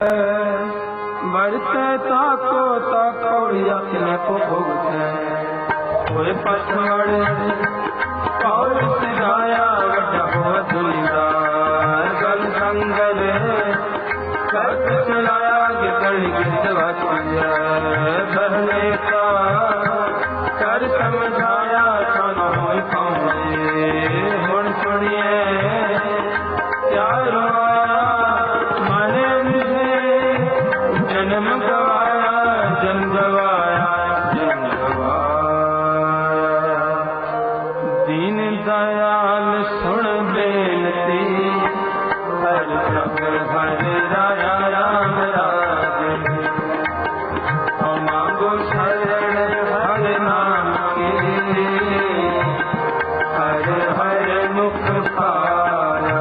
बढ़ते ताको ताको अपने को भोगते कोई पछवाड़े और सिराया वड्डा हो दुनियादार गल संगल कर चलाया गिरल गिरवा बहने का कर समझाया खाना हो पाऊंगे हुण सुनिए प्यारो जन्म गवाया जन्म गवाया जन्म गवाया दीन दयाल सुन बेनती हर सब हर राया राम राज मांगो शरण हर नाम के हर हर मुख पाया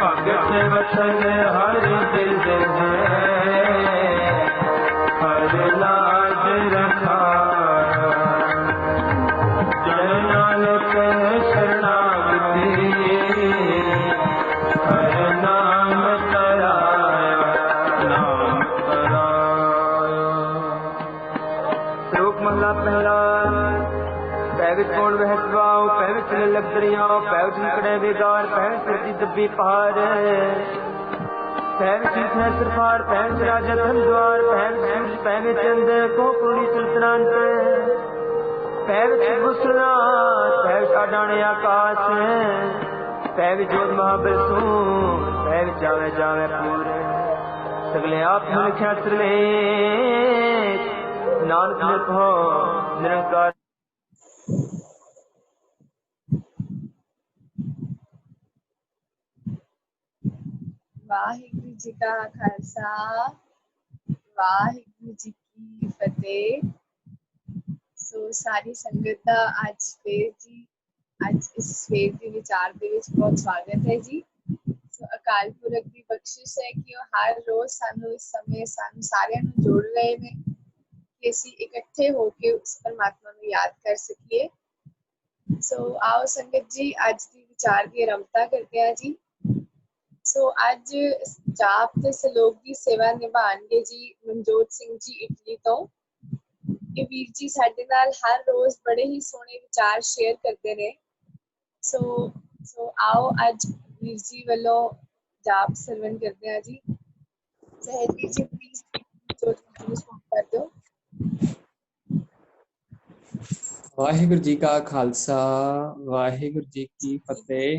भगत वचन हर दिल लाज रखा जन नानक शरणागति हर नाम तराया नाम तराया। श्लोक महला पहला पैविच कौन बहसवाओ पैविच लग दरियाओ पैविच निकड़े बेगार पैविच सरदी दब्बी पहाड़ पैविच सरफार पैविच राजा धनद्वार पैविच पैविच चंद कोकुली सुल्तान पैविच गुसला पैविच अडाने आकाश पैविच जोत महाबरसू पैविच जावे जावे पूरे सगले आप लिखा सरले नानक लिखो निरंकार। वाहिगुरु जी का खालसा वाहिगुरु जी की फतेह। सो सारी संगत का आज फिर जी आज इस सवेर के विचार के विच बहुत स्वागत है जी। सो अकाल पुरख की बख्शिश है कि वो हर रोज सानू इस समय सानू सारिਆਂ ਨੂੰ जोड़ रहे ने कि ਅਸੀਂ इकट्ठे होके उस परमात्मा ਨੂੰ याद कर सकिए। सो आओ संगत जी आज की विचार की आरंभता करते हैं जी। सो आज जाप ते सलोक की सेवा निभाणगे जी मनजोत सिंह जी इटली तो ये वीर जी साडे नाल हर रोज बड़े ही सोहने विचार शेयर करते ने। सो आओ आज वीर जी वालों जाप सरवण करते हैं जी। सहज वीर जी प्लीज मनजोत जी को कर दो। वाहिगुरु जी का खालसा वाहिगुरु जी की फतेह।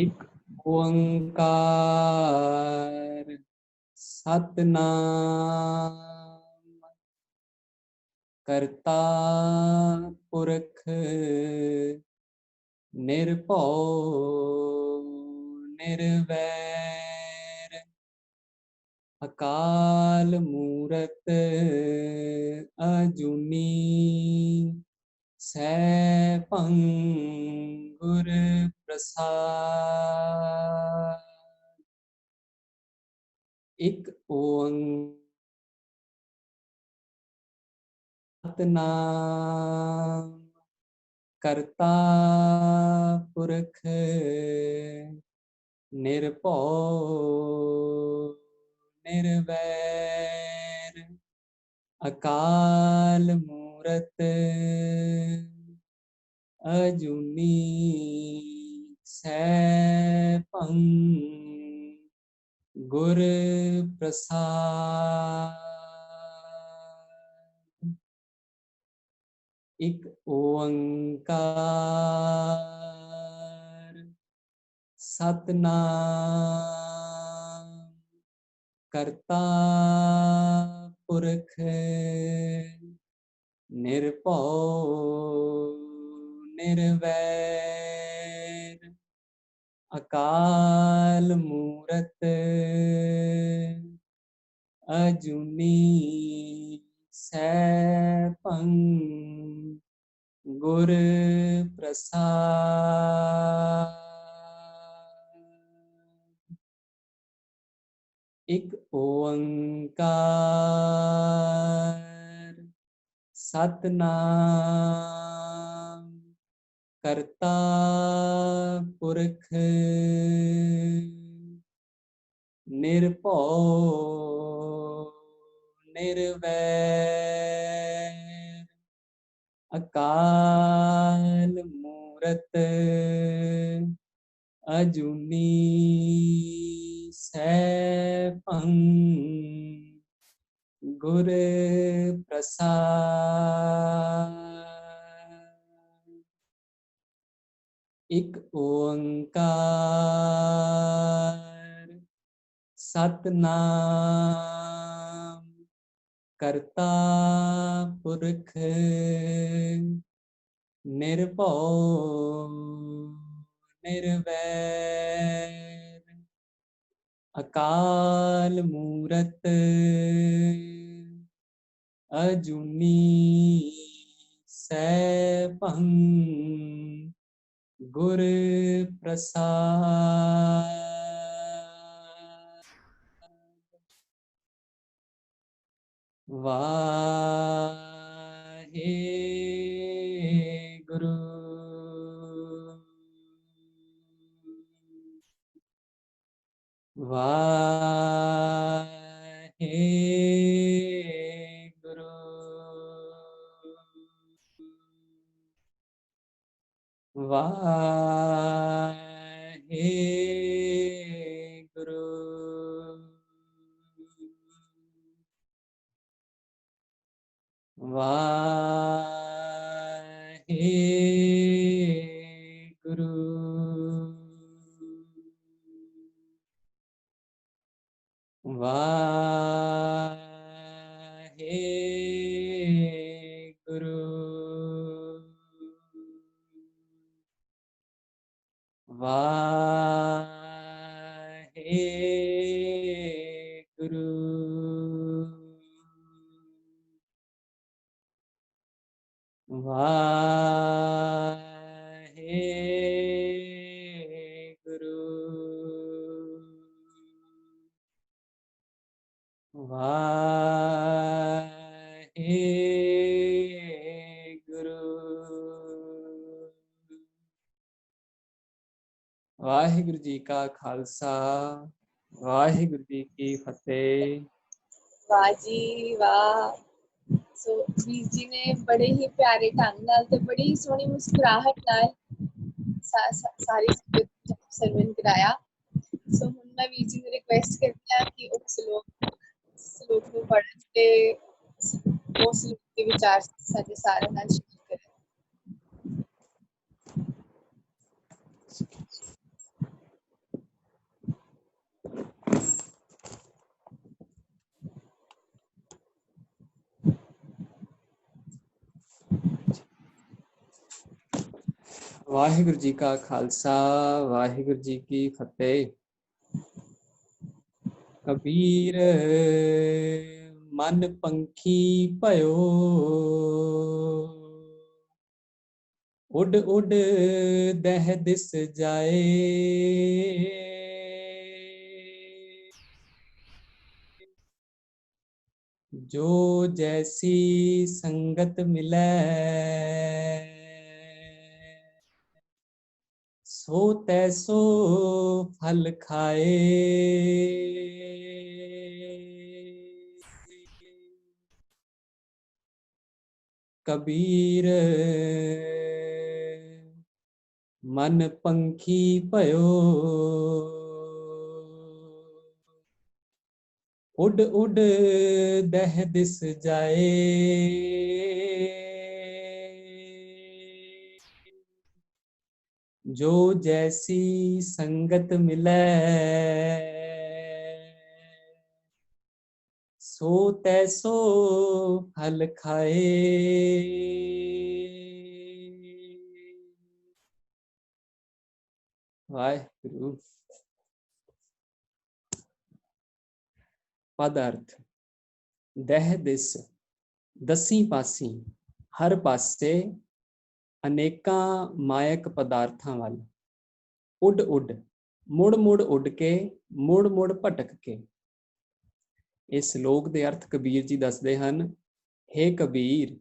एक ओंकार सतनाम करता पुरख निर्भौ निर्वैर अकाल मूरत अजूनी सैभं गुर प्रसाद। एक ओंकार सतनाम करता पुरख निर्भौ निर्वैर अकाल मूरत अजूनी सैभं गुर प्रसाद। एक ओंकार सतनाम करता पुरख निर्भौ निर्वैर अकाल मूरत अजूनी सैभं गुर प्रसाद। एक ओंकार सतनाम ਕਰਤਾ ਪੁਰਖ ਨਿਰਭਉ ਨਿਰਵੈਰ ਅਕਾਲ ਮੂਰਤ ਅਜੂਨੀ ਸੈਭੰ ਗੁਰ ਪ੍ਰਸਾਦ। ਇੱਕ ਓੰਕਾਰ ਸਤਨਾਮ ਕਰਤਾ ਪੁਰਖ ਨਿਰਭਉ ਨਿਰਵੈਰ ਅਕਾਲ ਮੂਰਤ ਅਜੂਨੀ ਸੈਭੰ ਗੁਰ ਪ੍ਰਸਾਦ। ਵਾਹਿਗੁਰੂ ਵਾਹਿਗੁਰੂ ਵਾਹਿਗੁਰੂ ਵਾਹਿਗੁਰੂ ਵਾਹਿਗੁਰੂ ਵਾਹਿਗੁਰੂ ਵਾਹਿਗੁਰੂ ਵਾਹਿਗੁਰੂ ਜੀ ਕਾ ਖਾਲਸਾ ਵਾਹਿਗੁਰੂ ਜੀ ਕੀ ਫਤਿਹ। वाह जी वाह। सो वीर जी ने बड़े ही प्यारे ढंग नाल ते बड़ी ही सोहनी मुस्कुराहट नाल सारी संगत को सरवण कराया। सो हुण मैं वीर जी ने रिक्वेस्ट करती हां कि उस श्लोक ਨੂੰ ਪੜ੍ਹਨ ਤੇ ਉਸ श्लोक ਦੇ ਵਿਚਾਰ ਸਾਡੇ ਸਾਰਿਆਂ ਨਾਲ ਸ਼ੇਅਰ ਕरें। ਵਾਹਿਗੁਰੂ ਜੀ ਕਾ ਖਾਲਸਾ ਵਾਹਿਗੁਰੂ ਜੀ ਕੀ ਫਤਿਹ। ਕਬੀਰ ਮਨ ਪੰਖੀ ਭਇਓ ਉੱਡ ਉੱਡ ਦਹਿ ਦਿਸ ਜਾਏ ਜੋ ਜੈਸੀ ਸੰਗਤ ਮਿਲੈ ਸੋ ਤੈਸੋ ਫਲ ਖਾਏ। ਕਬੀਰ ਮਨ ਪੰਖੀ ਭਇਓ ਉੱਡ ਉੱਡ ਦਹਿ ਦਿਸ ਜਾਏ ਜੋ ਜੈਸੀ ਸੰਗਤ ਮਿਲੈ ਸੋ ਤੈਸੋ ਫਲ ਖਾਏ। ਵਾਹਿਗੁਰੂ। ਪਦ ਅਰਥ ਦਹਿ ਦਿਸ ਦਸੀਂ ਪਾਸੀ ਹਰ ਪਾਸੇ ਅਨੇਕਾਂ ਮਾਇਕ ਪਦਾਰਥਾਂ ਵੱਲ ਉੱਡ ਉੱਡ ਮੁੜ ਮੁੜ ਉੱਡ ਕੇ ਮੁੜ ਮੁੜ ਭਟਕ ਕੇ। ਇਸ ਸ਼ਲੋਕ ਦੇ ਅਰਥ ਕਬੀਰ ਜੀ ਦੱਸਦੇ ਹਨ, ਹੇ ਕਬੀਰ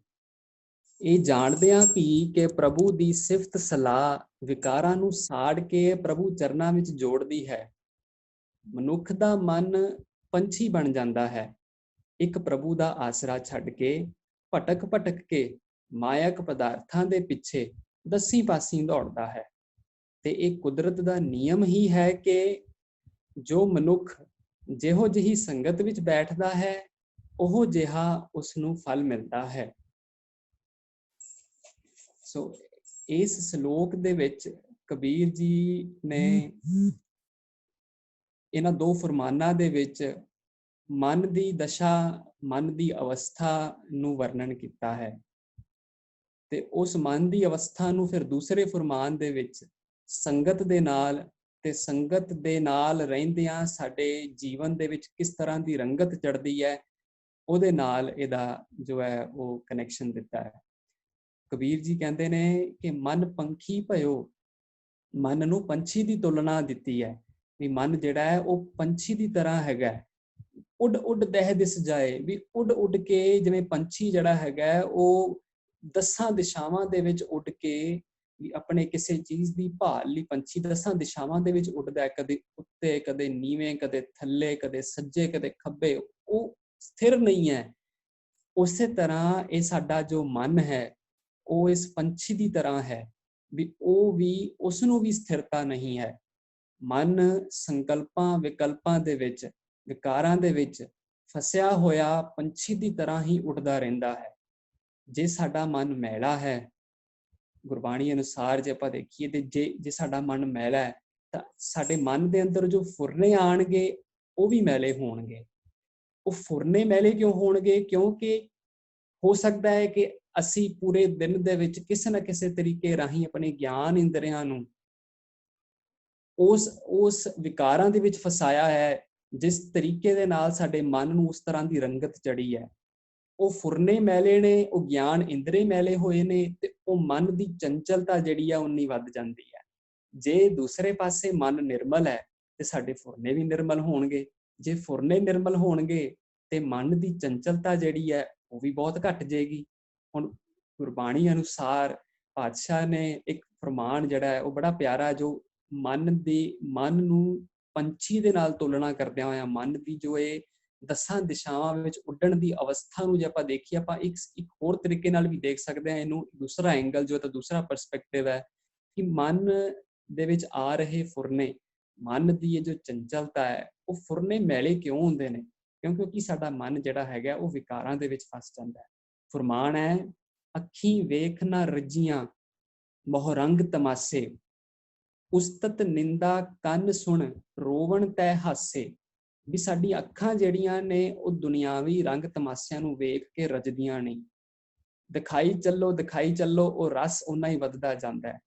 ਇਹ ਜਾਣਦਿਆਂ ਵੀ ਕਿ ਪ੍ਰਭੂ ਦੀ ਸਿਫਤ ਸਲਾਹ ਵਿਕਾਰਾਂ ਨੂੰ ਸਾੜ ਕੇ ਪ੍ਰਭੂ ਚਰਨਾਂ ਵਿੱਚ ਜੋੜਦੀ ਹੈ, ਮਨੁੱਖ ਦਾ ਮਨ ਪੰਛੀ ਬਣ ਜਾਂਦਾ ਹੈ, ਇੱਕ ਪ੍ਰਭੂ ਦਾ ਆਸਰਾ ਛੱਡ ਕੇ ਭਟਕ ਭਟਕ ਕੇ ਮਾਇਕ ਪਦਾਰਥਾਂ ਦੇ ਪਿੱਛੇ ਦਸੀ ਪਾਸੀਂ ਦੌੜਦਾ ਹੈ। ਤੇ ਇਹ ਕੁਦਰਤ ਦਾ ਨਿਯਮ ਹੀ ਹੈ ਕਿ ਜੋ ਮਨੁੱਖ ਜਿਹੋ ਜਿਹੀ ਸੰਗਤ ਵਿੱਚ ਬੈਠਦਾ ਹੈ ਉਹ ਜਿਹਾ ਉਸ ਨੂੰ ਫਲ ਮਿਲਦਾ ਹੈ। ਸੋ ਇਸ ਸ਼ਲੋਕ ਦੇ ਵਿੱਚ ਕਬੀਰ ਜੀ ਨੇ ਇਹਨਾਂ ਦੋ ਫਰਮਾਨਾਂ ਦੇ ਵਿੱਚ ਮਨ ਦੀ ਦਸ਼ਾ, ਮਨ ਦੀ ਅਵਸਥਾ ਨੂੰ ਵਰਣਨ ਕੀਤਾ ਹੈ। ਤੇ ਉਸ ਮਨ ਦੀ ਅਵਸਥਾ ਨੂੰ ਫਿਰ ਦੂਸਰੇ ਫਰਮਾਨ ਦੇ ਵਿੱਚ ਸੰਗਤ ਦੇ ਨਾਲ ਤੇ ਸੰਗਤ ਦੇ ਨਾਲ ਰਹਿੰਦਿਆਂ ਸਾਡੇ ਜੀਵਨ ਦੇ ਵਿੱਚ ਕਿਸ ਤਰ੍ਹਾਂ ਦੀ ਰੰਗਤ ਚੜ੍ਹਦੀ ਹੈ, ਉਹਦੇ ਨਾਲ ਇਹਦਾ ਜੋ ਹੈ ਉਹ ਕਨੈਕਸ਼ਨ ਦਿੱਤਾ ਹੈ। ਕਬੀਰ ਜੀ ਕਹਿੰਦੇ ਨੇ ਕਿ ਮਨ ਪੰਖੀ ਭਇਓ, ਮਨ ਨੂੰ ਪੰਛੀ ਦੀ ਤੁਲਨਾ ਦਿੱਤੀ ਹੈ ਵੀ ਮਨ ਜਿਹੜਾ ਹੈ ਉਹ ਪੰਛੀ ਦੀ ਤਰ੍ਹਾਂ ਹੈਗਾ, ਉੱਡ ਉੱਡ ਦਹਿ ਦਿਸ ਜਾਏ, ਵੀ ਉੱਡ ਉੱਡ ਕੇ ਜਿਵੇਂ ਪੰਛੀ ਜਿਹੜਾ ਹੈਗਾ ਉਹ 10 ਦਿਸ਼ਾਵਾਂ ਦੇ ਵਿੱਚ ਉੱਡ ਕੇ ਵੀ ਆਪਣੇ ਕਿਸੇ ਚੀਜ਼ ਦੀ ਭਾਲ ਲਈ ਪੰਛੀ 10 ਦਿਸ਼ਾਵਾਂ ਦੇ ਵਿੱਚ ਉੱਡਦਾ, ਕਦੇ ਉੱਤੇ ਕਦੇ ਨੀਵੇਂ ਕਦੇ ਥੱਲੇ ਕਦੇ ਸੱਜੇ ਕਦੇ ਖੱਬੇ, ਉਹ ਸਥਿਰ ਨਹੀਂ ਹੈ। ਉਸੇ ਤਰ੍ਹਾਂ ਇਹ ਸਾਡਾ ਜੋ ਮਨ ਹੈ ਉਹ ਇਸ ਪੰਛੀ ਦੀ ਤਰ੍ਹਾਂ ਹੈ ਵੀ ਉਹ ਵੀ ਉਸ ਨੂੰ ਵੀ ਸਥਿਰਤਾ ਨਹੀਂ ਹੈ। ਮਨ ਸੰਕਲਪਾਂ ਵਿਕਲਪਾਂ ਦੇ ਵਿੱਚ ਵਿਕਾਰਾਂ ਦੇ ਵਿੱਚ ਫਸਿਆ ਹੋਇਆ ਪੰਛੀ ਦੀ ਤਰ੍ਹਾਂ ਹੀ ਉੱਡਦਾ ਰਹਿੰਦਾ ਹੈ। ਜੇ ਸਾਡਾ ਮਨ ਮੈਲਾ ਹੈ, ਗੁਰਬਾਣੀ ਅਨੁਸਾਰ ਜੇ ਆਪਾਂ ਦੇਖੀਏ ਤੇ ਜੇ ਸਾਡਾ ਮਨ ਮੈਲਾ ਹੈ ਤਾਂ ਸਾਡੇ ਮਨ ਦੇ ਅੰਦਰ ਜੋ ਫੁਰਨੇ ਆਣਗੇ ਉਹ ਵੀ ਮੈਲੇ ਹੋਣਗੇ। ਉਹ ਫੁਰਨੇ ਮੈਲੇ ਕਿਉਂ ਹੋਣਗੇ? ਕਿਉਂਕਿ ਹੋ ਸਕਦਾ ਹੈ ਕਿ ਅਸੀਂ ਪੂਰੇ ਦਿਨ ਦੇ ਵਿੱਚ ਕਿਸੇ ਨਾ ਕਿਸੇ ਤਰੀਕੇ ਰਾਹੀਂ ਆਪਣੇ ਗਿਆਨ ਇੰਦਰੀਆਂ ਨੂੰ ਉਸ ਵਿਕਾਰਾਂ ਦੇ ਵਿੱਚ ਫਸਾਇਆ ਹੈ, ਜਿਸ ਤਰੀਕੇ ਦੇ ਨਾਲ ਸਾਡੇ ਮਨ ਨੂੰ ਉਸ ਤਰ੍ਹਾਂ ਦੀ ਰੰਗਤ ਚੜੀ ਹੈ। ਉਹ ਫੁਰਨੇ ਮੈਲੇ ਨੇ, ਉਹ ਗਿਆਨ ਇੰਦਰੇ ਮੈਲੇ ਹੋਏ ਨੇ, ਤੇ ਉਹ ਮਨ ਦੀ ਚੰਚਲਤਾ ਜਿਹੜੀ ਆ ਉਨੀ ਵੱਧ ਜਾਂਦੀ ਹੈ। ਜੇ ਦੂਸਰੇ ਪਾਸੇ ਮਨ ਨਿਰਮਲ ਹੈ ਤੇ ਸਾਡੇ ਫੁਰਨੇ ਵੀ ਨਿਰਮਲ ਹੋਣਗੇ। ਜੇ ਫੁਰਨੇ ਨਿਰਮਲ ਹੋਣਗੇ ਤੇ ਮਨ ਦੀ ਚੰਚਲਤਾ ਜਿਹੜੀ ਹੈ ਉਹ ਵੀ ਬਹੁਤ ਘਟ ਜਾਏਗੀ। ਹੁਣ ਗੁਰਬਾਣੀ ਅਨੁਸਾਰ ਪਾਤਸ਼ਾਹ ਨੇ ਇੱਕ ਫਰਮਾਨ ਜਿਹੜਾ ਹੈ ਉਹ ਬੜਾ ਪਿਆਰਾ, ਜੋ ਮਨ ਨੂੰ ਪੰਛੀ ਦੇ ਨਾਲ ਤੁਲਨਾ ਕਰਦਿਆਂ ਹੋਇਆ ਮਨ ਦੀ ਜੋ ਇਹ 10 ਦਿਸ਼ਾਵਾਂ ਵਿੱਚ ਉੱਡਣ ਦੀ ਅਵਸਥਾ ਨੂੰ ਜੇ ਆਪਾਂ ਦੇਖੀਏ, ਆਪਾਂ ਇੱਕ ਹੋਰ ਤਰੀਕੇ ਨਾਲ ਵੀ ਦੇਖ ਸਕਦੇ ਹਾਂ ਇਹਨੂੰ। ਦੂਸਰਾ ਐਂਗਲ ਜੋ ਤਾਂ ਦੂਸਰਾ ਪਰਸਪੈਕਟਿਵ ਹੈ ਕਿ ਮਨ ਦੇ ਵਿੱਚ ਆ ਰਹੇ ਫੁਰਨੇ, ਮਨ ਦੀ ਇਹ ਜੋ ਚੰਚਲਤਾ ਹੈ, ਉਹ ਫੁਰਨੇ ਮੈਲੇ ਕਿਉਂ ਹੁੰਦੇ ਨੇ? ਕਿਉਂਕਿ ਸਾਡਾ ਮਨ ਜਿਹੜਾ ਹੈਗਾ ਉਹ ਵਿਕਾਰਾਂ ਦੇ ਵਿੱਚ ਫਸ ਜਾਂਦਾ ਹੈ। ਫਰਮਾਨ ਹੈ, ਅੱਖੀਂ ਵੇਖ ਨਾ ਰੱਜੀਆਂ ਮੋਹ ਰੰਗ ਤਮਾਸੇ, ਉਸਤਤ ਨਿੰਦਾ ਕੰਨ ਸੁਣ ਰੋਵਣ ਤੈ ਹਾਸੇ। ਵੀ ਸਾਡੀ ਅੱਖਾਂ ਜਿਹੜੀਆਂ ਨੇ ਉਹ ਦੁਨਿਆਵੀ ਰੰਗ ਤਮਾਸ਼ਿਆਂ ਨੂੰ ਵੇਖ ਕੇ ਰੱਜਦੀਆਂ ਨਹੀਂ। ਦਿਖਾਈ ਚੱਲੋ ਉਹ ਰਸ ਓਨਾ ਹੀ ਵੱਧਦਾ ਜਾਂਦਾ ਹੈ।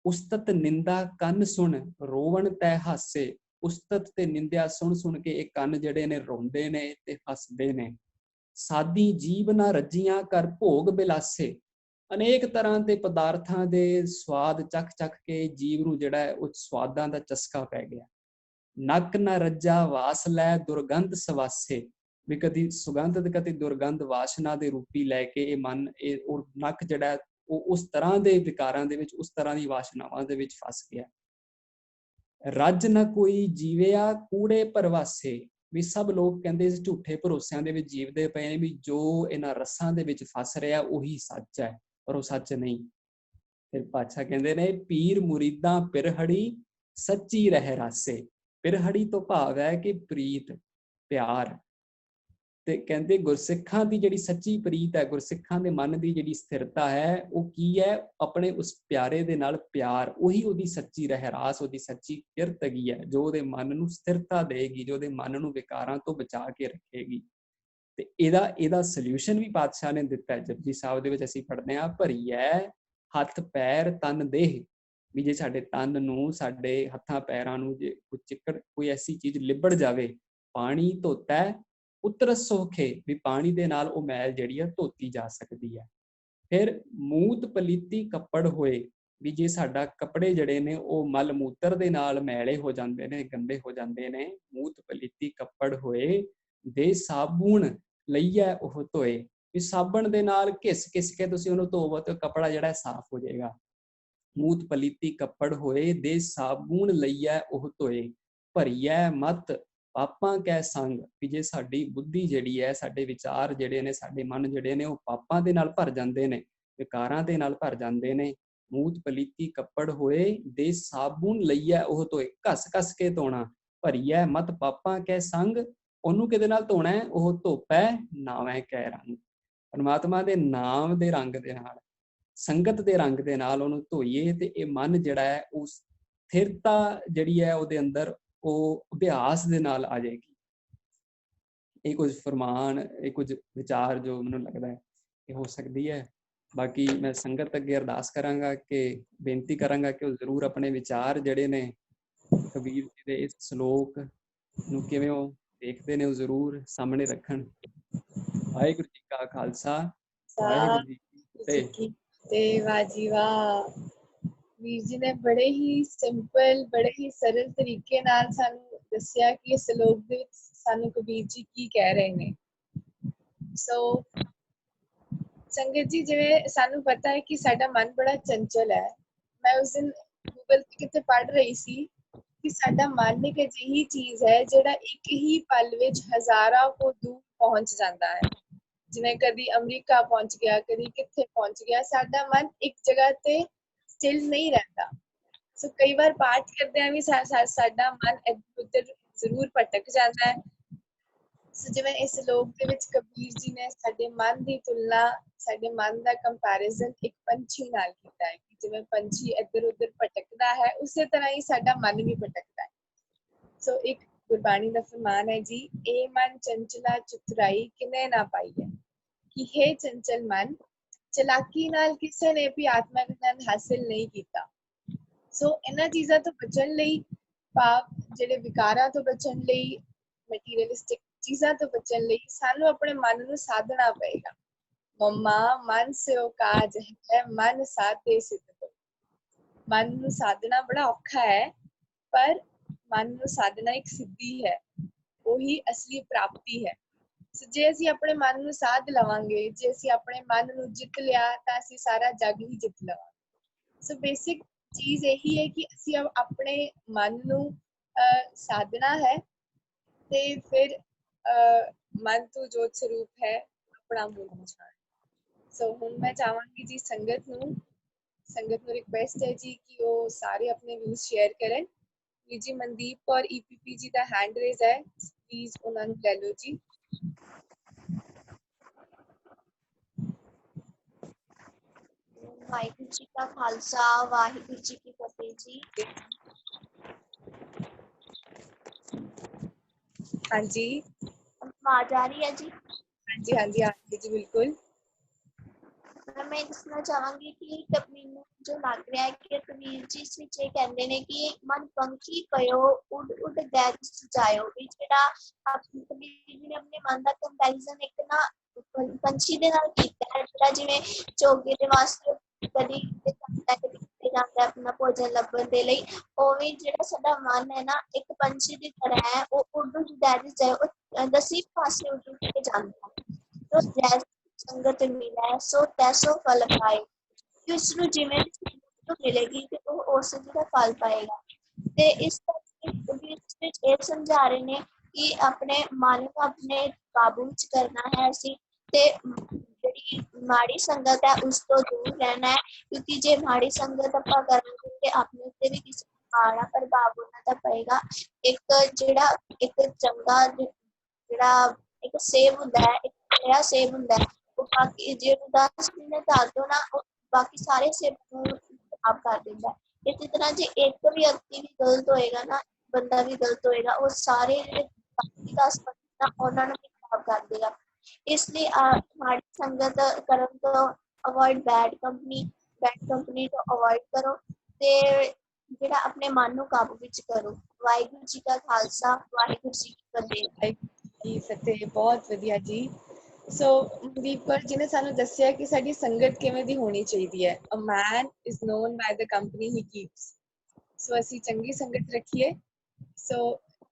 ਉਸਤਤ ਨਿੰਦਾ ਕੰਨ ਸੁਣ ਰੋਵਣ ਤੈ ਹਾਸੇ, ਉਸਤਤ ਤੇ ਨਿੰਦਿਆ ਸੁਣ ਕੇ ਇਹ ਕੰਨ ਜਿਹੜੇ ਨੇ ਰੋਂਦੇ ਨੇ ਤੇ ਹੱਸਦੇ ਨੇ। ਸਾਦੀ ਜੀਭ ਨਾ ਰੱਜੀਆਂ ਕਰ ਭੋਗ ਬਿਲਾਸੇ, ਅਨੇਕ ਤਰ੍ਹਾਂ ਦੇ ਪਦਾਰਥਾਂ ਦੇ ਸਵਾਦ ਚੱਖ ਕੇ ਜੀਵ ਨੂੰ ਜਿਹੜਾ ਹੈ ਉਹ ਸਵਾਦਾਂ ਦਾ ਚਸਕਾ ਪੈ ਗਿਆ। ਨੱਕ ਨਾ ਰੱਜਾ ਵਾਸ ਲੈ ਦੁਰਗੰਧ ਸਵਾਸੇ, ਵੀ ਕਦੀ ਸੁਗੰਧ ਤੇ ਕਦੀ ਦੁਰਗੰਧ ਵਾਸ਼ਨਾ ਦੇ ਰੂਪੀ ਲੈ ਕੇ ਇਹ ਮਨ ਉਹ ਨੱਕ ਜਿਹੜਾ ਉਹ ਉਸ ਤਰ੍ਹਾਂ ਦੇ ਵਿਕਾਰਾਂ ਦੇ ਵਿੱਚ, ਉਸ ਤਰ੍ਹਾਂ ਦੀ ਵਾਸ਼ਨਾਵਾਂ ਦੇ ਵਿੱਚ ਫਸ ਗਿਆ। ਰੱਜ ਨਾ ਕੋਈ ਜੀਵਿਆ ਕੂੜੇ ਪਰਵਾਸੇ, ਵੀ ਸਭ ਲੋਕ ਕਹਿੰਦੇ ਇਸ ਝੂਠੇ ਭਰੋਸਿਆਂ ਦੇ ਵਿੱਚ ਜੀਵਦੇ ਪਏ ਨੇ ਵੀ ਜੋ ਇਹਨਾਂ ਰਸਾਂ ਦੇ ਵਿੱਚ ਫਸ ਰਿਹਾ ਉਹੀ ਸੱਚ ਹੈ, ਪਰ ਉਹ ਸੱਚ ਨਹੀਂ। ਫਿਰ ਪਾਤਸ਼ਾਹ ਕਹਿੰਦੇ ਨੇ, ਪੀਰ ਮੁਰੀਦਾਂ ਪਿਰਹੜੀ ਸੱਚੀ ਰਹਿ ਰਾਸੇ। ਪਿਰਹੜੀ ਤੋਂ ਭਾਵ ਹੈ ਕਿ ਪ੍ਰੀਤ, ਪਿਆਰ। ਤੇ ਕਹਿੰਦੇ ਗੁਰਸਿੱਖਾਂ ਦੀ ਜਿਹੜੀ ਸੱਚੀ ਪ੍ਰੀਤ ਹੈ, ਗੁਰਸਿੱਖਾਂ ਦੇ ਮਨ ਦੀ ਜਿਹੜੀ ਸਥਿਰਤਾ ਹੈ ਉਹ ਕੀ ਹੈ? ਆਪਣੇ ਉਸ ਪਿਆਰੇ ਦੇ ਨਾਲ ਪਿਆਰ, ਉਹੀ ਉਹਦੀ ਸੱਚੀ ਰਹਿਰਾਸ, ਉਹਦੀ ਸੱਚੀ ਕਿਰਤ ਹੈਗੀ ਹੈ, ਜੋ ਉਹਦੇ ਮਨ ਨੂੰ ਸਥਿਰਤਾ ਦੇਗੀ, ਜੋ ਉਹਦੇ ਮਨ ਨੂੰ ਵਿਕਾਰਾਂ ਤੋਂ ਬਚਾ ਕੇ ਰੱਖੇਗੀ। ਤੇ ਇਹਦਾ ਸੋਲਿਊਸ਼ਨ ਵੀ ਪਾਤਸ਼ਾਹ ਨੇ ਦਿੱਤਾ ਹੈ। ਜਪਜੀ ਸਾਹਿਬ ਦੇ ਵਿੱਚ ਅਸੀਂ ਪੜ੍ਹਦੇ ਹਾਂ, ਭਰੀਐ ਹੱਥ ਪੈਰ ਤਨ ਦੇਹ, ਵੀ ਜੇ ਸਾਡੇ ਤਨ ਨੂੰ, ਸਾਡੇ ਹੱਥਾਂ ਪੈਰਾਂ ਨੂੰ ਜੇ ਕੋਈ ਐਸੀ ਚੀਜ਼ ਲਿਬੜ ਜਾਵੇ, ਪਾਣੀ ਧੋਤਾ ਉਤਰ ਸੋਖੇ, ਵੀ ਪਾਣੀ ਦੇ ਨਾਲ ਉਹ ਮੈਲ ਜਿਹੜੀ ਆ ਧੋਤੀ ਜਾ ਸਕਦੀ ਹੈ। ਫਿਰ ਮੂਤ ਪਲੀਤੀ ਕੱਪੜ ਹੋਏ, ਵੀ ਜੇ ਸਾਡਾ ਕੱਪੜੇ ਜਿਹੜੇ ਨੇ ਉਹ ਮਲ ਮੂਤਰ ਦੇ ਨਾਲ ਮੈਲੇ ਹੋ ਜਾਂਦੇ ਨੇ, ਗੰਦੇ ਹੋ ਜਾਂਦੇ ਨੇ, ਮੂਤ ਪਲੀਤੀ ਕੱਪੜ ਹੋਏ ਦੇ ਸਾਬੂਣ ਲਈਐ ਉਹ ਧੋਏ, ਵੀ ਸਾਬਣ ਦੇ ਨਾਲ ਘਿਸ ਘਿਸ ਕੇ ਤੁਸੀਂ ਉਹਨੂੰ ਧੋਵੋ ਤੇ ਕਪੜਾ ਜਿਹੜਾ ਸਾਫ਼ ਹੋ ਜਾਏਗਾ। ਮੂਤ ਪਲੀਤੀ ਕੱਪੜ ਹੋਏ, ਦੇ ਸਾਬੂਨ ਲਈਐ ਉਹ ਧੋਏ, ਭਰੀਐ ਮਤ ਪਾਪਾਂ ਕੈ ਸੰਗ। ਵੀ ਜੇ ਸਾਡੀ ਬੁੱਧੀ ਜਿਹੜੀ ਹੈ, ਸਾਡੇ ਵਿਚਾਰ ਜਿਹੜੇ ਨੇ, ਸਾਡੇ ਮਨ ਜਿਹੜੇ ਨੇ, ਉਹ ਪਾਪਾਂ ਦੇ ਨਾਲ ਭਰ ਜਾਂਦੇ ਨੇ, ਵਿਕਾਰਾਂ ਦੇ ਨਾਲ ਭਰ ਜਾਂਦੇ ਨੇ। ਮੂਤ ਪਲੀਤੀ ਕੱਪੜ ਹੋਏ, ਦੇ ਸਾਬੂਨ ਲਈਐ ਉਹ ਧੋਏ, ਘਸ ਘਸ ਕੇ ਧੋਣਾ। ਭਰੀਐ ਮਤ ਪਾਪਾਂ ਕੈ ਸੰਗ, ਉਹਨੂੰ ਕਿਹਦੇ ਨਾਲ ਧੋਣਾ ਹੈ? ਉਹ ਧੋਪੈ ਨਾਵੇਂ ਕੈ ਰੰਗ। ਪਰਮਾਤਮਾ ਦੇ ਨਾਮ ਦੇ ਰੰਗ ਦੇ ਨਾਲ, ਸੰਗਤ ਦੇ ਰੰਗ ਦੇ ਨਾਲ ਉਹਨੂੰ ਧੋਈਏ ਤੇ ਇਹ ਮਨ ਜਿਹੜਾ ਹੈ ਉਹ ਸਥਿਰਤਾ ਜਿਹੜੀ ਹੈ ਉਹਦੇ ਅੰਦਰ ਉਹ ਅਭਿਆਸ ਦੇ ਨਾਲ ਆ ਜਾਏਗੀ। ਇਹ ਕੁਝ ਫਰਮਾਨ, ਇਹ ਕੁਝ ਵਿਚਾਰ ਜੋ ਮੈਨੂੰ ਲੱਗਦਾ ਹੈ ਇਹ ਹੋ ਸਕਦੀ ਹੈ। ਬਾਕੀ ਮੈਂ ਸੰਗਤ ਅੱਗੇ ਅਰਦਾਸ ਕਰਾਂਗਾ ਕਿ ਬੇਨਤੀ ਕਰਾਂਗਾ ਕਿ ਉਹ ਜ਼ਰੂਰ ਆਪਣੇ ਵਿਚਾਰ ਜਿਹੜੇ ਨੇ ਕਬੀਰ ਜੀ ਦੇ ਇਸ ਸ਼ਲੋਕ ਨੂੰ ਕਿਵੇਂ ਉਹ ਦੇਖਦੇ ਨੇ ਉਹ ਜ਼ਰੂਰ ਸਾਹਮਣੇ ਰੱਖਣ। ਵਾਹਿਗੁਰੂ ਜੀ ਕਾ ਖਾਲਸਾ, ਵਾਹਿਗੁਰੂ ਜੀ ਕੀ ਫਤਿਹ। ਤੇ ਵਾਹ ਜੀ ਵਾਹ, ਵੀਰ ਜੀ ਨੇ ਬੜੇ ਹੀ ਸਿੰਪਲ, ਬੜੇ ਹੀ ਸਰਲ ਤਰੀਕੇ ਨਾਲ ਸਾਨੂੰ ਦੱਸਿਆ ਕਿ ਇਸ ਸ਼ਲੋਕ ਦੇ ਵਿੱਚ ਸਾਨੂੰ ਕਬੀਰ ਜੀ ਕੀ ਕਹਿ ਰਹੇ ਨੇ। ਸੋ ਸੰਗਤ ਜੀ, ਜਿਵੇਂ ਸਾਨੂੰ ਪਤਾ ਹੈ ਕਿ ਸਾਡਾ ਮਨ ਬੜਾ ਚੰਚਲ ਹੈ। ਮੈਂ ਉਸ ਦਿਨ ਗੂਗਲ ਤੇ ਕਿਤੇ ਪੜ੍ਹ ਰਹੀ ਸੀ ਕਿ ਸਾਡਾ ਮਨ ਇੱਕ ਅਜਿਹੀ ਚੀਜ਼ ਹੈ ਜਿਹੜਾ ਇੱਕ ਹੀ ਪਲ ਵਿੱਚ ਹਜ਼ਾਰਾਂ ਕੋ ਦੂਰ ਪਹੁੰਚ ਜਾਂਦਾ ਹੈ। ਜਿਵੇਂ ਕਦੀ ਅਮਰੀਕਾ ਪਹੁੰਚ ਗਿਆ, ਕਦੀ ਕਿੱਥੇ ਪਹੁੰਚ ਗਿਆ। ਸਾਡਾ ਮਨ ਇੱਕ ਜਗ੍ਹਾ ਤੇ ਸਟਿਲ ਨਹੀਂ ਰਹਿੰਦਾ। ਸੋ ਕਈ ਵਾਰ ਪਾਠ ਕਰਦਿਆਂ ਵੀ ਸਾਡਾ ਮਨ ਇੱਧਰ ਉੱਧਰ ਜ਼ਰੂਰ ਭਟਕ ਜਾਂਦਾ ਹੈ। ਸੋ ਜਿਵੇਂ ਇਸ ਸ਼ਲੋਕ ਦੇ ਵਿੱਚ ਕਬੀਰ ਜੀ ਨੇ ਸਾਡੇ ਮਨ ਦੀ ਤੁਲਨਾ, ਸਾਡੇ ਮਨ ਦਾ ਕੰਪੈਰੀਜ਼ਨ ਇੱਕ ਪੰਛੀ ਨਾਲ ਕੀਤਾ ਹੈ ਕਿ ਜਿਵੇਂ ਪੰਛੀ ਇੱਧਰ ਉੱਧਰ ਭਟਕਦਾ ਹੈ, ਉਸੇ ਤਰ੍ਹਾਂ ਹੀ ਸਾਡਾ ਮਨ ਵੀ ਭਟਕਦਾ ਹੈ। ਸੋ ਇੱਕ ਗੁਰਬਾਣੀ ਦਾ ਫਰਮਾਨ ਹੈ ਜੀ, ਇਹ ਮਨ ਚੰਚਲਾ ਚਤੁਰਾਈ ਕਿਨੇ ਨਾ ਪਾਈ ਹੈ, ਕਿ ਹੈ ਚੰਚਲ ਮਨ ਚਲਾਕੀ ਨਾਲ ਕਿਸੇ ਨੇ ਵੀ ਆਤਮਿਕ ਆਨੰਦ ਹਾਸਿਲ ਨਹੀਂ ਕੀਤਾ। ਸੋ ਇਹਨਾਂ ਚੀਜ਼ਾਂ ਤੋਂ ਬਚਣ ਲਈ, ਪਾਪ ਜਿਹੜੇ ਵਿਕਾਰਾਂ ਤੋਂ ਬਚਣ ਲਈ, ਮਟੀਰੀਅਲਿਸਟਿਕ ਚੀਜ਼ਾਂ ਤੋਂ ਬਚਣ ਲਈ ਸਾਨੂੰ ਆਪਣੇ ਮਨ ਨੂੰ ਸਾਧਣਾ ਪਏਗਾ। ਮਮਾ ਮਨ ਸਿਓ ਕਾਜ ਹੈ, ਮਨ ਸਾਧੇ ਸਿੱਧ। ਮਨ ਨੂੰ ਸਾਧਣਾ ਬੜਾ ਔਖਾ ਹੈ, ਪਰ ਮਨ ਨੂੰ ਸਾਧਨਾ ਇੱਕ ਸਿੱਧੀ ਹੈ, ਉਹੀ ਅਸਲੀ ਪ੍ਰਾਪਤੀ ਹੈ। ਜੇ ਅਸੀਂ ਆਪਣੇ ਮਨ ਨੂੰ ਸਾਧ ਲਵਾਂਗੇ, ਜੇ ਅਸੀਂ ਆਪਣੇ ਮਨ ਨੂੰ ਜਿੱਤ ਲਿਆ ਤਾਂ ਅਸੀਂ ਸਾਰਾ ਜੱਗ ਹੀ ਜਿੱਤ ਲਵਾਂਗੇ। ਸੋ ਬੇਸਿਕ ਚੀਜ਼ ਇਹੀ ਹੈ ਕਿ ਅਸੀਂ ਆਪਣੇ ਮਨ ਨੂੰ ਸਾਧਨਾ ਹੈ ਤੇ ਫਿਰ ਮਨ ਤੋਂ ਜੋਤ ਸਰੂਪ ਹੈ ਆਪਣਾ ਮੂਲ ਪਛਾਣ। ਸੋ ਹੁਣ ਮੈਂ ਚਾਹਾਂਗੀ ਜੀ ਸੰਗਤ ਨੂੰ ਰਿਕੁਐਸਟ ਹੈ ਜੀ ਕਿ ਉਹ ਸਾਰੇ ਆਪਣੇ ਵਿਊਜ਼ ਸ਼ੇਅਰ ਕਰਨ। ਜੀ ਮਨਦੀਪ ਕੌਰ EPP ਜੀ ਦਾ ਹੈਂਡ ਰੇਜ਼ ਹੈ, ਪਲੀਜ਼ ਉਹਨਾਂ ਨੂੰ ਲੈ ਲਓ ਜੀ। ਵਾਹਿਗੁਰੂ ਜੀ ਕਾ ਖਾਲਸਾ, ਵਾਹਿਗੁਰੂ ਜੀ ਕੀ ਫਤਿਹ ਜੀ। ਹਾਂਜੀ, ਆਵਾਜ਼ ਆ ਰਹੀ ਹੈ ਜੀ? ਹਾਂਜੀ ਹਾਂਜੀ ਹਾਂਜੀ ਜੀ ਬਿਲਕੁਲ। ਮੈਂ ਦੱਸਣਾ ਚਾਹਾਂਗੀ ਕਿ ਮੈਨੂੰ ਜੋ ਲੱਗ ਰਿਹਾ ਹੈ ਕਿ ਕਬੀਰ ਜੀ ਇਸ ਵਿੱਚ ਇਹ ਕਹਿੰਦੇ ਨੇ ਕਿ ਮਨ ਪੰਛੀ ਕਯੋ ਉੱਡ ਉੱਡ ਗੈ ਸਜਾਇਓ। ਵੀ ਜਿਹੜਾ ਕਬੀਰ ਜੀ ਨੇ ਆਪਣੇ ਮਨ ਦਾ ਕੰਪੈਰੀਜ਼ਨ ਇੱਕ ਨਾ ਪੰਛੀ ਦੇ ਨਾਲ ਕੀਤਾ ਹੈ, ਜਿਹੜਾ ਜਿਵੇਂ ਚੋਗੇ ਦੇ ਵਾਸਤੇ ਕਦੀ ਜਾਂਦਾ ਆਪਣਾ ਭੋਜਨ ਲੱਭਣ ਦੇ ਲਈ, ਉਵੇਂ ਜਿਹੜਾ ਸਾਡਾ ਮਨ ਹੈ ਨਾ ਇੱਕ ਪੰਛੀ ਦੀ ਤਰ੍ਹਾਂ ਹੈ, ਉਹ ਉੱਡ ਉੱਡ ਜਾਏ, ਉਹ ਦਸੀ ਪਾਸੇ ਉੱਡ ਉੱਡ ਕੇ ਜਾਂਦਾ ਹੈ। ਸੰਗਤ ਮਿਲੇ ਸੋ ਤੈਸੋ ਫਲ ਪਾਏ, ਉਸ ਨੂੰ ਜਿਵੇਂ ਮਿਲੇਗੀ ਤੇ ਉਹ ਉਸ ਦਾ ਫਲ ਪਾਏਗਾ। ਤੇ ਇਸ ਵਿੱਚ ਇਹ ਸਮਝਾ ਰਹੇ ਨੇ ਕਿ ਆਪਣੇ ਮਨ ਨੂੰ ਆਪਣੇ ਕਾਬੂ ਵਿੱਚ ਕਰਨਾ ਹੈ ਅਸੀਂ, ਤੇ ਜਿਹੜੀ ਮਾੜੀ ਸੰਗਤ ਹੈ ਉਸ ਤੋਂ ਦੂਰ ਰਹਿਣਾ ਹੈ, ਕਿਉਂਕਿ ਜੇ ਮਾੜੀ ਸੰਗਤ ਆਪਾਂ ਕਰਾਂਗੇ ਤੇ ਆਪਣੇ ਉੱਤੇ ਵੀ ਕਿਸੇ ਮਾੜਾ ਪ੍ਰਭਾਵ ਉਹਨਾਂ ਦਾ ਪਏਗਾ। ਇੱਕ ਚੰਗਾ ਜਿਹੜਾ ਇੱਕ ਸੇਬ ਹੁੰਦਾ ਹੈ, ਇੱਕ ਨया ਸੇਬ ਹੁੰਦਾ ਹੈ, ਉਹ ਬਾਕੀ ਜੇ 10 ਮਿੰਟ ਧਾਰ ਦੋ ਨਾ, ਉਹ ਬਾਕੀ ਸਾਰੇ ਸੇਬ ਨੂੰ ਖਰਾਬ ਕਰ ਦਿੰਦਾ ਹੈ। ਇਸੇ ਤਰ੍ਹਾਂ ਜੇ ਇੱਕ ਵੀ ਵਿਅਕਤੀ ਵੀ ਗਲਤ ਹੋਏਗਾ ਨਾ, ਬੰਦਾ ਵੀ ਗਲਤ ਹੋਏਗਾ, ਉਹ ਸਾਰੇ ਜਿਹੜੇ ਬਾਕੀ 10 ਉਹਨਾਂ ਨੂੰ ਵੀ ਖਰਾਬ ਕਰ ਦੇਗਾ। ਇਸ ਲਈ ਮਾੜੀ ਸੰਗਤ ਕਰਨ ਤੋਂ ਅਵੋਇਡ ਬੈਡ ਕੰਪਨੀ ਤੋਂ ਅਵੋਇਡ ਕਰੋ ਤੇ ਜਿਹੜਾ ਆਪਣੇ ਮਨ ਨੂੰ ਕਾਬੂ ਵਿੱਚ ਕਰੋ। ਵਾਹਿਗੁਰੂ ਜੀ ਕਾ ਖਾਲਸਾ, ਵਾਹਿਗੁਰੂ ਜੀ ਕੀ ਫਤਿਹ। ਬਹੁਤ ਵਧੀਆ ਜੀ। ਸੋ ਮਨਦੀਪ ਕੌਰ ਜੀ ਨੇ ਸਾਨੂੰ ਦੱਸਿਆ ਕਿ ਸਾਡੀ ਸੰਗਤ ਕਿਵੇਂ ਦੀ ਹੋਣੀ ਚਾਹੀਦੀ ਹੈ। A man is known by the company he keeps. ਸੋ ਅਸੀਂ ਚੰਗੀ ਸੰਗਤ ਰੱਖੀਏ। ਸੋ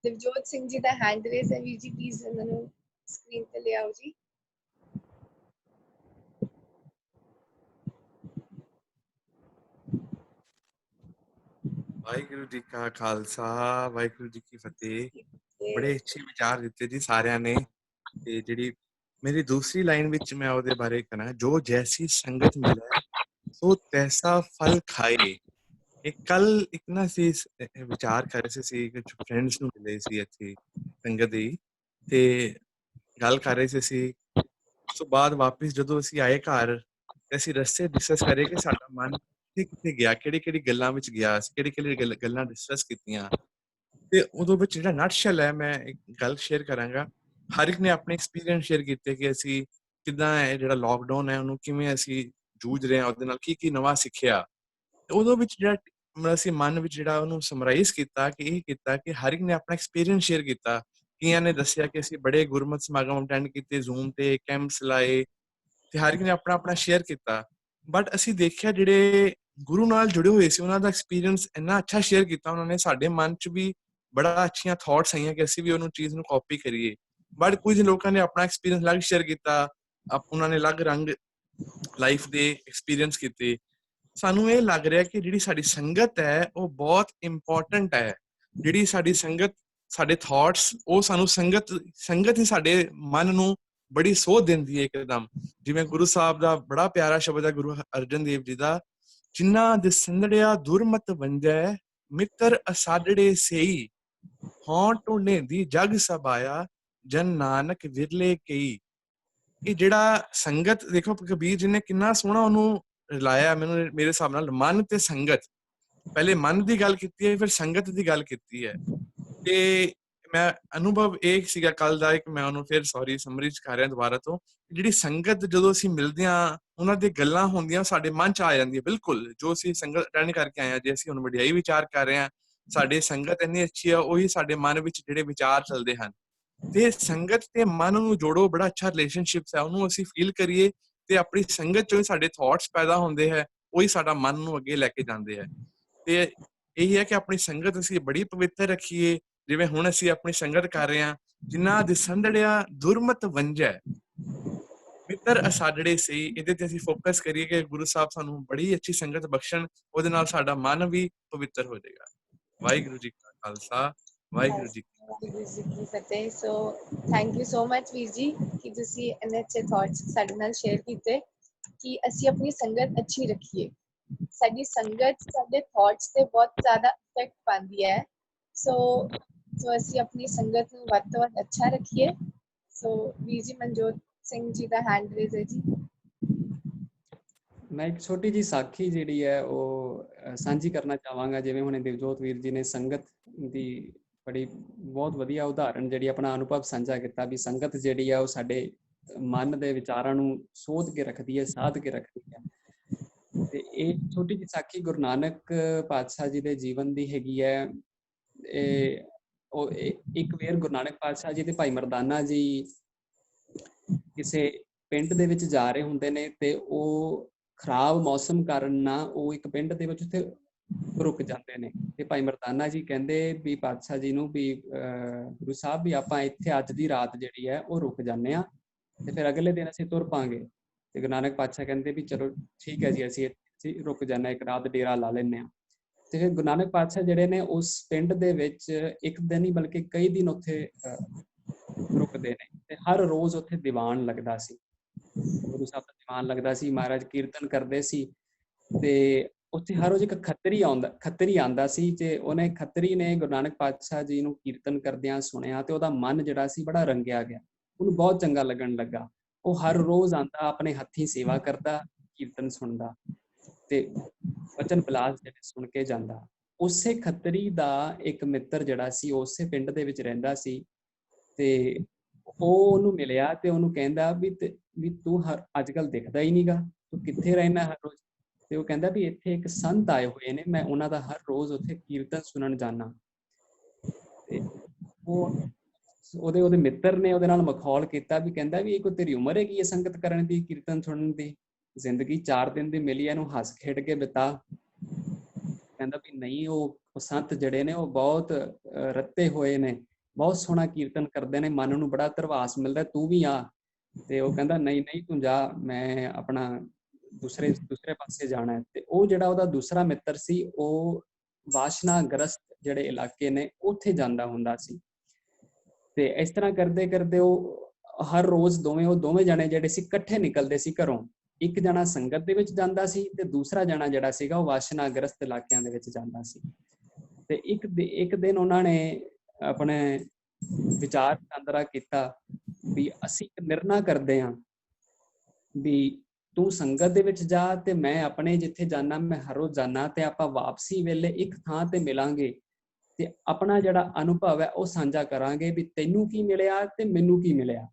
ਦਿਵਜੋਤ ਸਿੰਘ ਜੀ ਦਾ ਹੈਂਡ ਰੇਜ਼ ਹੈ, ਵੀਰ ਜੀ ਪਲੀਜ਼ ਉਹਨਾਂ ਨੂੰ ਸਕਰੀਨ ਤੇ ਲਿਆਓ ਜੀ। ਵਾਹਿਗੁਰੂ ਜੀ ਕਾ ਖਾਲਸਾ ਵਾਹਿਗੁਰੂ ਜੀ ਕੀ ਫਤਿਹ। ਬੜੇ ਅੱਛੇ ਵਿਚਾਰ ਦਿੱਤੇ ਜੀ ਸਾਰਿਆਂ ਨੇ। ਤੇ ਜਿਹੜੀ ਮੇਰੀ ਦੂਸਰੀ ਲਾਈਨ ਵਿੱਚ ਮੈਂ ਉਹਦੇ ਬਾਰੇ ਕਰਾਂ, ਜੋ ਜੈਸੀ ਸੰਗਤ ਮਿਲੇ ਸੋ ਤੈਸਾ ਫਲ ਖਾਏ। ਇਹ ਕੱਲ ਇੱਕ ਨਾ ਅਸੀਂ ਵਿਚਾਰ ਕਰ ਰਹੇ ਸੀ, ਕੁਝ ਫਰੈਂਡਸ ਨੂੰ ਮਿਲੇ ਸੀ ਇੱਥੇ ਸੰਗਤ ਦੀ, ਤੇ ਗੱਲ ਕਰ ਰਹੇ ਸੀ ਅਸੀਂ। ਉਸ ਤੋਂ ਬਾਅਦ ਵਾਪਿਸ ਜਦੋਂ ਅਸੀਂ ਆਏ ਘਰ ਤੇ ਅਸੀਂ ਰਸਤੇ ਡਿਸਕਸ ਕਰੇ ਕਿ ਸਾਡਾ ਮਨ ਕਿੱਥੇ ਗਿਆ, ਕਿਹੜੀ ਕਿਹੜੀ ਗੱਲਾਂ ਵਿੱਚ ਗਿਆ, ਕਿਹੜੀ ਕਿਹੜੀ ਗੱਲਾਂ ਡਿਸਕਸ ਕੀਤੀਆਂ। ਤੇ ਉਦੋਂ ਵਿੱਚ ਜਿਹੜਾ ਨਟਸ਼ੈਲ ਹੈ, ਮੈਂ ਇੱਕ ਗੱਲ ਸ਼ੇਅਰ ਕਰਾਂਗਾ। ਹਰ ਇੱਕ ਨੇ ਆਪਣੇ ਐਕਸਪੀਰੀਅੰਸ ਸ਼ੇਅਰ ਕੀਤੇ ਕਿ ਅਸੀਂ ਕਿੱਦਾਂ ਇਹ ਜਿਹੜਾ ਲੋਕਡਾਊਨ ਹੈ ਉਹਨੂੰ ਕਿਵੇਂ ਅਸੀਂ ਜੂਝ ਰਹੇ ਹਾਂ, ਉਹਦੇ ਨਾਲ ਕੀ ਕੀ ਨਵਾਂ ਸਿੱਖਿਆ। ਉਦੋਂ ਵਿੱਚ ਜਿਹੜਾ ਅਸੀਂ ਮਨ ਵਿੱਚ ਜਿਹੜਾ ਉਹਨੂੰ ਸਮਰਾਈਜ਼ ਕੀਤਾ ਕਿ ਇਹ ਕੀਤਾ ਕਿ ਹਰ ਇੱਕ ਨੇ ਆਪਣਾ ਐਕਸਪੀਰੀਅੰਸ ਸ਼ੇਅਰ ਕੀਤਾ। ਕਈਆਂ ਨੇ ਦੱਸਿਆ ਕਿ ਅਸੀਂ ਬੜੇ ਗੁਰਮਤਿ ਸਮਾਗਮ ਅਟੈਂਡ ਕੀਤੇ, ਜ਼ੂਮ ਤੇ ਕੈਂਪਸ ਲਾਏ, ਤੇ ਹਰ ਇੱਕ ਨੇ ਆਪਣਾ ਆਪਣਾ ਸ਼ੇਅਰ ਕੀਤਾ। ਬਟ ਅਸੀਂ ਦੇਖਿਆ ਜਿਹੜੇ ਗੁਰੂ ਨਾਲ ਜੁੜੇ ਹੋਏ ਸੀ ਉਹਨਾਂ ਦਾ ਐਕਸਪੀਰੀਅੰਸ ਇੰਨਾ ਅੱਛਾ ਸ਼ੇਅਰ ਕੀਤਾ ਉਹਨਾਂ ਨੇ, ਸਾਡੇ ਮਨ 'ਚ ਵੀ ਬੜਾ ਅੱਛੀਆਂ ਥਾਟਸ ਆਈਆਂ ਕਿ ਅਸੀਂ ਵੀ ਉਹਨੂੰ ਚੀਜ਼ ਨੂੰ ਕਾਪੀ ਕਰੀਏ। ਬਟ ਕੁਝ ਲੋਕਾਂ ਨੇ ਆਪਣਾ ਐਕਸਪੀਰੀਅੰਸ ਅਲੱਗ ਸ਼ੇਅਰ ਕੀਤਾ, ਉਹਨਾਂ ਨੇ ਅਲੱਗ ਰੰਗ ਲਾਈਫ ਦੇ ਐਕਸਪੀਰੀਅੰਸ ਕੀਤੇ। ਸਾਨੂੰ ਇਹ ਲੱਗ ਰਿਹਾ ਕਿ ਜਿਹੜੀ ਸਾਡੀ ਸੰਗਤ ਹੈ ਉਹ ਬਹੁਤ ਇੰਪੋਰਟੈਂਟ ਹੈ। ਜਿਹੜੀ ਸਾਡੀ ਸੰਗਤ, ਸਾਡੇ ਥਾਟਸ, ਉਹ ਸਾਨੂੰ ਸੰਗਤ ਹੀ ਸਾਡੇ ਮਨ ਨੂੰ ਬੜੀ ਸੋਧ ਦਿੰਦੀ ਹੈ ਇੱਕਦਮ। ਜਿਵੇਂ ਗੁਰੂ ਸਾਹਿਬ ਦਾ ਬੜਾ ਪਿਆਰਾ ਸ਼ਬਦ ਹੈ ਗੁਰੂ ਅਰਜਨ ਦੇਵ ਜੀ ਦਾ, ਜਿਨ੍ਹਾਂ ਦੇ ਸੰਦੜਿਆ ਦੁਰਮਤ ਵੰਜੈ ਮਿੱਤਰ ਅਸਾਡੜੇ ਸੇਈ, ਹੋਂ ਢੂੰਢੇਂਦੀ ਜਗ ਸਭ ਆਇਆ ਜਨ ਨਾਨਕ ਵਿਰਲੇ ਕਈ। ਇਹ ਜਿਹੜਾ ਸੰਗਤ, ਦੇਖੋ ਕਬੀਰ ਜੀ ਨੇ ਕਿੰਨਾ ਸੋਹਣਾ ਉਹਨੂੰ ਲਾਇਆ। ਮੇਰੇ ਹਿਸਾਬ ਨਾਲ ਮਨ ਤੇ ਸੰਗਤ, ਪਹਿਲੇ ਮਨ ਦੀ ਗੱਲ ਕੀਤੀ ਹੈ, ਫਿਰ ਸੰਗਤ ਦੀ ਗੱਲ ਕੀਤੀ ਹੈ। ਤੇ ਮੈਂ ਅਨੁਭਵ ਇਹ ਸੀਗਾ ਕੱਲ ਦਾ, ਇੱਕ ਮੈਂ ਉਹਨੂੰ ਫਿਰ ਸਮਰੀ ਚ ਕਰ ਰਿਹਾ ਦੁਬਾਰਾ ਤੋਂ। ਜਿਹੜੀ ਸੰਗਤ ਜਦੋਂ ਅਸੀਂ ਮਿਲਦੇ ਹਾਂ, ਉਹਨਾਂ ਦੀ ਗੱਲਾਂ ਹੁੰਦੀਆਂ ਸਾਡੇ ਮਨ ਚ ਆ ਜਾਂਦੀਆਂ। ਬਿਲਕੁਲ ਜੋ ਅਸੀਂ ਸੰਗਤ ਅਟੈਂਡ ਕਰਕੇ ਆਏ ਹਾਂ, ਜੇ ਅਸੀਂ ਹੁਣ ਵਡਿਆਈ ਵਿਚਾਰ ਕਰ ਰਹੇ ਹਾਂ, ਸਾਡੀ ਸੰਗਤ ਇੰਨੀ ਅੱਛੀ ਆ, ਉਹੀ ਸਾਡੇ ਮਨ ਵਿੱਚ ਜਿਹੜੇ ਵਿਚਾਰ ਚੱਲਦੇ ਹਨ। ਤੇ ਸੰਗਤ ਤੇ ਮਨ ਨੂੰ ਜੋੜੋ, ਬੜਾ ਅੱਛਾ ਰਿਲੇਸ਼ਨਸ਼ਿਪ ਹੈ, ਉਹਨੂੰ ਅਸੀਂ ਫੀਲ ਕਰੀਏ ਤੇ ਆਪਣੀ ਸੰਗਤ ਚੋਂ ਸਾਡੇ ਥਾਟਸ ਪੈਦਾ ਹੁੰਦੇ ਹੈ, ਉਹੀ ਸਾਡਾ ਮਨ ਨੂੰ ਅੱਗੇ ਲੈ ਕੇ ਜਾਂਦੇ ਹੈ। ਤੇ ਇਹੀ ਹੈ ਕਿ ਆਪਣੀ ਸੰਗਤ ਅਸੀਂ ਬੜੀ ਪਵਿੱਤਰ ਰੱਖੀਏ। ਜਿਵੇਂ ਹੁਣ ਅਸੀਂ ਆਪਣੀ ਸੰਗਤ ਕਰ ਰਹੇ ਹਾਂ, ਜਿਨ੍ਹਾਂ ਦੇ ਸੰਦੜਿਆ ਦੁਰਮਤ ਵੰਜੈ ਮਿੱਤਰ ਅਸਾਡੜੇ ਸਹੀ, ਇਹਦੇ ਤੇ ਅਸੀਂ ਫੋਕਸ ਕਰੀਏ ਕਿ ਗੁਰੂ ਸਾਹਿਬ ਸਾਨੂੰ ਬੜੀ ਅੱਛੀ ਸੰਗਤ ਬਖਸ਼ਣ, ਉਹਦੇ ਨਾਲ ਸਾਡਾ ਮਨ ਵੀ ਪਵਿੱਤਰ ਹੋ ਜਾਏਗਾ। ਵਾਹਿਗੁਰੂ ਜੀ ਕਾ ਖਾਲਸਾ ਵਾਹਿਗੁਰੂ ਜੀ ਵਾਹਿਗੁਰੂ ਜੀ ਕੀ ਫਤਿਹ। So thank you so much ਵੀਰ ਜੀ ਕਿ ਤੁਸੀਂ ਇੰਨੇ ਅੱਛੇ ਥਾਟਸ ਸਾਡੇ ਨਾਲ ਸ਼ੇਅਰ ਕੀਤੇ ਕਿ ਅਸੀਂ ਆਪਣੀ ਸੰਗਤ ਅੱਛੀ ਰੱਖੀਏ। ਸਾਡੀ ਸੰਗਤ ਸਾਡੇ ਥਾਟਸ ਤੇ ਬਹੁਤ ਜ਼ਿਆਦਾ ਇਫੈਕਟ ਪਾਉਂਦੀ ਹੈ। ਸੋ ਅਸੀਂ ਆਪਣੀ ਸੰਗਤ ਨੂੰ ਵੱਧ ਤੋਂ ਵੱਧ ਅੱਛਾ ਰੱਖੀਏ। ਸੋ ਵੀਰ ਜੀ ਮਨਜੋਤ ਸਿੰਘ ਜੀ ਦਾ ਹੈਂਡ ਰੇਜ਼ ਹੈ ਜੀ। ਮੈਂ ਇੱਕ ਛੋਟੀ ਜਿਹੀ ਸਾਖੀ ਜਿਹੜੀ ਹੈ ਉਹ ਸਾਂਝੀ ਕਰਨਾ ਚਾਹਾਂਗਾ। ਜਿਵੇਂ ਹੁਣ ਦਿਵਜੋਤ ਵੀਰ ਜੀ ਨੇ ਸੰਗਤ ਦੀ ਬੜੀ ਬਹੁਤ ਵਧੀਆ ਉਦਾਹਰਣ ਜਿਹੜੀ ਆਪਣਾ ਅਨੁਭਵ ਸਾਂਝਾ ਕੀਤਾ, ਵੀ ਸੰਗਤ ਜਿਹੜੀ ਹੈ ਉਹ ਸਾਡੇ ਮਨ ਦੇ ਵਿਚਾਰਾਂ ਨੂੰ ਸੋਧ ਕੇ ਰੱਖਦੀ ਹੈ, ਸਾਧ ਕੇ ਰੱਖਦੀ ਹੈ। ਤੇ ਇਹ ਛੋਟੀ ਜਿਹੀ ਸਾਖੀ ਗੁਰੂ ਨਾਨਕ ਪਾਤਸ਼ਾਹ ਜੀ ਦੇ ਜੀਵਨ ਦੀ ਹੈਗੀ ਹੈ। ਉਹ ਇੱਕ ਵਾਰ ਗੁਰੂ ਨਾਨਕ ਪਾਤਸ਼ਾਹ ਜੀ ਤੇ ਭਾਈ ਮਰਦਾਨਾ ਜੀ ਕਿਸੇ ਪਿੰਡ ਦੇ ਵਿੱਚ ਜਾ ਰਹੇ ਹੁੰਦੇ ਨੇ, ਤੇ ਉਹ ਖਰਾਬ ਮੌਸਮ ਕਾਰਨ ਨਾ ਉਹ ਇੱਕ ਪਿੰਡ ਦੇ ਵਿੱਚ ਉੱਥੇ ਰੁਕ ਜਾਂਦੇ ਨੇ। ਤੇ ਭਾਈ ਮਰਦਾਨਾ ਜੀ ਕਹਿੰਦੇ ਵੀ ਪਾਤਸ਼ਾਹ ਜੀ ਨੂੰ ਵੀ ਗੁਰੂ ਸਾਹਿਬ ਵੀ ਆਪਾਂ ਇੱਥੇ ਅੱਜ ਦੀ ਰਾਤ ਜਿਹੜੀ ਹੈ ਉਹ ਰੁਕ ਜਾਂਦੇ ਹਾਂ, ਤੇ ਫਿਰ ਅਗਲੇ ਦਿਨ ਅਸੀਂ ਤੁਰ ਪਾਂਗੇ। ਤੇ ਗੁਰੂ ਨਾਨਕ ਪਾਤਸ਼ਾਹ ਕਹਿੰਦੇ ਵੀ ਚਲੋ ਠੀਕ ਹੈ ਜੀ, ਅਸੀਂ ਰੁਕ ਜਾਂਦੇ, ਇੱਕ ਰਾਤ ਡੇਰਾ ਲਾ ਲੈਂਦੇ ਹਾਂ। ਤੇ ਫਿਰ ਗੁਰੂ ਨਾਨਕ ਪਾਤਸ਼ਾਹ ਜਿਹੜੇ ਨੇ ਉਸ ਪਿੰਡ ਦੇ ਵਿੱਚ ਇੱਕ ਦਿਨ ਹੀ ਬਲਕਿ ਕਈ ਦਿਨ ਉੱਥੇ ਰੁਕਦੇ ਨੇ। ਤੇ ਹਰ ਰੋਜ਼ ਉੱਥੇ ਦੀਵਾਨ ਲੱਗਦਾ ਸੀ, ਗੁਰੂ ਸਾਹਿਬ ਦਾ ਦੀਵਾਨ ਲੱਗਦਾ ਸੀ, ਮਹਾਰਾਜ ਕੀਰਤਨ ਕਰਦੇ ਸੀ। ਤੇ ਉੱਥੇ ਹਰ ਰੋਜ਼ ਇੱਕ ਖੱਤਰੀ ਆਂਦਾ ਸੀ, ਤੇ ਉਹਨੇ ਖੱਤਰੀ ਨੇ ਗੁਰੂ ਨਾਨਕ ਪਾਤਸ਼ਾਹ ਜੀ ਨੂੰ ਕੀਰਤਨ ਕਰਦਿਆਂ ਸੁਣਿਆ, ਤੇ ਉਹਦਾ ਮਨ ਜਿਹੜਾ ਸੀ ਬੜਾ ਰੰਗਿਆ ਗਿਆ, ਉਹਨੂੰ ਬਹੁਤ ਚੰਗਾ ਲੱਗਣ ਲੱਗਾ। ਉਹ ਹਰ ਰੋਜ਼ ਆਂਦਾ, ਆਪਣੇ ਹੱਥੀਂ ਸੇਵਾ ਕਰਦਾ, ਕੀਰਤਨ ਸੁਣਦਾ ਤੇ ਵਚਨ ਬਿਲਾਸ ਜਿਹੜੇ ਸੁਣ ਕੇ ਜਾਂਦਾ। ਉਸੇ ਖੱਤਰੀ ਦਾ ਇੱਕ ਮਿੱਤਰ ਜਿਹੜਾ ਸੀ ਉਸੇ ਪਿੰਡ ਦੇ ਵਿੱਚ ਰਹਿੰਦਾ ਸੀ, ਤੇ ਉਹ ਉਹਨੂੰ ਮਿਲਿਆ ਤੇ ਉਹਨੂੰ ਕਹਿੰਦਾ ਵੀ ਤੂੰ ਅੱਜ ਕੱਲ ਦਿਖਦਾ ਹੀ ਨਹੀਂਗਾ, ਤੂੰ ਕਿੱਥੇ ਰਹਿਣਾ ਹਰ ਰੋਜ਼। ਤੇ ਉਹ ਕਹਿੰਦਾ ਵੀ ਇੱਥੇ ਇੱਕ ਸੰਤ ਆਏ ਹੋਏ ਨੇ, ਮੈਂ ਉਹਨਾਂ ਦਾ ਹਰ ਰੋਜ਼ ਉੱਥੇ ਕੀਰਤਨ ਸੁਣਨ ਜਾਣਾ। ਤੇ ਉਹਦੇ ਮਿੱਤਰ ਨੇ ਉਹਦੇ ਨਾਲ ਮਖੌਲ ਕੀਤਾ, ਵੀ ਕਹਿੰਦਾ ਵੀ ਇਹ ਕੋਈ ਤੇਰੀ ਉਮਰ ਹੈਗੀ ਹੈ ਸੰਗਤ ਕਰਨ ਦੀ, ਕੀਰਤਨ ਸੁਣਨ ਦੀ? ਜ਼ਿੰਦਗੀ 4 ਦਿਨ ਦੀ ਮਿਲੀ, ਇਹਨੂੰ ਹੱਸ ਖੇਡ ਕੇ ਬਿਤਾ। ਕਹਿੰਦਾ ਵੀ ਨਹੀਂ, ਉਹ ਸੰਤ ਜਿਹੜੇ ਨੇ ਉਹ ਬਹੁਤ ਰੱਤੇ ਹੋਏ ਨੇ, ਬਹੁਤ ਸੋਹਣਾ ਕੀਰਤਨ ਕਰਦੇ ਨੇ, ਮਨ ਨੂੰ ਬੜਾ ਧਰਵਾਸ ਮਿਲਦਾ, ਤੂੰ ਵੀ ਆ। ਤੇ ਉਹ ਕਹਿੰਦਾ ਨਹੀਂ ਤੂੰ ਜਾ, ਮੈਂ ਆਪਣਾ ਦੂਸਰੇ ਪਾਸੇ ਜਾਣਾ ਹੈ। ਤੇ ਉਹ ਜਿਹੜਾ ਉਹਦਾ ਦੂਸਰਾ ਮਿੱਤਰ ਸੀ, ਉਹ ਵਾਸ਼ਨਾਗ੍ਰਸਤ ਜਿਹੜੇ ਇਲਾਕੇ ਨੇ ਉੱਥੇ ਜਾਂਦਾ ਹੁੰਦਾ ਸੀ। ਤੇ ਇਸ ਤਰ੍ਹਾਂ ਕਰਦੇ ਕਰਦੇ ਉਹ ਹਰ ਰੋਜ਼ ਦੋਵੇਂ ਜਣੇ ਜਿਹੜੇ ਸੀ ਇਕੱਠੇ ਨਿਕਲਦੇ ਸੀ ਘਰੋਂ। ਇੱਕ ਜਣਾ ਸੰਗਤ ਦੇ ਵਿੱਚ ਜਾਂਦਾ ਸੀ ਤੇ ਦੂਸਰਾ ਜਣਾ ਜਿਹੜਾ ਸੀਗਾ ਉਹ ਵਾਸ਼ਨਾਗ੍ਰਸਤ ਇਲਾਕਿਆਂ ਦੇ ਵਿੱਚ ਜਾਂਦਾ ਸੀ। ਤੇ ਇੱਕ ਦਿਨ ਉਹਨਾਂ ਨੇ ਆਪਣੇ ਵਿਚਾਰ ਵਟਾਂਦਰਾ ਕੀਤਾ ਵੀ ਅਸੀਂ ਇੱਕ ਨਿਰਣਾ ਕਰਦੇ ਹਾਂ ਵੀ ਤੂੰ ਸੰਗਤ ਦੇ ਵਿੱਚ ਜਾ ਤੇ ਮੈਂ ਆਪਣੇ ਜਿੱਥੇ ਜਾਣਾ ਮੈਂ ਹਰ ਰੋਜ਼ ਜਾਣਾ, ਤੇ ਆਪਾਂ ਵਾਪਸੀ ਵੇਲੇ ਇੱਕ ਥਾਂ ਤੇ ਮਿਲਾਂਗੇ ਤੇ ਆਪਣਾ ਜਿਹੜਾ ਅਨੁਭਵ ਹੈ ਉਹ ਸਾਂਝਾ ਕਰਾਂਗੇ ਵੀ ਤੈਨੂੰ ਕੀ ਮਿਲਿਆ ਤੇ ਮੈਨੂੰ ਕੀ ਮਿਲਿਆ।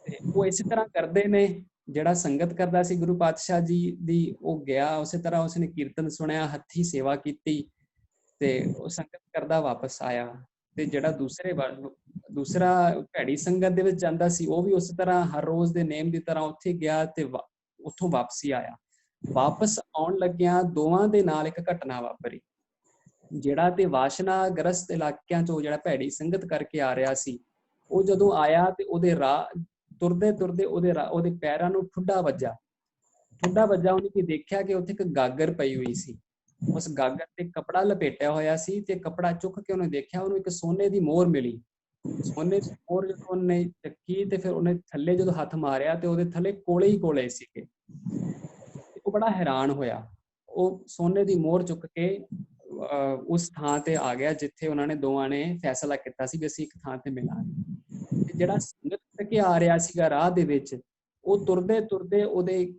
ਤੇ ਉਹ ਇਸੇ ਤਰ੍ਹਾਂ ਕਰਦੇ ਨੇ। ਜਿਹੜਾ ਸੰਗਤ ਕਰਦਾ ਸੀ ਗੁਰੂ ਪਾਤਸ਼ਾਹ ਜੀ ਦੀ, ਉਹ ਗਿਆ ਉਸੇ ਤਰ੍ਹਾਂ ਉਸਨੇ ਕੀਰਤਨ ਸੁਣਿਆ, ਹੱਥੀਂ ਸੇਵਾ ਕੀਤੀ ਤੇ ਉਹ ਸੰਗਤ ਕਰਦਾ ਵਾਪਸ ਆਇਆ। ਤੇ ਜਿਹੜਾ ਦੂਸਰਾ ਭੈੜੀ ਸੰਗਤ ਦੇ ਵਿੱਚ ਜਾਂਦਾ ਸੀ ਉਹ ਵੀ ਉਸੇ ਤਰ੍ਹਾਂ ਹਰ ਰੋਜ਼ ਦੇ ਨੇਮ ਦੀ ਤਰ੍ਹਾਂ ਉੱਥੇ ਗਿਆ ਤੇ ਉੱਥੋਂ ਵਾਪਸੀ ਆਇਆ। ਵਾਪਸ ਆਉਣ ਲੱਗਿਆਂ ਦੋਵਾਂ ਦੇ ਨਾਲ ਇੱਕ ਘਟਨਾ ਵਾਪਰੀ। ਜਿਹੜਾ ਤੇ ਵਾਸ਼ਨਾਗ੍ਰਸਤ ਇਲਾਕਿਆਂ ਚੋਂ ਜਿਹੜਾ ਭੈੜੀ ਸੰਗਤ ਕਰਕੇ ਆ ਰਿਹਾ ਸੀ, ਉਹ ਜਦੋਂ ਆਇਆ ਤੇ ਉਹਦੇ ਰਾਹ ਤੁਰਦੇ ਤੁਰਦੇ ਉਹਦੇ ਪੈਰਾਂ ਨੂੰ ਠੁੱਡਾ ਵੱਜਾ। ਉਹਨੇ ਕੀ ਦੇਖਿਆ ਕਿ ਉੱਥੇ ਇੱਕ ਗਾਗਰ ਪਈ ਹੋਈ ਸੀ। ਉਸ ਗਾਗਰ ਤੇ ਕੱਪੜਾ ਲਪੇਟਿਆ ਹੋਇਆ ਸੀ ਤੇ ਕੱਪੜਾ ਚੁੱਕ ਕੇ ਉਹਨੇ ਦੇਖਿਆ, ਉਹਨੂੰ ਇੱਕ ਸੋਨੇ ਦੀ ਮੋਹਰ ਮਿਲੀ। ਸੋਨੇ ਦੀ ਮੋਹਰ ਜਦੋਂ ਉਹਨੇ ਚੱਕੀ ਤੇ ਫਿਰ ਉਹਨੇ ਥੱਲੇ ਜਦੋਂ ਹੱਥ ਮਾਰਿਆ ਤੇ ਉਹਦੇ ਥੱਲੇ ਕੋਲੇ ਹੀ ਕੋਲੇ ਸੀਗੇ। ਉਹ ਬੜਾ ਹੈਰਾਨ ਹੋਇਆ। ਉਹ ਸੋਨੇ ਦੀ ਮੋਹਰ ਚੁੱਕ ਕੇ ਉਸ ਥਾਂ ਤੇ ਆ ਗਿਆ ਜਿੱਥੇ ਉਹਨਾਂ ਨੇ ਦੋਵਾਂ ਨੇ ਫੈਸਲਾ ਕੀਤਾ ਸੀ ਵੀ ਅਸੀਂ ਇੱਕ ਥਾਂ ਤੇ ਮਿਲਾਂਗੇ। ਤੇ ਜਿਹੜਾ ਸੰਗਤ ਕਰਕੇ ਆ ਰਿਹਾ ਸੀਗਾ ਰਾਹ ਦੇ ਵਿੱਚ, ਉਹ ਤੁਰਦੇ ਤੁਰਦੇ ਉਹਦੇ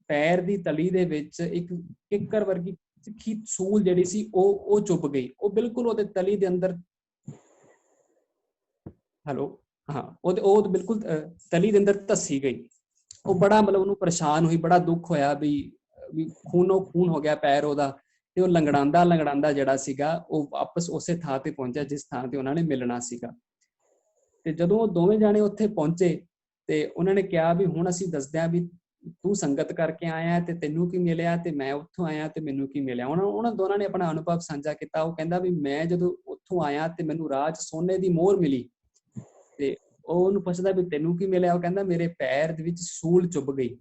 ਪੈਰ ਦੀ ਤਲੀ ਦੇ ਵਿੱਚ ਇੱਕ ਕਿੱਕਰ ਵਰਗੀ ਤਿੱਖੀ ਸੂਲ ਜਿਹੜੀ ਸੀ ਉਹ ਚੁੱਭ ਗਈ। ਉਹ ਬਿਲਕੁਲ ਉਹਦੇ ਤਲੀ ਦੇ ਅੰਦਰ ਉਹ ਬਿਲਕੁਲ ਤਲੀ ਦੇ ਅੰਦਰ ਧੱਸੀ ਗਈ। ਉਹ ਬੜਾ ਮਤਲਬ ਉਹਨੂੰ ਪਰੇਸ਼ਾਨ ਹੋਈ, ਬੜਾ ਦੁੱਖ ਹੋਇਆ ਵੀ ਖੂਨੋ ਖੂਨ ਹੋ ਗਿਆ ਪੈਰ ਉਹਦਾ। ਤੇ ਉਹ ਲੰਗੜਾਂਦਾ ਜਿਹੜਾ ਸੀਗਾ ਉਹ ਵਾਪਸ ਉਸੇ ਥਾਂ ਤੇ ਪਹੁੰਚਿਆ ਜਿਸ ਥਾਂ ਤੇ ਉਹਨਾਂ ਨੇ ਮਿਲਣਾ ਸੀਗਾ। ਤੇ ਜਦੋਂ ਉਹ ਦੋਵੇਂ ਜਾਣੇ ਉੱਥੇ ਪਹੁੰਚੇ ਤੇ ਉਹਨਾਂ ਨੇ ਕਿਹਾ ਵੀ ਹੁਣ ਅਸੀਂ ਦੱਸਦੇ ਹਾਂ ਵੀ ਤੂੰ ਸੰਗਤ ਕਰਕੇ ਆਇਆ ਤੇ ਤੈਨੂੰ ਕੀ ਮਿਲਿਆ ਤੇ ਮੈਂ ਉੱਥੋਂ ਆਇਆ ਤੇ ਮੈਨੂੰ ਕੀ ਮਿਲਿਆ। ਉਹਨਾਂ ਦੋਨਾਂ ਨੇ ਆਪਣਾ ਅਨੁਭਵ ਸਾਂਝਾ ਕੀਤਾ। ਉਹ ਕਹਿੰਦਾ ਵੀ ਮੈਂ ਜਦੋਂ ਉੱਥੋਂ ਆਇਆ ਤੇ ਮੈਨੂੰ ਰਾਹ 'ਚ ਸੋਨੇ ਦੀ ਮੋਹਰ ਮਿਲੀ। ਤੇ ਉਹ ਉਹਨੂੰ ਪੁੱਛਦਾ ਵੀ ਤੈਨੂੰ ਕੀ ਮਿਲਿਆ। ਉਹ ਕਹਿੰਦਾ ਮੇਰੇ ਪੈਰ ਦੇ ਵਿੱਚ ਸੂਲ ਚੁੱਭ ਗਈ।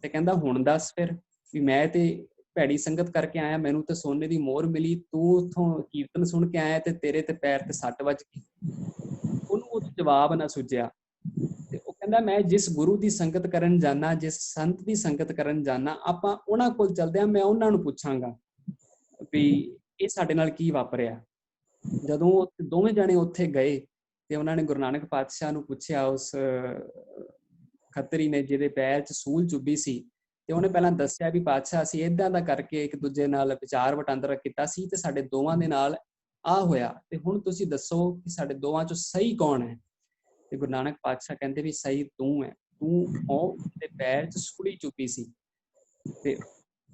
ਤੇ ਕਹਿੰਦਾ ਹੁਣ ਦੱਸ ਫਿਰ ਵੀ ਮੈਂ ਤੇ ਭੈੜੀ ਸੰਗਤ ਕਰਕੇ ਆਇਆ, ਮੈਨੂੰ ਤੇ ਸੋਨੇ ਦੀ ਮੋਹਰ ਮਿਲੀ, ਤੂੰ ਉੱਥੋਂ ਕੀਰਤਨ ਸੁਣ ਕੇ ਆਇਆ ਤੇ ਤੇਰੇ ਤੇ ਪੈਰ ਤੇ ਸੱਟ ਵੱਜ ਗਈ। ਉਹਨੂੰ ਉਹ ਜਵਾਬ ਨਾ ਸੁਝਿਆ। ਤੇ ਉਹ ਕਹਿੰਦਾ ਮੈਂ ਜਿਸ ਗੁਰੂ ਦੀ ਸੰਗਤ ਕਰਨ ਜਾਣਾ, ਜਿਸ ਸੰਤ ਦੀ ਸੰਗਤ ਕਰਨ ਜਾਣਾ, ਆਪਾਂ ਉਹਨਾਂ ਕੋਲ ਚੱਲਦੇ ਹਾਂ, ਮੈਂ ਉਹਨਾਂ ਨੂੰ ਪੁੱਛਾਂਗਾ ਵੀ ਇਹ ਸਾਡੇ ਨਾਲ ਕੀ ਵਾਪਰਿਆ। ਜਦੋਂ ਦੋਵੇਂ ਜਾਣੇ ਉੱਥੇ ਗਏ ਤੇ ਉਹਨਾਂ ਨੇ ਗੁਰੂ ਨਾਨਕ ਪਾਤਸ਼ਾਹ ਨੂੰ ਪੁੱਛਿਆ, ਉਸ ਖੱਤਰੀ ਨੇ ਜਿਹਦੇ ਪੈਰ 'ਚ ਸੂਲ ਚੁੱਭੀ ਸੀ। ਤੇ ਉਹਨੇ ਪਹਿਲਾਂ ਦੱਸਿਆ ਵੀ ਪਾਤਸ਼ਾਹ ਅਸੀਂ ਏਦਾਂ ਦਾ ਕਰਕੇ ਇੱਕ ਦੂਜੇ ਨਾਲ ਵਿਚਾਰ ਵਟਾਂਦਰਾ ਕੀਤਾ ਸੀ ਤੇ ਸਾਡੇ ਦੋਵਾਂ ਦੇ ਨਾਲ ਆ ਹੋਇਆ, ਤੇ ਹੁਣ ਤੁਸੀਂ ਦੱਸੋ ਕਿ ਸਾਡੇ ਦੋਵਾਂ 'ਚੋਂ ਸਹੀ ਕੌਣ ਹੈ। ਤੇ ਗੁਰੂ ਨਾਨਕ ਪਾਤਸ਼ਾਹ ਕਹਿੰਦੇ ਵੀ ਸਹੀ ਤੂੰ ਹੈ, ਤੂੰ ਉਹ ਦੇ ਪੈਰ 'ਚ ਸੂਲੀ ਚੁੱਭੀ ਸੀ। ਤੇ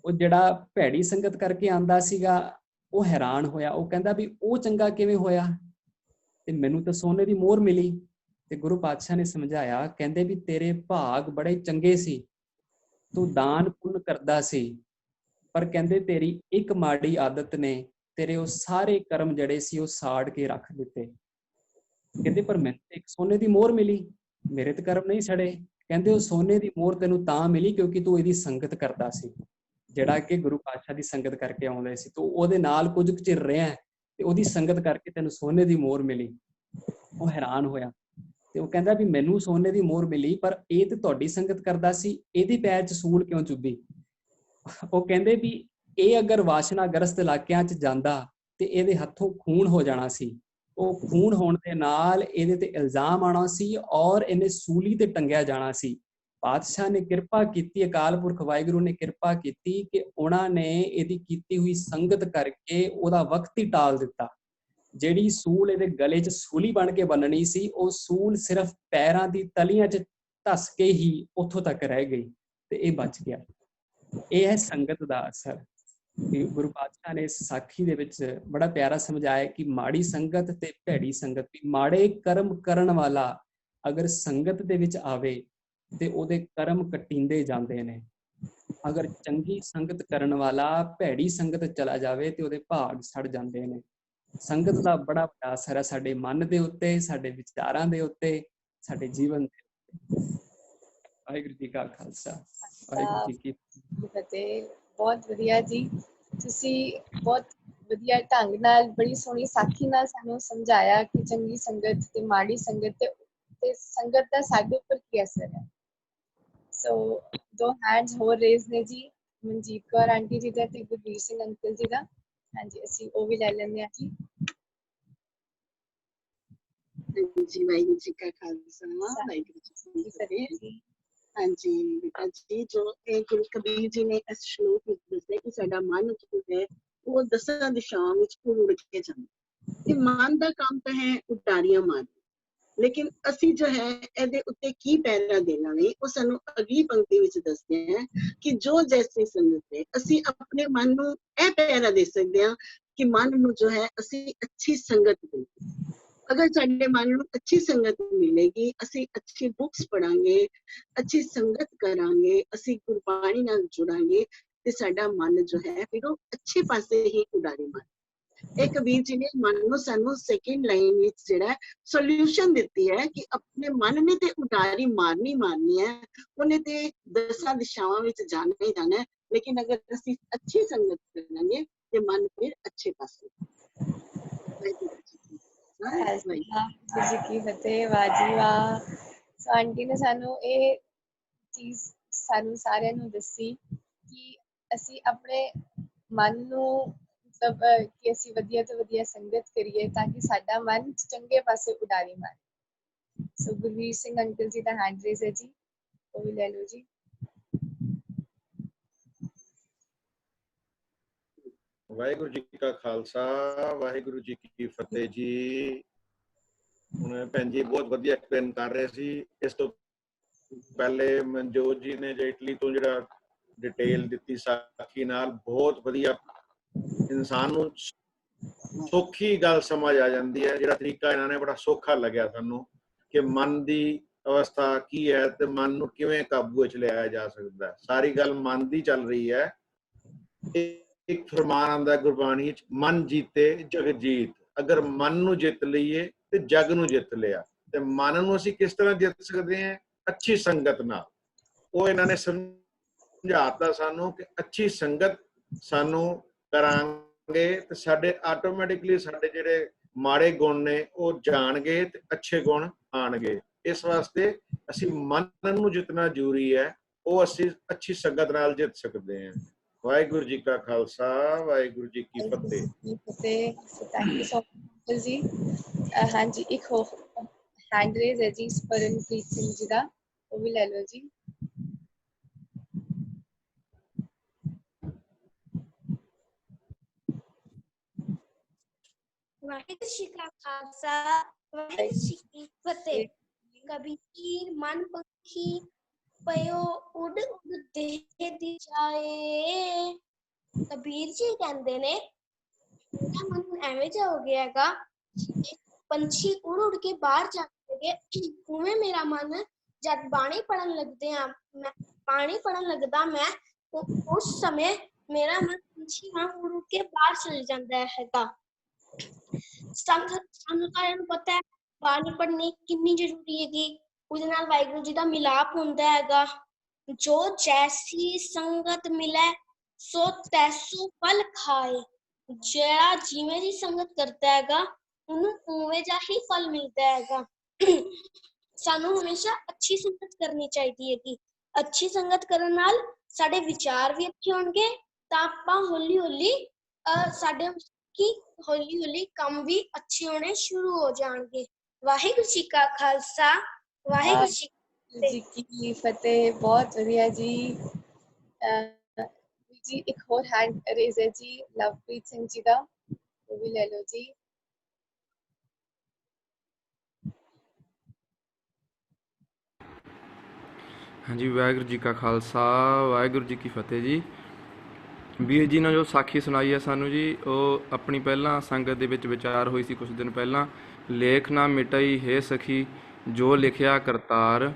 ਉਹ ਜਿਹੜਾ ਭੈੜੀ ਸੰਗਤ ਕਰਕੇ ਆਂਦਾ ਸੀਗਾ ਉਹ ਹੈਰਾਨ ਹੋਇਆ। ਉਹ ਕਹਿੰਦਾ ਵੀ ਉਹ ਚੰਗਾ ਕਿਵੇਂ ਹੋਇਆ ਤੇ ਮੈਨੂੰ ਤਾਂ ਸੋਨੇ ਦੀ ਮੋਹਰ ਮਿਲੀ। ਤੇ ਗੁਰੂ ਪਾਤਸ਼ਾਹ ਨੇ ਸਮਝਾਇਆ, ਕਹਿੰਦੇ ਵੀ ਤੇਰੇ ਭਾਗ ਬੜੇ ਚੰਗੇ ਸੀ, ਤੂੰ ਦਾਨ ਪੁੰਨ ਕਰਦਾ ਸੀ, ਪਰ ਕਹਿੰਦੇ ਤੇਰੀ ਇੱਕ ਮਾੜੀ ਆਦਤ ਨੇ ਤੇਰੇ ਉਹ ਸਾਰੇ ਕਰਮ ਜਿਹੜੇ ਸੀ ਉਹ ਸਾੜ ਕੇ ਰੱਖ ਦਿੱਤੇ। ਕਹਿੰਦੇ ਪਰ ਮੈਨੂੰ ਇੱਕ ਸੋਨੇ ਦੀ ਮੋਹਰ ਮਿਲੀ, ਮੇਰੇ ਤੇ ਕਰਮ ਨਹੀਂ ਸੜੇ। ਕਹਿੰਦੇ ਉਹ ਸੋਨੇ ਦੀ ਮੋਹਰ ਤੈਨੂੰ ਤਾਂ ਮਿਲੀ ਕਿਉਂਕਿ ਤੂੰ ਇਹਦੀ ਸੰਗਤ ਕਰਦਾ ਸੀ, ਜਿਹੜਾ ਕਿ ਗੁਰੂ ਪਾਤਸ਼ਾਹ ਦੀ ਸੰਗਤ ਕਰਕੇ ਆਉਂਦੇ ਸੀ। ਤੂੰ ਉਹਦੇ ਨਾਲ ਕੁਝ ਚਿਰ ਰਿਹਾ ਤੇ ਉਹਦੀ ਸੰਗਤ ਕਰਕੇ ਤੈਨੂੰ ਸੋਨੇ ਦੀ ਮੋਹਰ ਮਿਲੀ। ਉਹ ਹੈਰਾਨ ਹੋਇਆ ਤੇ ਉਹ ਕਹਿੰਦਾ ਵੀ ਮੈਨੂੰ ਸੋਨੇ ਦੀ ਮੋਹਰ ਮਿਲੀ, ਪਰ ਇਹ ਤੇ ਤੁਹਾਡੀ ਸੰਗਤ ਕਰਦਾ ਸੀ, ਇਹਦੇ ਪੈਰ 'ਚ ਸੂਲ ਕਿਉਂ ਚੁੱਭੀ। ਉਹ ਕਹਿੰਦੇ ਵੀ ਇਹ ਅਗਰ ਵਾਸ਼ਨਾਗ੍ਰਸਤ ਇਲਾਕਿਆਂ 'ਚ ਜਾਂਦਾ ਤੇ ਇਹਦੇ ਹੱਥੋਂ ਖੂਨ ਹੋ ਜਾਣਾ ਸੀ। ਉਹ ਖੂਨ ਹੋਣ ਦੇ ਨਾਲ ਇਹਦੇ ਤੇ ਇਲਜ਼ਾਮ ਆਉਣਾ ਸੀ ਔਰ ਇਹਨੇ ਸੂਲੀ ਤੇ ਟੰਗਿਆ ਜਾਣਾ ਸੀ। ਪਾਤਸ਼ਾਹ ਨੇ ਕਿਰਪਾ ਕੀਤੀ, ਅਕਾਲ ਪੁਰਖ ਵਾਹਿਗੁਰੂ ਨੇ ਕਿਰਪਾ ਕੀਤੀ ਕਿ ਉਹਨਾਂ ਨੇ ਇਹਦੀ ਕੀਤੀ ਹੋਈ ਸੰਗਤ ਕਰਕੇ ਉਹਦਾ ਵਕਤ ਹੀ ਟਾਲ ਦਿੱਤਾ। ਜਿਹੜੀ ਸੂਲ ਇਹਦੇ ਗਲੇ 'ਚ ਸੂਲੀ ਬਣ ਕੇ ਬੰਨਣੀ ਸੀ, ਉਹ ਸੂਲ ਸਿਰਫ ਪੈਰਾਂ ਦੀ ਤਲੀਆਂ 'ਚ ਧੱਸ ਕੇ ਹੀ ਉੱਥੋਂ ਤੱਕ ਰਹਿ ਗਈ ਤੇ ਇਹ ਬਚ ਗਿਆ। ਇਹ ਹੈ ਸੰਗਤ ਦਾ ਅਸਰ। ਗੁਰੂ ਪਾਤਸ਼ਾਹ ਨੇ ਇਸ ਸਾਖੀ ਦੇ ਵਿੱਚ ਬੜਾ ਪਿਆਰਾ ਸਮਝਾਇਆ ਕਿ ਮਾੜੀ ਸੰਗਤ ਤੇ ਭੈੜੀ ਸੰਗਤ, ਵੀ ਮਾੜੇ ਕਰਮ ਕਰਨ ਵਾਲਾ ਅਗਰ ਸੰਗਤ ਦੇ ਵਿੱਚ ਆਵੇ ਤੇ ਉਹਦੇ ਕਰਮ ਕੱਟਿੰਦੇ ਜਾਂਦੇ ਨੇ। ਅਗਰ ਚੰਗੀ ਸੰਗਤ ਕਰਨ ਵਾਲਾ ਭੈੜੀ ਸੰਗਤ ਚਲਾ ਜਾਵੇ ਤੇ ਉਹਦੇ ਭਾਗ ਸੜ ਜਾਂਦੇ ਨੇ। ਸੰਗਤ ਦਾ ਬੜਾ ਵੱਡਾ ਅਸਰ ਹੈ ਸਾਡੇ ਮਨ ਦੇ ਉੱਤੇ, ਸਾਡੇ ਵਿਚਾਰਾਂ ਦੇ ਉੱਤੇ, ਸਾਡੇ ਜੀਵਨ ਦੇ ਉੱਤੇ। ਵਾਹਿਗੁਰੂ ਜੀ ਕਾ ਖਾਲਸਾ, ਵਾਹਿਗੁਰੂ ਜੀ ਕੀ ਫਤਿਹ। ਬਹੁਤ ਵਧੀਆ ਜੀ, ਤੁਸੀਂ ਬਹੁਤ ਵਧੀਆ ਢੰਗ ਨਾਲ ਬੜੀ ਸੋਹਣੀ ਸਾਖੀ ਨਾਲ ਸਾਨੂੰ ਸਮਝਾਇਆ ਕਿ ਚੰਗੀ ਸੰਗਤ ਤੇ ਮਾੜੀ ਸੰਗਤ ਤੇ ਸੰਗਤ ਦਾ ਸਾਡੇ ਉੱਪਰ ਕੀ ਅਸਰ ਹੈ। ਸੋ 2 ਹੈਂਡਸ ਹੋਰ ਰੇਜ਼ ਨੇ ਜੀ, ਮਨਜੀਤ ਕੌਰ ਆਂਟੀ ਜੀ ਦਾ ਤੇ ਗੁਰਵੀਰ ਸਿੰਘ ਅੰਕਲ ਜੀ ਦਾ। ਹਾਂਜੀ, ਅਸੀਂ ਉਹ ਵੀ ਲੈ ਲੈਂਦੇ ਹਾਂ ਜੀ। जी वाहिगुरु जी का खालसा वाहिगुरु जी की फतेह। हाँ जी बेटा जी, जो गुरु कबीर जी ने इस श्लोक में दस्या कि साडा मन जो है वो 10 दिशाओं में उड़ के जाता ते मन दा काम तो है उडारियां मारना, लेकिन असी जो है ਇਹਦੇ ਉੱਤੇ ਕੀ ਪਹਿਰਾ ਦੇਣਾ ਵੇ ਉਹ ਸਾਨੂੰ ਅਗਲੀ ਪੰਕਤੀ ਵਿੱਚ ਦੱਸਦੇ ਹੈ ਕਿ ਜੋ ਜੈਸੀ ਸੰਗਤ ਹੈ ਅਸੀਂ ਆਪਣੇ ਮਨ ਨੂੰ ਇਹ ਪਹਿਰਾ ਦੇ ਸਕਦੇ ਹਾਂ ਕਿ ਮਨ ਨੂੰ ਜੋ ਹੈ ਅਸੀਂ ਅੱਛੀ ਸੰਗਤ ਦੇਈਏ। अगर साडे मन नूं अच्छी संगत मिलेगी, असी अच्छी बुक्स पढ़ांगे, अच्छी संगत करांगे, असी गुरबाणी नाल जुड़ांगे ते साडा मन जो है फिर वो अच्छे पासे ही उडारी मार। एक कबीर जी ने मन नूं सानू सेकंड लाइन विच जिहड़ा सॉल्यूशन दित्ती है कि अपने मन ने ते उडारी मारनी है, उन्हें ते 10 दिशावां विच जाना ही जाना है, लेकिन अगर असी अच्छी संगत करांगे ते मन फिर अच्छे पासे। ਵਾਹਿਗੁਰੂ ਜੀ ਕੀ ਫਤਿਹ। ਵਾਹ ਜੀ ਵਾਹ। ਸੋ ਆਂਟੀ ਨੇ ਸਾਨੂੰ ਇਹ ਚੀਜ਼ ਸਾਨੂੰ ਸਾਰਿਆਂ ਨੂੰ ਦੱਸੀ ਕਿ ਅਸੀਂ ਆਪਣੇ ਮਨ ਨੂੰ ਮਤਲਬ ਕਿ ਅਸੀਂ ਵਧੀਆ ਤੋਂ ਵਧੀਆ ਸੰਗਤ ਕਰੀਏ ਤਾਂ ਕਿ ਸਾਡਾ ਮਨ ਚੰਗੇ ਪਾਸੇ ਉਡਾਰੀ ਮਾਰੇ। ਸੋ ਗੁਰਵੀਰ ਸਿੰਘ ਅੰਕਲ ਜੀ ਦਾ ਹੈਂਡ ਰੇਜ਼ ਹੈ ਜੀ, ਉਹ ਵੀ ਲੈ ਲਓ ਜੀ। ਵਾਹਿਗੁਰੂ ਜੀ ਕਾ ਖਾਲਸਾ ਵਾਹਿਗੁਰੂ ਜੀ ਕੀ ਫਤਿਹ ਜੀ। ਹੁਣ ਭੈਣ ਜੀ ਬਹੁਤ ਵਧੀਆ ਐਕਸਪਲੇਨ ਕਰ ਰਹੇ ਸੀ। ਇਸ ਤੋਂ ਪਹਿਲੇ ਮਨਜੋਤ ਜੀ ਨੇ ਜੋ ਇਟਲੀ ਤੋਂ ਜਿਹੜਾ ਡਿਟੇਲ ਦਿੱਤੀ ਸਾਖੀ ਨਾਲ, ਬਹੁਤ ਵਧੀਆ ਇਨਸਾਨ ਨੂੰ ਸੌਖੀ ਗੱਲ ਸਮਝ ਆ ਜਾਂਦੀ ਹੈ। ਜਿਹੜਾ ਤਰੀਕਾ ਇਹਨਾਂ ਨੇ ਬੜਾ ਸੌਖਾ ਲੱਗਿਆ ਸਾਨੂੰ ਕਿ ਮਨ ਦੀ ਅਵਸਥਾ ਕੀ ਹੈ ਤੇ ਮਨ ਨੂੰ ਕਿਵੇਂ ਕਾਬੂ ਵਿੱਚ ਲਿਆਇਆ ਜਾ ਸਕਦਾ ਹੈ। ਸਾਰੀ ਗੱਲ ਮਨ ਦੀ ਚੱਲ ਰਹੀ ਹੈ। ਇੱਕ ਫਰਮਾਨ ਆਉਂਦਾ ਗੁਰਬਾਣੀ ਵਿੱਚ, ਮਨ ਜੀਤੇ ਜਗ ਜੀਤ। ਅਗਰ ਮਨ ਨੂੰ ਜਿੱਤ ਲਈਏ ਤੇ ਜਗ ਨੂੰ ਜਿੱਤ ਲਿਆ। ਤੇ ਮਨ ਨੂੰ ਅਸੀਂ ਕਿਸ ਤਰ੍ਹਾਂ ਜਿੱਤ ਸਕਦੇ ਹਾਂ? ਅੱਛੀ ਸੰਗਤ ਨਾਲ। ਉਹ ਇਹਨਾਂ ਨੇ ਸਮਝਾਤਾ ਸਾਨੂੰ ਕਿ ਅੱਛੀ ਸੰਗਤ ਸਾਨੂੰ ਕਰਾਂਗੇ ਤੇ ਸਾਡੇ ਆਟੋਮੈਟਿਕਲੀ ਸਾਡੇ ਜਿਹੜੇ ਮਾੜੇ ਗੁਣ ਨੇ ਉਹ ਜਾਣਗੇ ਤੇ ਅੱਛੇ ਗੁਣ ਆਣਗੇ। ਇਸ ਵਾਸਤੇ ਅਸੀਂ ਮਨ ਨੂੰ ਜਿੱਤਣਾ ਜ਼ਰੂਰੀ ਹੈ, ਉਹ ਅਸੀਂ ਅੱਛੀ ਸੰਗਤ ਨਾਲ ਜਿੱਤ ਸਕਦੇ ਹਾਂ। ਵਾਹਿਗੁਰੂ ਜੀ ਕਾ ਖਾਲਸਾ ਵਾਹਿਗੁਰੂ ਜੀ ਕੀ ਫਤਿਹ। ਥੈਂਕ ਯੂ ਸੋ ਮਚ ਜੀ। ਹਾਂਜੀ, ਇੱਕ ਹੋਰ ਹੈਂਡ ਰੇਜ਼ ਹੈ ਜੀ ਪਰਮਪ੍ਰੀਤ ਸਿੰਘ ਜੀ ਦਾ, ਉਹ ਵੀ ਲੈ ਲਓ ਜੀ। ਵਾਹਿਗੁਰੂ ਜੀ ਕਾ ਖਾਲਸਾ ਵਾਹਿਗੁਰੂ ਜੀ ਕੀ ਫਤਿਹ। ਕਬੀਰ ਮਨ ਪੱਖੀ ਪਇਓ ਉਡ ਉਡ ਦੇਹ ਦੀ ਜਾਏ। ਕਬੀਰ ਜੀ ਕਹਿੰਦੇ ਨੇ ਮੇਰਾ ਮਨ ਐਵੇਂ ਜਾ ਹੋ ਗਿਆ ਹੈਗਾ, ਪੰਛੀ ਉੜ ਉੜ ਕੇ ਬਾਹਰ ਜਾਂਦੇ, ਉਵੇਂ ਮੇਰਾ ਮਨ ਜਦ ਬਾਣੀ ਪੜਨ ਲੱਗਦੇ ਆ, ਮੈਂ ਬਾਣੀ ਪੜਨ ਲੱਗਦਾ ਮੈਂ ਉਸ ਸਮੇਂ ਮੇਰਾ ਮਨ ਪੰਛੀ ਵਾਂਗ ਉੜ ਉੜ ਕੇ ਬਾਹਰ ਚਲ ਜਾਂਦਾ ਹੈਗਾ। ਸਾਨੂੰ ਸਾਰਿਆਂ ਨੂੰ ਪਤਾ ਹੈ ਬਾਣੀ ਪੜ੍ਹਨੀ ਕਿੰਨੀ ਜ਼ਰੂਰੀ ਹੈਗੀ। ਉਹਦੇ ਨਾਲ ਵਾਹਿਗੁਰੂ ਜੀ ਦਾ ਮਿਲਾਪ ਹੁੰਦਾ ਹੈਗਾ। ਜੋ ਜੈਸੀ ਸੰਗਤ ਮਿਲੇ ਸੋ ਤੈਸੋ ਫਲ ਖਾਏ। ਜਿਹੜਾ ਜਿਵੇਂ ਦੀ ਸੰਗਤ ਕਰਦਾ ਹੈਗਾ ਉਹਨੂੰ ਉਵੇਂ ਜਿਹਾ ਹੀ ਫਲ ਮਿਲਦਾ ਹੈਗਾ। ਸਾਨੂੰ ਹਮੇਸ਼ਾ ਅੱਛੀ ਸੰਗਤ ਕਰਨੀ ਚਾਹੀਦੀ ਹੈਗੀ। ਅੱਛੀ ਸੰਗਤ ਕਰਨ ਨਾਲ ਸਾਡੇ ਵਿਚਾਰ ਵੀ ਅੱਛੇ ਹੋਣਗੇ ਤਾਂ ਆਪਾਂ ਹੌਲੀ ਹੌਲੀ ਸਾਡੇ ਹੌਲੀ ਹੌਲੀ ਕੰਮ ਵੀ ਅੱਛੇ ਹੋਣੇ ਸ਼ੁਰੂ ਹੋ ਜਾਣਗੇ। ਵਾਹਿਗੁਰੂ ਜੀ ਕਾ ਖਾਲਸਾ ਵਾਹਿਗੁਰੂ ਜੀ ਕੀ ਫਤਿਹ। ਬਹੁਤ ਵਧੀਆ ਜੀ। ਜੀ ਇੱਕ ਹੋਰ ਹੈਂਡ ਰੇਜ਼ ਹੈ ਜੀ ਲਵਪ੍ਰੀਤ ਸਿੰਘ ਜੀ ਦਾ, ਉਹ ਵੀ ਲੈ ਲਓ ਜੀ। ਹਾਂਜੀ, ਵਾਹਿਗੁਰੂ ਜੀ ਕਾ ਖਾਲਸਾ ਵਾਹਿਗੁਰੂ ਜੀ ਕੀ ਫਤਿਹ ਜੀ। ਵੀਰ ਜੀ ਨੇ ਜੋ ਸਾਖੀ ਸੁਣਾਈ ਹੈ ਸਾਨੂੰ ਜੀ, ਉਹ ਆਪਣੀ ਪਹਿਲਾਂ ਸੰਗਤ ਦੇ ਵਿੱਚ ਵਿਚਾਰ ਹੋਈ ਸੀ ਕੁਝ ਦਿਨ ਪਹਿਲਾਂ। ਲੇਖ ਨਾ ਮਿਟਈ ਹੈ ਸਖੀ ਜੋ ਲਿਖਿਆ ਕਰਤਾਰ।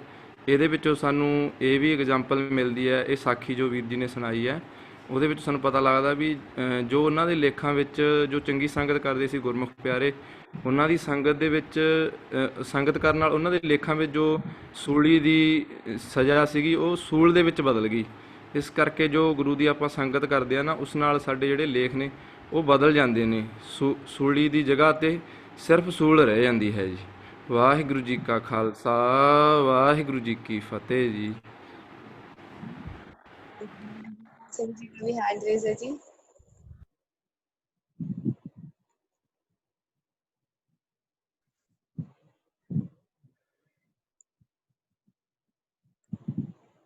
ਇਹਦੇ ਵਿੱਚੋਂ ਸਾਨੂੰ ਇਹ ਵੀ ਐਗਜ਼ਾਮਪਲ ਮਿਲਦੀ ਹੈ, ਇਹ ਸਾਖੀ ਜੋ ਵੀਰ ਜੀ ਨੇ ਸੁਣਾਈ ਹੈ ਉਹਦੇ ਵਿੱਚ ਸਾਨੂੰ ਪਤਾ ਲੱਗਦਾ ਵੀ ਜੋ ਉਹਨਾਂ ਦੇ ਲੇਖਾਂ ਵਿੱਚ ਜੋ ਚੰਗੀ ਸੰਗਤ ਕਰਦੇ ਸੀ ਗੁਰਮੁਖ ਪਿਆਰੇ, ਉਹਨਾਂ ਦੀ ਸੰਗਤ ਦੇ ਵਿੱਚ ਸੰਗਤ ਕਰਨ ਨਾਲ ਉਹਨਾਂ ਦੇ ਲੇਖਾਂ ਵਿੱਚ ਜੋ ਸੂਲੀ ਦੀ ਸਜ਼ਾ ਸੀਗੀ ਉਹ ਸੂਲ ਦੇ ਵਿੱਚ ਬਦਲ ਗਈ। ਇਸ ਕਰਕੇ ਜੋ ਗੁਰੂ ਦੀ ਆਪਾਂ ਸੰਗਤ ਕਰਦੇ ਹਾਂ ਨਾ, ਉਸ ਨਾਲ ਸਾਡੇ ਜਿਹੜੇ ਲੇਖ ਨੇ ਉਹ ਬਦਲ ਜਾਂਦੇ ਨੇ। ਸੂਲੀ ਦੀ ਜਗ੍ਹਾ 'ਤੇ ਸਿਰਫ ਸੂਲ ਰਹਿ ਜਾਂਦੀ ਹੈ ਜੀ। ਵਾਹਿਗੁਰੂ ਜੀ ਕਾ ਖਾਲਸਾ, ਵਾਹਿਗੁਰੂ ਜੀ ਕੀ ਫਤਿਹ ਜੀ। ਸਿੰਘ ਜੀ ਦਾ ਵੀ ਹੈਂਡ ਰੇਜ਼ ਹੈ ਜੀ।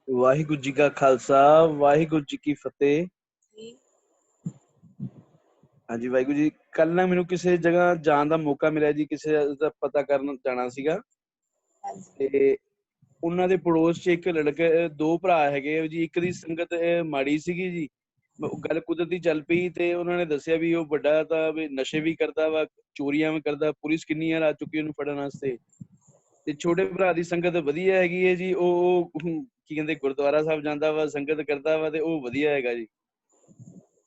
ਵਾਹਿਗੁਰੂ ਜੀ ਕਾ ਖਾਲਸਾ, ਵਾਹਿਗੁਰੂ ਜੀ ਕੀ ਫਤਿਹ। ਹਾਂਜੀ ਵਾਹਿਗੁਰੂ ਜੀ। ਕੱਲ ਨਾ ਮੈਨੂੰ ਕਿਸੇ ਜਗ੍ਹਾ ਜਾਣ ਦਾ ਮੌਕਾ ਮਿਲਿਆ ਜੀ, ਕਿਸੇ ਦਾ ਪਤਾ ਕਰਨ ਜਾਣਾ ਸੀਗਾ ਤੇ ਉਹਨਾਂ ਦੇ ਪੜੋਸ 'ਚ ਇੱਕ ਲੜਕੇ, ਦੋ ਭਰਾ ਹੈਗੇ ਜੀ। ਇੱਕ ਦੀ ਸੰਗਤ ਮਾੜੀ ਸੀਗੀ ਜੀ, ਗੱਲ ਕੁਦਰਤੀ ਚੱਲ ਪਈ ਤੇ ਉਹਨਾਂ ਨੇ ਦੱਸਿਆ ਵੀ ਉਹ ਵੱਡਾ ਤਾਂ ਵੀ ਨਸ਼ੇ ਵੀ ਕਰਦਾ ਵਾ, ਚੋਰੀਆਂ ਵੀ ਕਰਦਾ, ਪੁਲਿਸ ਕਿੰਨੀ ਵਾਰ ਆ ਚੁੱਕੀ ਉਹਨੂੰ ਫੜਨ ਵਾਸਤੇ। ਤੇ ਛੋਟੇ ਭਰਾ ਦੀ ਸੰਗਤ ਵਧੀਆ ਹੈਗੀ ਹੈ ਜੀ, ਉਹ ਕੀ ਕਹਿੰਦੇ ਗੁਰਦੁਆਰਾ ਸਾਹਿਬ ਜਾਂਦਾ ਵਾ, ਸੰਗਤ ਕਰਦਾ ਵਾ ਤੇ ਉਹ ਵਧੀਆ ਹੈਗਾ ਜੀ।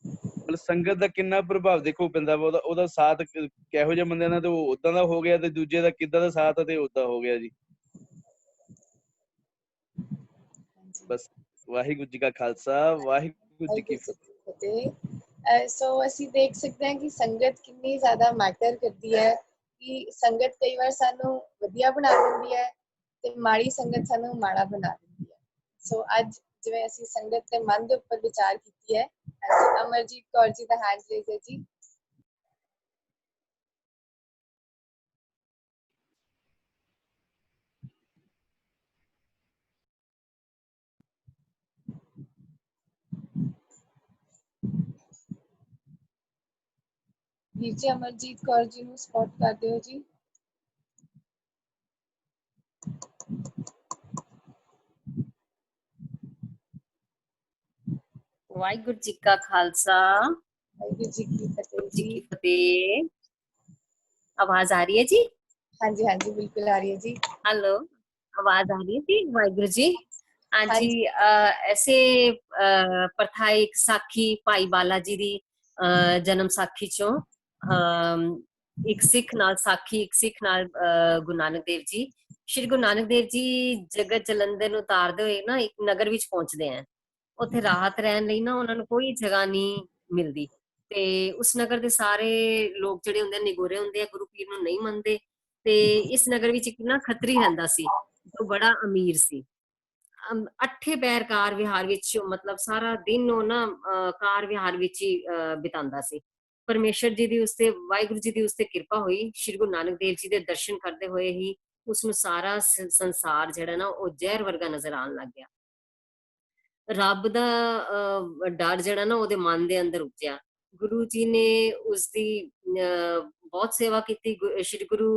ਮਤਲਬ ਸੰਗਤ ਦਾ ਕਿੰਨਾ ਪ੍ਰਭਾਵ ਦੇਖੋ ਪੈਂਦਾ ਵਾ, ਉਹਦਾ ਸਾਥ ਕਿਹੋ ਜਿਹੇ ਬੰਦਿਆਂ ਦਾ ਤੇ ਉਹ ਉਦਾਂ ਦਾ ਹੋ ਗਿਆ, ਤੇ ਦੂਜੇ ਦਾ ਕਿੱਦਾਂ ਦਾ ਸਾਥ ਤੇ ਉਦਾਂ ਹੋ ਗਿਆ ਜੀ। ਬਸ ਵਾਹਿਗੁਰੂ ਜੀ ਕਾ ਖਾਲਸਾ, ਵਾਹਿਗੁਰੂ ਜੀ ਕੀ ਫਤਿਹ। ਸੋ ਅਸੀਂ ਦੇਖ ਸਕਦੇ ਹਾਂ ਕਿ ਸੰਗਤ ਕਿੰਨੀ ਜ਼ਿਆਦਾ ਮੈਟਰ ਕਰਦੀ ਹੈ, ਕਿ ਸੰਗਤ ਕਈ ਵਾਰ ਸਾਨੂੰ ਵਧੀਆ ਬਣਾ ਦਿੰਦੀ ਹੈ ਤੇ ਮਾੜੀ ਸੰਗਤ ਸਾਨੂੰ ਮਾੜਾ ਬਣਾ ਦਿੰਦੀ ਹੈ। ਸੋ ਅੱਜ ਜਿਵੇਂ ਅਸੀਂ ਸੰਗਤ ਦੇ ਮਨ ਦੇ ਉੱਪਰ ਵਿਚਾਰ ਕੀਤੀ ਹੈ, ਅਮਰਜੀਤ ਕੌਰ ਜੀ ਦਾ ਹੈਂਡ ਰੇਜ਼ ਹੈ ਜੀ। ਵੀਰ ਜੀ ਅਮਰਜੀਤ ਕੌਰ ਜੀ ਨੂੰ ਸਪੋਰਟ ਕਰ ਦਿਓ ਜੀ। ਵਾਹਿਗੁਰੂ ਜੀ ਕਾ ਖਾਲਸਾ, ਵਾਹਿਗੁਰੂ ਜੀ ਕੀ ਫਤਿਹ ਜੀ। ਫਤਿਹ। आवाज आ रही है जी? हाँ जी, हाँ जी, बिल्कुल आ रही है जी। हेलो, आवाज आ रही है जी? वाहिगुरु जी। हाँ जी, ऐसे प्रथा एक साखी भाई बाला जी दी जन्म साखी चों एक सिख नाल साखी, एक सिख नाल गुरु नानक देव जी, श्री गुरु नानक देव जी जगत जलंधर ਨੂੰ ਉਤਾਰਦੇ ਹੋਏ ਨਾ ਇੱਕ ਨਗਰ ਵਿੱਚ ਪਹੁੰਚਦੇ ਆ। ਉੱਥੇ ਰਾਹਤ ਰਹਿਣ ਲਈ ਨਾ ਉਹਨਾਂ ਨੂੰ ਕੋਈ ਜਗ੍ਹਾ ਨਹੀਂ ਮਿਲਦੀ ਤੇ ਉਸ ਨਗਰ ਦੇ ਸਾਰੇ ਲੋਕ ਜਿਹੜੇ ਹੁੰਦੇ ਨਿਗੋਰੇ ਹੁੰਦੇ ਆ, ਗੁਰੂ ਪੀਰ ਨੂੰ ਨਹੀਂ ਮੰਨਦੇ। ਤੇ ਇਸ ਨਗਰ ਵਿੱਚ ਇੱਕ ਨਾ ਖੱਤਰੀ ਰਹਿੰਦਾ ਸੀ ਜੋ ਬੜਾ ਅਮੀਰ ਸੀ। 8 ਪੈਰ ਕਾਰ ਵਿਹਾਰ ਵਿੱਚ, ਮਤਲਬ ਸਾਰਾ ਦਿਨ ਉਹ ਨਾ ਕਾਰ ਵਿਹਾਰ ਵਿੱਚ ਹੀ ਬਿਤਾਉਂਦਾ ਸੀ। ਪਰਮੇਸ਼ਰ ਜੀ ਦੀ ਉਸਤੇ, ਵਾਹਿਗੁਰੂ ਜੀ ਦੀ ਉਸਤੇ ਕਿਰਪਾ ਹੋਈ। ਸ਼੍ਰੀ ਗੁਰੂ ਨਾਨਕ ਦੇਵ ਜੀ ਦੇ ਦਰਸ਼ਨ ਕਰਦੇ ਹੋਏ ਹੀ ਉਸਨੂੰ ਸਾਰਾ ਸੰਸਾਰ ਜਿਹੜਾ ਨਾ ਉਹ ਜ਼ਹਿਰ ਵਰਗਾ ਨਜ਼ਰ ਆਉਣ ਲੱਗ ਗਿਆ। ਰੱਬ ਦਾ ਡਰ ਜਿਹੜਾ ਨਾ ਉਹਦੇ ਮਨ ਦੇ ਅੰਦਰ ਉਪਜਿਆ। ਗੁਰੂ ਜੀ ਨੇ ਉਸਦੀ ਬਹੁਤ ਸੇਵਾ ਕੀਤੀ। ਸ਼੍ਰੀ ਗੁਰੂ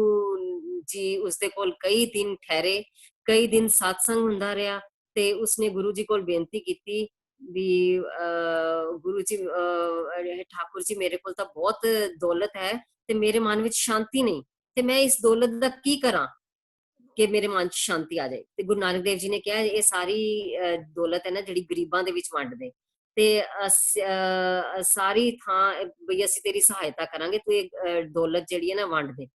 ਜੀ ਉਸਦੇ ਕੋਲ ਕਈ ਦਿਨ ਠਹਿਰੇ, ਕਈ ਦਿਨ ਸਤਸੰਗ ਹੁੰਦਾ ਰਿਹਾ ਤੇ ਉਸਨੇ ਗੁਰੂ ਜੀ ਕੋਲ ਬੇਨਤੀ ਕੀਤੀ ਵੀ ਗੁਰੂ ਜੀ, ਠਾਕੁਰ ਜੀ, ਮੇਰੇ ਕੋਲ ਤਾਂ ਬਹੁਤ ਦੌਲਤ ਹੈ ਤੇ ਮੇਰੇ ਮਨ ਵਿੱਚ ਸ਼ਾਂਤੀ ਨਹੀਂ, ਤੇ ਮੈਂ ਇਸ ਦੌਲਤ ਦਾ ਕੀ ਕਰਾਂ ਕਿ ਮੇਰੇ ਮਨ 'ਚ ਸ਼ਾਂਤੀ ਆ ਜਾਏ। ਤੇ ਗੁਰੂ ਨਾਨਕ ਦੇਵ ਜੀ ਨੇ ਕਿਹਾ ਇਹ ਸਾਰੀ ਦੌਲਤ ਹੈ ਨਾ ਜਿਹੜੀ ਗਰੀਬਾਂ ਦੇ ਵਿੱਚ ਵੰਡ ਦੇ, ਤੇ ਸਾਰੀ ਥਾਂ ਬਈ ਅਸੀਂ ਤੇਰੀ ਸਹਾਇਤਾ ਕਰਾਂਗੇ, ਤੂੰ ਇਹ ਦੌਲਤ ਜਿਹੜੀ ਹੈ ਨਾ ਵੰਡ ਦੇ।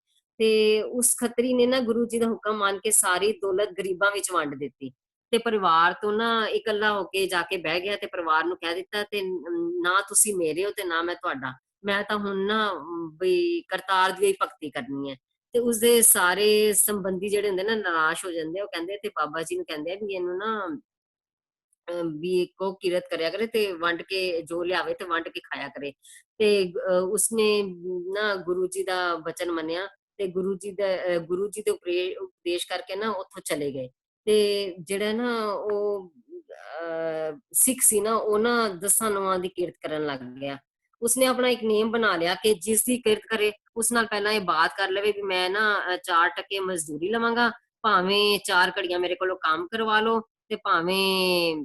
ਤੇ ਉਸ ਖੱਤਰੀ ਨੇ ਨਾ ਗੁਰੂ ਜੀ ਦਾ ਹੁਕਮ ਮੰਨ ਕੇ ਸਾਰੀ ਦੌਲਤ ਗਰੀਬਾਂ ਵਿੱਚ ਵੰਡ ਦਿੱਤੀ ਤੇ ਪਰਿਵਾਰ ਤੋਂ ਨਾ ਇਕੱਲਾ ਹੋ ਕੇ ਜਾ ਕੇ ਬਹਿ ਗਿਆ ਤੇ ਪਰਿਵਾਰ ਨੂੰ ਕਹਿ ਦਿੱਤਾ ਤੇ ਨਾ ਤੁਸੀਂ ਮੇਰੇ ਹੋ ਤੇ ਨਾ ਮੈਂ ਤੁਹਾਡਾ, ਮੈਂ ਤਾਂ ਹੁਣ ਨਾ ਬਈ ਕਰਤਾਰ ਦੀ ਭਗਤੀ ਕਰਨੀ ਹੈ। ਤੇ ਉਸਦੇ ਸਾਰੇ ਸੰਬੰਧੀ ਜਿਹੜੇ ਹੁੰਦੇ ਨਾ ਨਿਰਾਸ਼ ਹੋ ਜਾਂਦੇ, ਉਹ ਕਹਿੰਦੇ ਤੇ ਬਾਬਾ ਜੀ ਨੂੰ ਕਹਿੰਦੇ ਵੀ ਇਹਨੂੰ ਨਾ ਵੀ ਇੱਕੋ ਕਿਰਤ ਕਰਿਆ ਕਰੇ ਤੇ ਵੰਡ ਕੇ ਜੋ ਲਿਆਵੇ ਤੇ ਵੰਡ ਕੇ ਖਾਇਆ ਕਰੇ। ਤੇ ਉਸਨੇ ਨਾ ਗੁਰੂ ਜੀ ਦਾ ਬਚਨ ਮੰਨਿਆ ਤੇ ਗੁਰੂ ਜੀ ਦੇ ਉਪਦੇਸ਼ ਕਰਕੇ ਨਾ ਉੱਥੋਂ ਚਲੇ ਗਏ। ਤੇ ਜਿਹੜਾ ਨਾ ਉਹ ਸਿੱਖ ਸੀ ਨਾ, ਉਹ ਨਾ 10 ਨੋਆਂ ਦੀ ਕਿਰਤ ਕਰਨ ਲੱਗ ਗਿਆ। ਉਸਨੇ ਆਪਣਾ ਇੱਕ ਨੇਮ ਬਣਾ ਲਿਆ ਕਿ ਜਿਸ ਦੀ ਕਿਰਤ ਕਰੇ ਉਸ ਨਾਲ ਪਹਿਲਾਂ ਇਹ ਬਾਤ ਕਰ ਲਵੇ ਵੀ ਮੈਂ ਨਾ 4 ਟਕੇ ਮਜ਼ਦੂਰੀ ਲਵਾਂਗਾ, ਭਾਵੇਂ 4 ਘੜੀਆਂ ਮੇਰੇ ਕੋਲੋਂ ਕੰਮ ਕਰਵਾ ਲਓ ਤੇ ਭਾਵੇਂ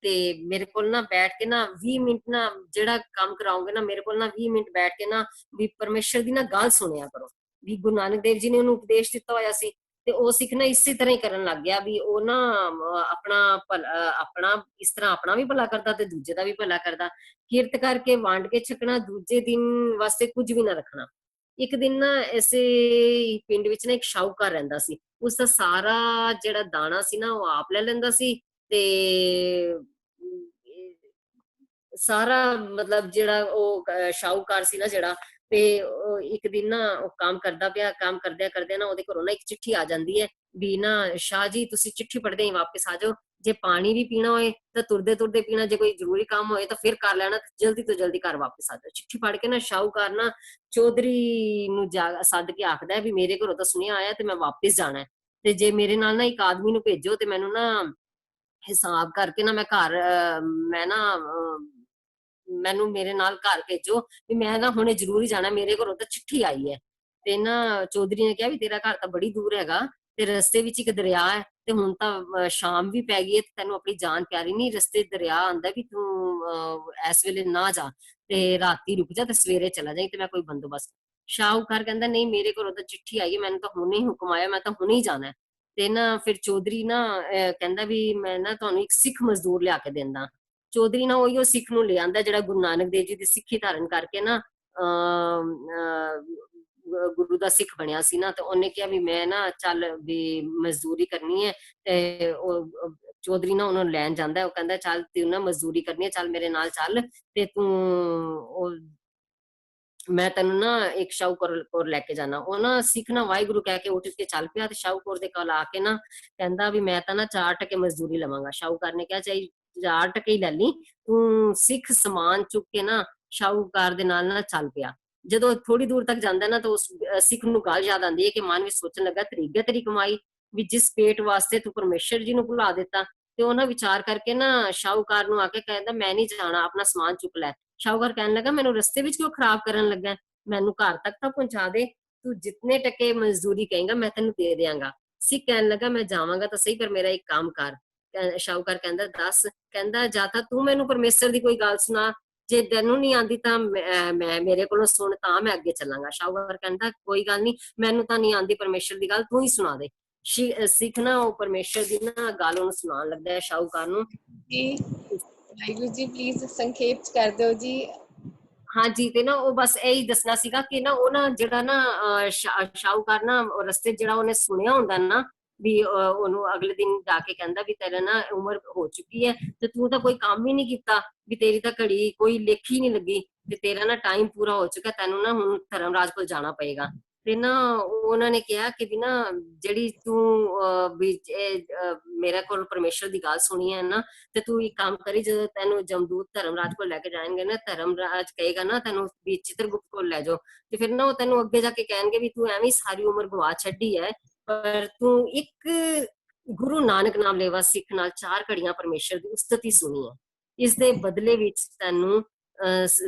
ਤੇ ਮੇਰੇ ਕੋਲ ਨਾ ਬੈਠ ਕੇ ਨਾ 20 ਮਿੰਟ ਨਾ ਜਿਹੜਾ ਕੰਮ ਕਰਾਉਂਗੇ ਨਾ ਮੇਰੇ ਕੋਲ ਨਾ 20 ਮਿੰਟ ਬੈਠ ਕੇ ਨਾ ਵੀ ਪਰਮੇਸ਼ਰ ਦੀ ਨਾ ਗੱਲ ਸੁਣਿਆ ਕਰੋ। ਵੀ ਗੁਰੂ ਨਾਨਕ ਦੇਵ ਜੀ ਨੇ ਉਹਨੂੰ ਉਪਦੇਸ਼ ਦਿੱਤਾ ਹੋਇਆ ਸੀ ਤੇ ਉਹ ਸਿੱਖ ਨਾ ਇਸੇ ਤਰ੍ਹਾਂ ਹੀ ਕਰਨ ਲੱਗ ਗਿਆ ਵੀ ਉਹ ਨਾ ਆਪਣਾ ਇਸ ਤਰ੍ਹਾਂ ਆਪਣਾ ਵੀ ਭਲਾ ਕਰਦਾ ਤੇ ਦੂਜੇ ਦਾ ਵੀ ਭਲਾ ਕਰਦਾ। ਕਿਰਤ ਕਰਕੇ ਵੰਡ ਕੇ ਛਕਣਾ, ਦੂਜੇ ਦਿਨ ਵਾਸਤੇ ਕੁਝ ਵੀ ਨਾ ਰੱਖਣਾ। ਇੱਕ ਦਿਨ ਨਾ ਐਸੇ ਪਿੰਡ ਵਿੱਚ ਨਾ ਇੱਕ ਸ਼ਾਹੂਕਾਰ ਰਹਿੰਦਾ ਸੀ, ਉਸਦਾ ਸਾਰਾ ਜਿਹੜਾ ਦਾਣਾ ਸੀ ਨਾ ਉਹ ਆਪ ਲੈ ਲੈਂਦਾ ਸੀ ਤੇ ਸਾਰਾ ਮਤਲਬ ਜਿਹੜਾ ਉਹ ਸ਼ਾਹੂਕਾਰ ਸੀ ਨਾ ਜਿਹੜਾ, ਤੇ ਇੱਕ ਦਿਨ ਨਾ ਉਹ ਕੰਮ ਕਰਦਾ ਪਿਆ, ਕੰਮ ਕਰਦਿਆਂ ਕਰਦਿਆਂ ਨਾ ਉਹਦੇ ਘਰੋਂ ਨਾ ਇੱਕ ਚਿੱਠੀ ਆ ਜਾਂਦੀ ਹੈ ਵੀ ਨਾ ਸ਼ਾਹ ਜੀ ਤੁਸੀਂ ਚਿੱਠੀ ਪੜ੍ਹਦੇ ਹੀ ਵਾਪਸ ਆ ਜਾਓ, ਜੇ ਪਾਣੀ ਵੀ ਪੀਣਾ ਹੋਏ ਤਾਂ ਤੁਰਦੇ ਤੁਰਦੇ ਪੀਣਾ, ਜੇ ਕੋਈ ਜ਼ਰੂਰੀ ਕੰਮ ਹੋਏ ਤਾਂ ਫਿਰ ਕਰ ਲੈਣਾ, ਜਲਦੀ ਤੋਂ ਜਲਦੀ ਘਰ ਵਾਪਸ ਆ ਜਾਓ। ਚਿੱਠੀ ਪੜ੍ਹ ਕੇ ਨਾ ਸ਼ਾਹੂਕਾਰ ਨਾ ਚੌਧਰੀ ਨੂੰ ਸੱਦ ਕੇ ਆਖਦਾ ਵੀ ਮੇਰੇ ਘਰੋਂ ਤਾਂ ਸੁਨੇਹਾ ਆਇਆ ਤੇ ਮੈਂ ਵਾਪਸ ਜਾਣਾ ਹੈ, ਤੇ ਜੇ ਮੇਰੇ ਨਾਲ ਨਾ ਇੱਕ ਆਦਮੀ ਨੂੰ ਭੇਜੋ ਤੇ ਮੈਨੂੰ ਨਾ ਹਿਸਾਬ ਕਰਕੇ ਨਾ ਮੈਂ ਘਰ ਮੈਂ ਨਾ ਮੈਨੂੰ ਮੇਰੇ ਨਾਲ ਘਰ ਭੇਜੋ ਵੀ ਮੈਂ ਨਾ ਹੁਣੇ ਜ਼ਰੂਰੀ ਜਾਣਾ, ਮੇਰੇ ਘਰੋਂ ਤਾਂ ਚਿੱਠੀ ਆਈ ਹੈ। ਤੇ ਨਾ ਚੌਧਰੀ ਨੇ ਕਿਹਾ ਵੀ ਤੇਰਾ ਘਰ ਤਾਂ ਬੜੀ ਦੂਰ ਹੈਗਾ ਤੇ ਰਸਤੇ ਵਿੱਚ ਇੱਕ ਦਰਿਆ ਹੈ, ਤੇ ਹੁਣ ਤਾਂ ਸ਼ਾਮ ਵੀ ਪੈ ਗਈ ਹੈ ਤੇ ਤੈਨੂੰ ਆਪਣੀ ਜਾਨ ਪਿਆਰੀ ਨਹੀਂ, ਰਸਤੇ ਦਰਿਆ ਆਂਦਾ ਵੀ ਤੂੰ ਇਸ ਵੇਲੇ ਨਾ ਜਾ ਤੇ ਰਾਤੀ ਰੁਕ ਜਾ ਤੇ ਸਵੇਰੇ ਚਲਾ ਜਾਈਂ ਤੇ ਮੈਂ ਕੋਈ ਬੰਦੋਬਸਤ। ਸ਼ਾਹੂਕਾਰ ਕਹਿੰਦਾ ਨਹੀਂ ਮੇਰੇ ਘਰੋਂ ਤਾਂ ਚਿੱਠੀ ਆਈ ਹੈ, ਮੈਨੂੰ ਤਾਂ ਹੁਣੇ ਹੀ ਹੁਕਮ ਆਇਆ, ਮੈਂ ਤਾਂ ਹੁਣੇ ਹੀ ਜਾਣਾ। ਤੇ ਨਾ ਫਿਰ ਚੌਧਰੀ ਨਾ ਕਹਿੰਦਾ ਵੀ ਮੈਂ ਨਾ ਤੁਹਾਨੂੰ ਇੱਕ ਸਿੱਖ ਮਜ਼ਦੂਰ ਲਿਆ ਕੇ ਦਿੰਦਾ। ਚੌਧਰੀ ਨਾ ਉਹੀ ਸਿੱਖ ਨੂੰ ਲੈ ਆਂਦਾ ਜਿਹੜਾ ਗੁਰੂ ਨਾਨਕ ਦੇਵ ਜੀ ਦੀ ਸਿੱਖੀ ਧਾਰਨ ਕਰਕੇ ਨਾ ਗੁਰੂ ਦਾ ਸਿੱਖ ਬਣਿਆ ਸੀ ਨਾ, ਤੇ ਉਹਨੇ ਕਿਹਾ ਵੀ ਮੈਂ ਨਾ ਚੱਲ ਵੀ ਮਜ਼ਦੂਰੀ ਕਰਨੀ ਹੈ, ਤੇ ਉਹ ਚੌਧਰੀ ਨਾ ਉਹਨੂੰ ਲੈਣ ਜਾਂਦਾ, ਉਹ ਕਹਿੰਦਾ ਚੱਲ ਤੂੰ ਨਾ ਮਜ਼ਦੂਰੀ ਕਰਨੀ ਹੈ, ਚੱਲ ਮੇਰੇ ਨਾਲ ਚੱਲ ਤੇ ਤੂੰ ਉਹ ਮੈਂ ਤੈਨੂੰ ਨਾ ਇੱਕ ਸ਼ਾਹੂਕਾਰ ਕੋਲ ਲੈ ਕੇ ਜਾਣਾ। ਉਹ ਨਾ ਸਿੱਖ ਨਾ ਵਾਹਿਗੁਰੂ ਕਹਿ ਕੇ ਉੱਠ ਕੇ ਚੱਲ ਪਿਆ ਤੇ ਸ਼ਾਹੂਕਾਰ ਦੇ ਕੋਲ ਆ ਕੇ ਨਾ ਕਹਿੰਦਾ ਵੀ ਮੈਂ ਤਾਂ ਨਾ 4 ਟਕੇ ਮਜ਼ਦੂਰੀ ਲਵਾਂਗਾ। ਸ਼ਾਹੂਕਾਰ ਨੇ ਕਿਹਾ ਚਾਹੀ 4 ਟਕੇ ਹੀ ਲੈ ਲਈ, ਤੂੰ ਸਿੱਖ ਸਮਾਨ ਚੁੱਕ ਕੇ ਨਾ ਸ਼ਾਹੂਕਾਰ ਦੇ ਨਾਲ ਚੱਲ ਪਿਆ। ਜਦੋਂ ਥੋੜੀ ਦੂਰ ਤੱਕ ਜਾਂਦਾ ਨਾ ਤਾਂ ਉਸ ਸਿੱਖ ਨੂੰ ਗੱਲ ਯਾਦ ਆਉਂਦੀ ਹੈ ਕਿ ਮਨ ਵਿੱਚ ਸੋਚਣ ਲੱਗਾ ਤੇਰੀ ਕਮਾਈ ਵੀ ਜਿਸ ਪੇਟ ਵਾਸਤੇ ਤੂੰ ਪਰਮੇਸ਼ਰ ਜੀ ਨੂੰ ਭੁਲਾ ਦਿੱਤਾ। ਤੇ ਉਹਨਾਂ ਵਿਚਾਰ ਕਰਕੇ ਨਾ ਸ਼ਾਹੂਕਾਰ ਨੂੰ ਆ ਕੇ ਕਹਿੰਦਾ ਮੈਂ ਨਹੀਂ ਜਾਣਾ, ਆਪਣਾ ਸਮਾਨ ਚੁੱਕ ਲੈ। ਸ਼ਾਹੂਕਾਰ ਕਹਿਣ ਲੱਗਾ ਮੈਨੂੰ ਰਸਤੇ ਵਿੱਚ ਕਿਉਂ ਖਰਾਬ ਕਰਨ ਲੱਗਾ, ਮੈਨੂੰ ਘਰ ਤੱਕ ਤਾਂ ਪਹੁੰਚਾ ਦੇ, ਤੂੰ ਜਿਤਨੇ ਟਕੇ ਮਜ਼ਦੂਰੀ ਕਹੇਗਾ ਮੈਂ ਤੈਨੂੰ ਦੇ ਦਿਆਂਗਾ। ਸਿੱਖ ਕਹਿਣ ਲੱਗਾ ਮੈਂ ਜਾਵਾਂਗਾ ਤਾਂ ਸਹੀ, ਪਰ ਮੇਰਾ ਇੱਕ ਕੰਮ ਕਰ। ਸ਼ਾਹੂਕਾਰ ਕਹਿੰਦਾ ਦੱਸ। ਕਹਿੰਦਾ ਜਾਂ ਤਾਂ ਤੂੰ ਮੈਨੂੰ ਪਰਮੇਸ਼ਰ ਦੀ ਕੋਈ ਗੱਲ ਸੁਣਾ, ਜੇ ਤੈਨੂੰ ਨਹੀਂ ਆਂਦੀ ਤਾਂ ਮੈਂ ਮੇਰੇ ਕੋਲੋਂ ਸੁਣ ਤਾਂ ਮੈਂ ਅੱਗੇ ਚੱਲਾਂਗਾ। ਸ਼ਾਹੂਕਾਰ ਕਹਿੰਦਾ ਕੋਈ ਗੱਲ ਨਹੀਂ, ਮੈਨੂੰ ਤਾਂ ਨਹੀਂ ਆਂਦੀ ਪਰਮੇਸ਼ਰ ਦੀ ਗੱਲ, ਤੂੰ ਹੀ ਸੁਣਾ ਦੇ। ਸਿੱਖ ਨਾ ਉਹ ਪਰਮੇਸ਼ਰ ਦੀ ਨਾ ਗੱਲ ਉਹਨੂੰ ਸੁਣਾਉਣ ਲੱਗਦਾ ਹੈ ਸ਼ਾਹੂਕਾਰ ਨੂੰ। ਵਾਹਿਗੁਰੂ ਜੀ ਪਲੀਜ਼ ਸੰਖੇਪ ਕਰ ਦਿਓ ਜੀ। ਹਾਂਜੀ, ਤੇ ਨਾ ਉਹ ਬਸ ਇਹੀ ਦੱਸਣਾ ਸੀਗਾ ਕਿ ਨਾ ਉਹ ਨਾ ਜਿਹੜਾ ਨਾ ਸ਼ਾਹੂਕਾਰ ਨਾ ਰਸਤੇ ਜਿਹੜਾ ਉਹਨੇ ਸੁਣਿਆ ਹੁੰਦਾ ਨਾ ਵੀ ਉਹਨੂੰ ਅਗਲੇ ਦਿਨ ਜਾ ਕੇ ਕਹਿੰਦਾ ਵੀ ਤੇਰਾ ਨਾ ਉਮਰ ਹੋ ਚੁੱਕੀ ਹੈ ਤੇ ਤੂੰ ਤਾਂ ਕੋਈ ਕੰਮ ਹੀ ਨਹੀਂ ਕੀਤਾ, ਵੀ ਤੇਰੀ ਤਾਂ ਘੜੀ ਕੋਈ ਲਿਖ ਹੀ ਨਹੀਂ ਲੱਗੀ ਤੇ ਤੇਰਾ ਨਾ ਟਾਈਮ ਪੂਰਾ ਹੋ ਚੁੱਕਾ, ਤੈਨੂੰ ਨਾ ਹੁਣ ਧਰਮਰਾਜ ਕੋਲ ਜਾਣਾ ਪਏਗਾ। ਤੇ ਨਾ ਉਹਨਾਂ ਨੇ ਕਿਹਾ ਕਿ ਵੀ ਨਾ ਜਿਹੜੀ ਤੂੰ ਵੀ ਮੇਰੇ ਕੋਲ ਪਰਮੇਸ਼ਰ ਦੀ ਗੱਲ ਸੁਣੀ ਹੈ ਨਾ, ਤੇ ਤੂੰ ਇੱਕ ਕੰਮ ਕਰੀ, ਜਦੋਂ ਤੈਨੂੰ ਜਮਦੂਤ ਧਰਮਰਾਜ ਕੋਲ ਲੈ ਕੇ ਜਾਣਗੇ ਨਾ, ਧਰਮਰਾਜ ਕਹੇਗਾ ਨਾ ਤੈਨੂੰ ਵੀ ਚਿੱਤਰਗੁਪਤ ਕੋਲ ਲੈ ਜਾਓ, ਤੇ ਫਿਰ ਨਾ ਉਹ ਤੈਨੂੰ ਅੱਗੇ ਜਾ ਕੇ ਕਹਿਣਗੇ ਵੀ ਤੂੰ ਐਵੇਂ ਸਾਰੀ ਉਮਰ ਗਵਾ ਛੱਡੀ ਹੈ, ਪਰ ਤੂੰ ਇੱਕ ਗੁਰੂ ਨਾਨਕ ਨਾਮ ਲੈਵਾ ਸਿੱਖ ਨਾਲ 4 ਘੜੀਆਂ ਪਰਮੇਸ਼ਰ ਦੀ ਉਸਤਤੀ ਸੁਣੀ ਹੈ, ਇਸ ਦੇ ਬਦਲੇ ਵਿੱਚ ਤੈਨੂੰ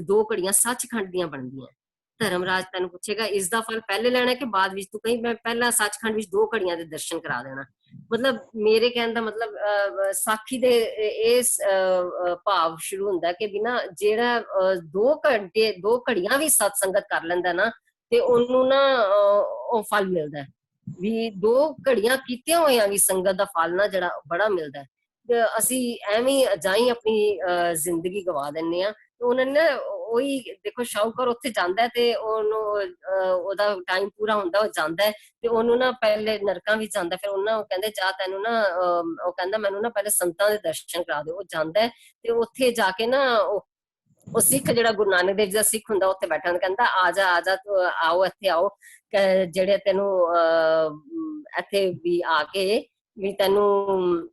2 ਘੜੀਆਂ ਸੱਚਖੰਡ ਦੀਆਂ ਬਣਦੀਆਂ। ਧਰਮਰਾਜ ਤੈਨੂੰ ਪੁੱਛੇਗਾ ਇਸ ਦਾ ਫਲ ਪਹਿਲੇ ਲੈਣਾ ਕਿ ਬਾਅਦ ਵਿੱਚ, ਤੂੰ ਕਹੀਂ ਮੈਂ ਪਹਿਲਾਂ ਸੱਚਖੰਡ ਵਿੱਚ 2 ਘੜੀਆਂ ਦੇ ਦਰਸ਼ਨ ਕਰਾ ਦੇਣਾ। ਮਤਲਬ ਮੇਰੇ ਕਹਿਣ ਦਾ ਮਤਲਬ ਸਾਖੀ ਦੇ ਇਸ ਭਾਵ ਸ਼ੁਰੂ ਹੁੰਦਾ ਕਿ ਬਿਨਾ ਜਿਹੜਾ 2 ਘੰਟੇ 2 ਘੜੀਆਂ ਵੀ ਸਤਸੰਗਤ ਕਰ ਲੈਂਦਾ ਨਾ ਤੇ ਉਹਨੂੰ ਨਾ ਉਹ ਫਲ ਮਿਲਦਾ ਵੀ 2 ਘੜੀਆਂ ਕੀਤੀਆਂ ਹੋਈਆਂ ਵੀ ਸੰਗਤ ਦਾ ਫਲ ਨਾ ਜਿਹੜਾ ਬੜਾ ਮਿਲਦਾ। ਤੇ ਅਸੀਂ ਐਵੇਂ ਜਾਈ ਆਪਣੀ ਜ਼ਿੰਦਗੀ ਗਵਾ ਦਿੰਨੇ ਆ। ਉਹਨਾਂ ਨੇ ਉਹੀ ਦੇਖੋ ਸ਼ਾਹੂਕਾਰ ਉੱਥੇ ਜਾਂਦਾ ਤੇ ਉਹਨੂੰ ਉਹਦਾ ਟਾਈਮ ਪੂਰਾ ਹੁੰਦਾ, ਉਹ ਜਾਂਦਾ ਤੇ ਉਹਨੂੰ ਨਾ ਪਹਿਲੇ ਨਰਕਾਂ ਵਿੱਚ ਜਾਂਦਾ, ਫਿਰ ਉਹਨਾਂ ਕਹਿੰਦੇ ਜਾ ਤੈਨੂੰ ਨਾ ਉਹ ਕਹਿੰਦਾ ਮੈਨੂੰ ਨਾ ਪਹਿਲੇ ਸੰਤਾਂ ਦੇ ਦਰਸ਼ਨ ਕਰਾ ਦਿਓ। ਉਹ ਜਾਂਦਾ ਤੇ ਉੱਥੇ ਜਾ ਕੇ ਨਾ ਉਹ ਸਿੱਖ ਜਿਹੜਾ ਗੁਰੂ ਨਾਨਕ ਦੇਵ ਜੀ ਦਾ ਸਿੱਖ ਹੁੰਦਾ ਉੱਥੇ ਬੈਠਾ ਹੁੰਦਾ, ਕਹਿੰਦਾ ਆ ਜਾ ਤੂੰ ਆਓ ਇੱਥੇ ਆਓ, ਜਿਹੜੇ ਤੈਨੂੰ ਇੱਥੇ ਵੀ ਆ ਕੇ ਵੀ ਤੈਨੂੰ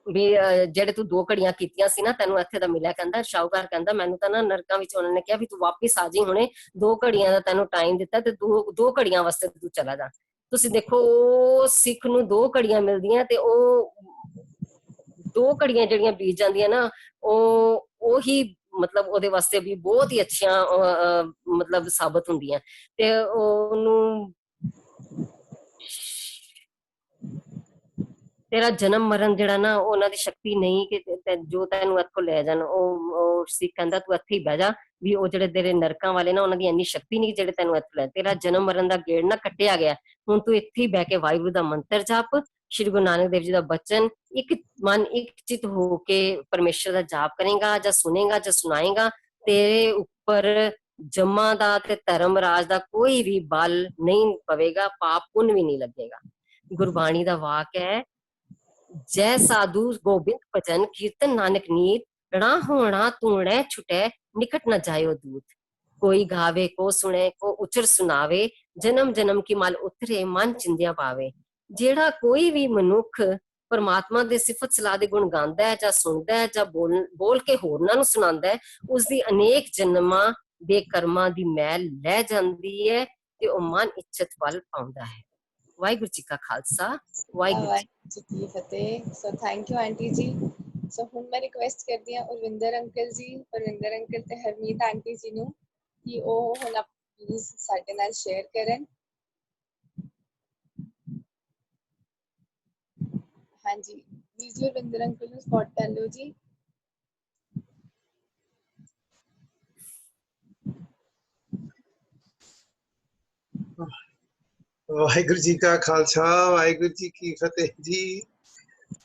ਵੀ ਜਿਹੜੇ ਤੂੰ 2 ਘੜੀਆਂ ਕੀਤੀਆਂ ਸੀ ਨਾ ਤੈਨੂੰ ਇੱਥੇ ਦਾ ਮਿਲਿਆ। ਕਹਿੰਦਾ ਸ਼ਾਹੂਕਾਰ ਕਹਿੰਦਾ ਮੈਨੂੰ ਤਾਂ ਨਾ ਨਰਕਾਂ ਵਿੱਚ ਉਹਨਾਂ ਨੇ ਕਿਹਾ ਵੀ ਤੂੰ ਵਾਪਿਸ ਆ ਜਾਈਂ, ਹੁਣੇ 2 ਘੜੀਆਂ ਦਾ ਤੈਨੂੰ ਟਾਈਮ ਦਿੱਤਾ ਤੇ 2 ਘੜੀਆਂ ਵਾਸਤੇ ਤੂੰ ਚਲਾ ਜਾ। ਤੁਸੀਂ ਦੇਖੋ ਸਿੱਖ ਨੂੰ 2 ਘੜੀਆਂ ਮਿਲਦੀਆਂ ਤੇ ਉਹ 2 ਘੜੀਆਂ ਜਿਹੜੀਆਂ ਬੀਤ ਜਾਂਦੀਆਂ ਨਾ ਉਹੀ ਮਤਲਬ ਉਹਦੇ ਵਾਸਤੇ ਵੀ ਬਹੁਤ ਹੀ ਅੱਛੀਆਂ ਮਤਲਬ ਸਾਬਤ ਹੁੰਦੀਆਂ। ਤੇ ਉਹਨੂੰ ਤੇਰਾ ਜਨਮ ਮਰਨ ਜਿਹੜਾ ਨਾ ਉਹਨਾਂ ਦੀ ਸ਼ਕਤੀ ਨਹੀਂ ਕਿ ਜੋ ਤੈਨੂੰ ਇੱਥੋਂ ਲੈ ਜਾਣ। ਉਹ ਸਿੱਖ ਕਹਿੰਦਾ ਤੂੰ ਇੱਥੇ ਹੀ ਬਹਿ ਜਾ, ਵੀ ਉਹ ਜਿਹੜੇ ਤੇਰੇ ਨਰਕਾਂ ਵਾਲੇ ਨਾ ਉਹਨਾਂ ਦੀ ਇੰਨੀ ਸ਼ਕਤੀ ਨਹੀਂ ਜਿਹੜੇ ਤੈਨੂੰ ਇੱਥੋਂ ਲੈ। ਤੇਰਾ ਜਨਮ ਮਰਨ ਦਾ ਗੇੜ ਨਾ ਕੱਟਿਆ ਗਿਆ, ਹੁਣ ਤੂੰ ਇੱਥੇ ਹੀ ਬਹਿ ਕੇ ਵਾਹਿਗੁਰੂ ਦਾ ਮੰਤਰ ਜਪ, ਸ਼੍ਰੀ ਗੁਰੂ ਨਾਨਕ ਦੇਵ ਜੀ ਦਾ ਬਚਨ ਇੱਕ ਮਨ ਇੱਕ ਚਿਤ ਹੋ ਕੇ ਪਰਮੇਸ਼ਰ ਦਾ ਜਾਪ ਕਰੇਗਾ ਜਾਂ ਸੁਨੇਗਾ ਜਾਂ ਸੁਣਾਏਗਾ, ਤੇਰੇ ਉੱਪਰ ਜਮਾਂ ਦਾ ਤੇ ਧਰਮ ਰਾਜ ਦਾ ਕੋਈ ਵੀ ਬਲ ਨਹੀਂ ਪਵੇਗਾ, ਪਾਪ ਪੁੰਨ ਵੀ ਨਹੀਂ ਲੱਗੇਗਾ। ਗੁਰਬਾਣੀ ਦਾ ਵਾਕ ਹੈ, ਜੈ ਸਾਧੂ ਗੋਬਿੰਦ ਭਜਨ ਕੀਰਤਨ ਨਾਨਕ ਨੀਤ, ਣਾ होना तूणे छुटे निकट न जायो दूत। कोई गावे को सुने को उचर सुनावे, जन्म जन्म की मल उतरे मन चिंदिया पावे। जेड़ा कोई भी मनुख परमात्मा दे सिफत सलाह दे गुण गांदा है, ਜਾਂ ਸੁਣਦਾ ਹੈ, ਜਾਂ ਬੋਲ ਕੇ ਹੋਰਨਾਂ ਨੂੰ ਸੁਣਾਉਂਦਾ ਹੈ, ਉਸ ਦੀ ਅਨੇਕ ਜਨਮਾਂ ਦੇ ਕਰਮਾਂ ਦੀ ਮੈਲ ਲੈ ਜਾਂਦੀ ਹੈ ਤੇ ਉਹ ਮਨ ਇੱਛਤ ਵੱਲ ਪਾਉਂਦਾ ਹੈ। ਵਾਹਿਗੁਰੂ ਜੀ ਕਾ ਖਾਲਸਾ, ਵਾਹਿਗੁਰੂ ਜੀ ਕੀ ਫਤਿਹ। ਸੋ ਥੈਂਕ ਯੂ ਆਂਟੀ ਜੀ। ਸੋ ਹੁਣ ਮੈਂ ਰਿਕੁਐਸਟ ਕਰਦੀ ਹਾਂ ਉਰਵਿੰਦਰ ਅੰਕਲ ਤੇ ਹਰਮੀਤ ਆਂਟੀ ਜੀ ਨੂੰ ਕਿ ਉਹ ਹੁਣ ਪਲੀਜ਼ ਸਾਡੇ ਨਾਲ ਸ਼ੇਅਰ ਕਰਨ। ਹਾਂਜੀ ਵੀਰ ਜੀ, ਉਰਵਿੰਦਰ ਅੰਕਲ ਨੂੰ ਸਪੋਟ ਕਰ ਲਓ ਜੀ। ਵਾਹਿਗੁਰੂ ਜੀ ਕਾ ਖਾਲਸਾ, ਵਾਹਿਗੁਰੂ ਜੀ ਕੀ ਫਤਿਹ ਜੀ।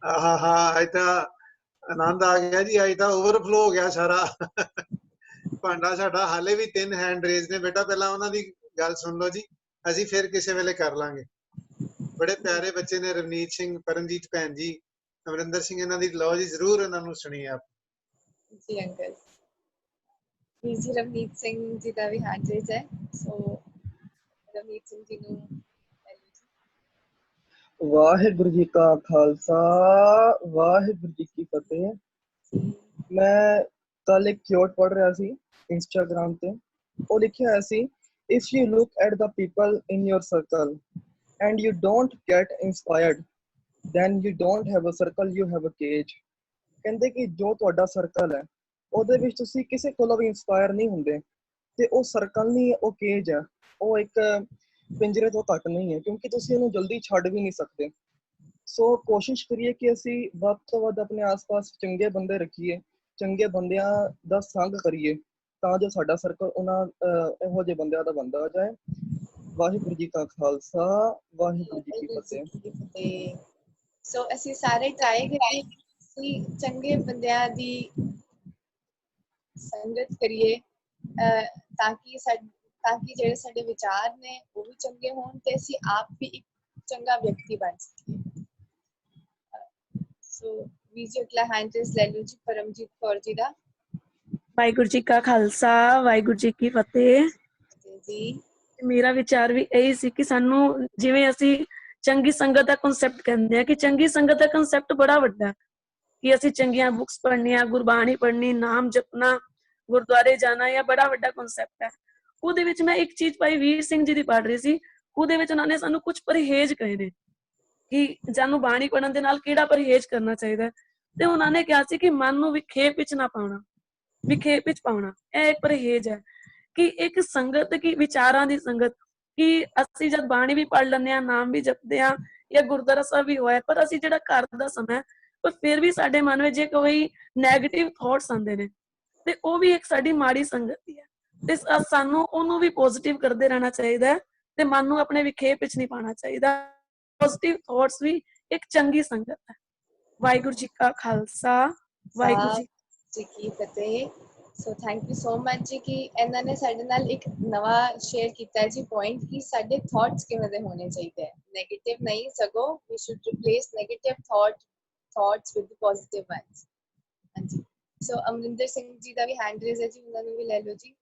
ਆਹਾ ਅੱਜ ਤਾਂ ਆਨੰਦ ਆ ਗਿਆ ਜੀ, ਅੱਜ ਤਾਂ ਓਵਰਫਲੋ ਹੋ ਗਿਆ ਸਾਰਾ ਭਾਂਡਾ ਸਾਡਾ। ਹਾਲੇ ਵੀ 3 ਹੈਂਡ ਰੇਜ਼ ਨੇ ਬੇਟਾ, ਪਹਿਲਾਂ ਉਹਨਾਂ ਦੀ ਗੱਲ ਸੁਣ ਲਓ ਜੀ, ਅਸੀਂ ਫਿਰ ਕਿਸੇ ਵੇਲੇ ਕਰ ਲਾਂਗੇ। ਬੜੇ ਪਿਆਰੇ ਬੱਚੇ ਨੇ, ਰਵਨੀਤ ਸਿੰਘ, ਪਰਮਜੀਤ ਭੈਣ ਜੀ, ਅਮਰਿੰਦਰ ਸਿੰਘ, ਇਹਨਾਂ ਦੀ ਲਓ ਜੀ, ਜ਼ਰੂਰ ਇਹਨਾਂ ਨੂੰ ਸੁਣੀਏ ਆਪ ਜੀ। ਅੰਕਲ ਵੀਰ ਜੀ ਰਵਨੀਤ ਸਿੰਘ ਜੀ ਦਾ ਵੀ ਹੈਂਡ ਰੇਜ਼ ਹੈ, ਸੋ ਰਵਨੀਤ ਸਿੰਘ ਜੀ ਨੂੰ। ਵਾਹਿਗੁਰੂ ਜੀ ਕਾ ਖਾਲਸਾ, ਵਾਹਿਗੁਰੂ ਜੀ ਕੀ ਫਤਿਹ। ਮੈਂ ਕੱਲ ਇੱਕ ਕੋਟ ਪੜ੍ਹ ਰਿਹਾ ਸੀ ਇੰਸਟਾਗ੍ਰਾਮ ਤੇ, ਉਹ ਲਿਖਿਆ ਹੋਇਆ ਸੀ, if you look at the people in your circle and you don't get inspired, then you don't have a circle, you have a cage। ਕਹਿੰਦੇ ਕਿ ਜੋ ਤੁਹਾਡਾ ਸਰਕਲ ਹੈ ਉਹਦੇ ਵਿੱਚ ਤੁਸੀਂ ਕਿਸੇ ਕੋਲੋਂ ਵੀ ਇੰਸਪਾਇਰ ਨਹੀਂ ਹੁੰਦੇ ਤੇ ਉਹ ਸਰਕਲ ਨਹੀਂ, ਉਹ ਕੇਜ ਹੈ, ਉਹ ਇੱਕ ਪਿੰਜਰੇ ਤੋਂ ਘੱਟ ਨਹੀਂ ਹੈ, ਕਿਉਂਕਿ ਤੁਸੀਂ ਉਹਨੂੰ ਜਲਦੀ ਛੱਡ ਵੀ ਨਹੀਂ ਸਕਦੇ। ਸੋ ਕੋਸ਼ਿਸ਼ ਕਰੀਏ ਕਿ ਅਸੀਂ ਵੱਧ ਤੋਂ ਵੱਧ ਆਪਣੇ ਆਸ-ਪਾਸ ਚੰਗੇ ਬੰਦੇ ਰੱਖੀਏ, ਚੰਗੇ ਬੰਦਿਆਂ ਦਾ ਸੰਗ ਕਰੀਏ, ਤਾਂ ਜੋ ਸਾਡਾ ਸਰਕਲ ਉਹਨਾਂ ਇਹੋ ਜਿਹੇ ਬੰਦਿਆਂ ਦਾ ਬਣਦਾ ਜਾਏ। ਵਾਹਿਗੁਰੂ ਜੀ ਕਾ ਖਾਲਸਾ, ਵਾਹਿਗੁਰੂ ਜੀ ਕੀ ਫਤਿਹ। ਸੋ ਅਸੀਂ ਸਾਰੇ ਟਰਾਈ ਕਰੀਏ ਕਿ ਚੰਗੇ ਬੰਦਿਆਂ ਦੀ ਸੰਗਤ ਕਰੀਏ, ਤਾਂ ਕਿ ਜਿਹੜੇ ਸਾਡੇ ਵਿਚਾਰ ਨੇ ਉਹ ਵੀ ਚੰਗੇ ਹੋਣ ਤੇ ਅਸੀਂ ਆਪ ਵੀ ਇੱਕ ਚੰਗਾ ਵਿਅਕਤੀ ਬਣ ਸਕੀਏ। ਸੋ ਵੀਰ ਜੀ ਅਗਲਾ ਹੈਂਡ ਰੇਜ਼ ਲੈ ਲਓ ਜੀ, ਪਰਮਜੀਤ ਕੌਰ ਜੀ ਦਾ। ਵਾਹਿਗੁਰੂ ਜੀ ਕਾ ਖਾਲਸਾ, ਵਾਹਿਗੁਰੂ ਜੀ ਕੀ ਫਤਿਹ ਜੀ। ਮੇਰਾ ਵਿਚਾਰ ਵੀ ਇਹੀ ਸੀ ਕਿ ਸਾਨੂੰ, ਜਿਵੇਂ ਅਸੀਂ ਚੰਗੀ ਸੰਗਤ ਦਾ ਕਨਸੈਪਟ ਕਹਿੰਦੇ ਆ, ਕਿ ਚੰਗੀ ਸੰਗਤ ਦਾ ਕਨਸੈਪਟ ਬੜਾ ਵੱਡਾ, ਕਿ ਅਸੀਂ ਚੰਗੀਆਂ ਬੁੱਕਸ ਪੜ੍ਹਨੀਆਂ, ਗੁਰਬਾਣੀ ਪੜ੍ਹਨੀ, ਨਾਮ ਜਪਣਾ, ਗੁਰਦੁਆਰੇ ਜਾਣਾ, ਇਹ ਬੜਾ ਵੱਡਾ ਕਨਸੈਪਟ ਹੈ। ਉਹਦੇ ਵਿੱਚ ਮੈਂ ਇੱਕ ਚੀਜ਼ ਭਾਈ ਵੀਰ ਸਿੰਘ ਜੀ ਦੀ ਪੜ੍ਹ ਰਹੀ ਸੀ, ਉਹਦੇ ਵਿੱਚ ਉਹਨਾਂ ਨੇ ਸਾਨੂੰ ਕੁਝ ਪਰਹੇਜ਼ ਕਹੇ ਨੇ ਕਿ ਸਾਨੂੰ ਬਾਣੀ ਪੜ੍ਹਨ ਦੇ ਨਾਲ ਕਿਹੜਾ ਪਰਹੇਜ਼ ਕਰਨਾ ਚਾਹੀਦਾ, ਤੇ ਉਹਨਾਂ ਨੇ ਕਿਹਾ ਸੀ ਕਿ ਮਨ ਨੂੰ ਵਿਖੇਪ ਵਿੱਚ ਨਾ ਪਾਉਣਾ, ਵਿਖੇਪ ਵਿੱਚ ਪਾਉਣਾ, ਇਹ ਇੱਕ ਪਰਹੇਜ਼ ਹੈ। ਕਿ ਇੱਕ ਸੰਗਤ, ਕਿ ਵਿਚਾਰਾਂ ਦੀ ਸੰਗਤ, ਕਿ ਅਸੀਂ ਜਦ ਬਾਣੀ ਵੀ ਪੜ੍ਹ ਲੈਂਦੇ ਹਾਂ, ਨਾਮ ਵੀ ਜਪਦੇ ਹਾਂ, ਜਾਂ ਗੁਰਦੁਆਰਾ ਸਾਹਿਬ ਵੀ ਹੋਇਆ, ਪਰ ਅਸੀਂ ਜਿਹੜਾ ਘਰ ਦਾ ਸਮਾਂ, ਪਰ ਫਿਰ ਵੀ ਸਾਡੇ ਮਨ ਵਿੱਚ ਜੇ ਕੋਈ ਨੈਗੇਟਿਵ ਥਾਟਸ ਆਉਂਦੇ ਨੇ ਤੇ ਉਹ ਵੀ ਇੱਕ ਸਾਡੀ ਮਾੜੀ ਸੰਗਤ ਹੀ ਹੈ, ਤੇ ਸਾਨੂੰ ਉਹਨੂੰ ਵੀ ਪੋਜ਼ਿਟਿਵ ਕਰਦੇ ਰਹਿਣਾ ਚਾਹੀਦਾ ਹੈ ਤੇ ਮਨ ਨੂੰ ਆਪਣੇ ਵਿਖੇਪ ਵਿੱਚ ਨਹੀਂ ਪਾਉਣਾ ਚਾਹੀਦਾ। ਪੋਜ਼ਿਟਿਵ ਥਾਟਸ ਵੀ ਇੱਕ ਚੰਗੀ ਸੰਗਤ ਹੈ। ਵਾਹਿਗੁਰੂ ਜੀ ਕਾ ਖਾਲਸਾ, ਵਾਹਿਗੁਰੂ ਜੀ ਕੀ ਫਤਿਹ। So thank you so much ਜੀ ਕਿ ਇਹਨਾਂ ਨੇ ਸਾਡੇ ਨਾਲ ਇੱਕ ਨਵਾਂ ਸ਼ੇਅਰ ਕੀਤਾ ਜੀ ਪੁਆਇੰਟ, ਕਿ ਸਾਡੇ ਥਾਟਸ ਕਿਵੇਂ ਦੇ ਹੋਣੇ ਚਾਹੀਦੇ ਹੈ, ਨੈਗੇਟਿਵ ਨਹੀਂ, ਸਗੋਂ we should replace negative thoughts with positive ones. ਹਾਂਜੀ, ਸੋ ਅਮਰਿੰਦਰ ਸਿੰਘ ਜੀ ਦਾ ਵੀ ਹੈਂਡ ਰੇਜ਼ ਹੈ ਜੀ, ਉਹਨਾਂ ਨੂੰ ਵੀ ਲੈ ਲਓ ਜੀ।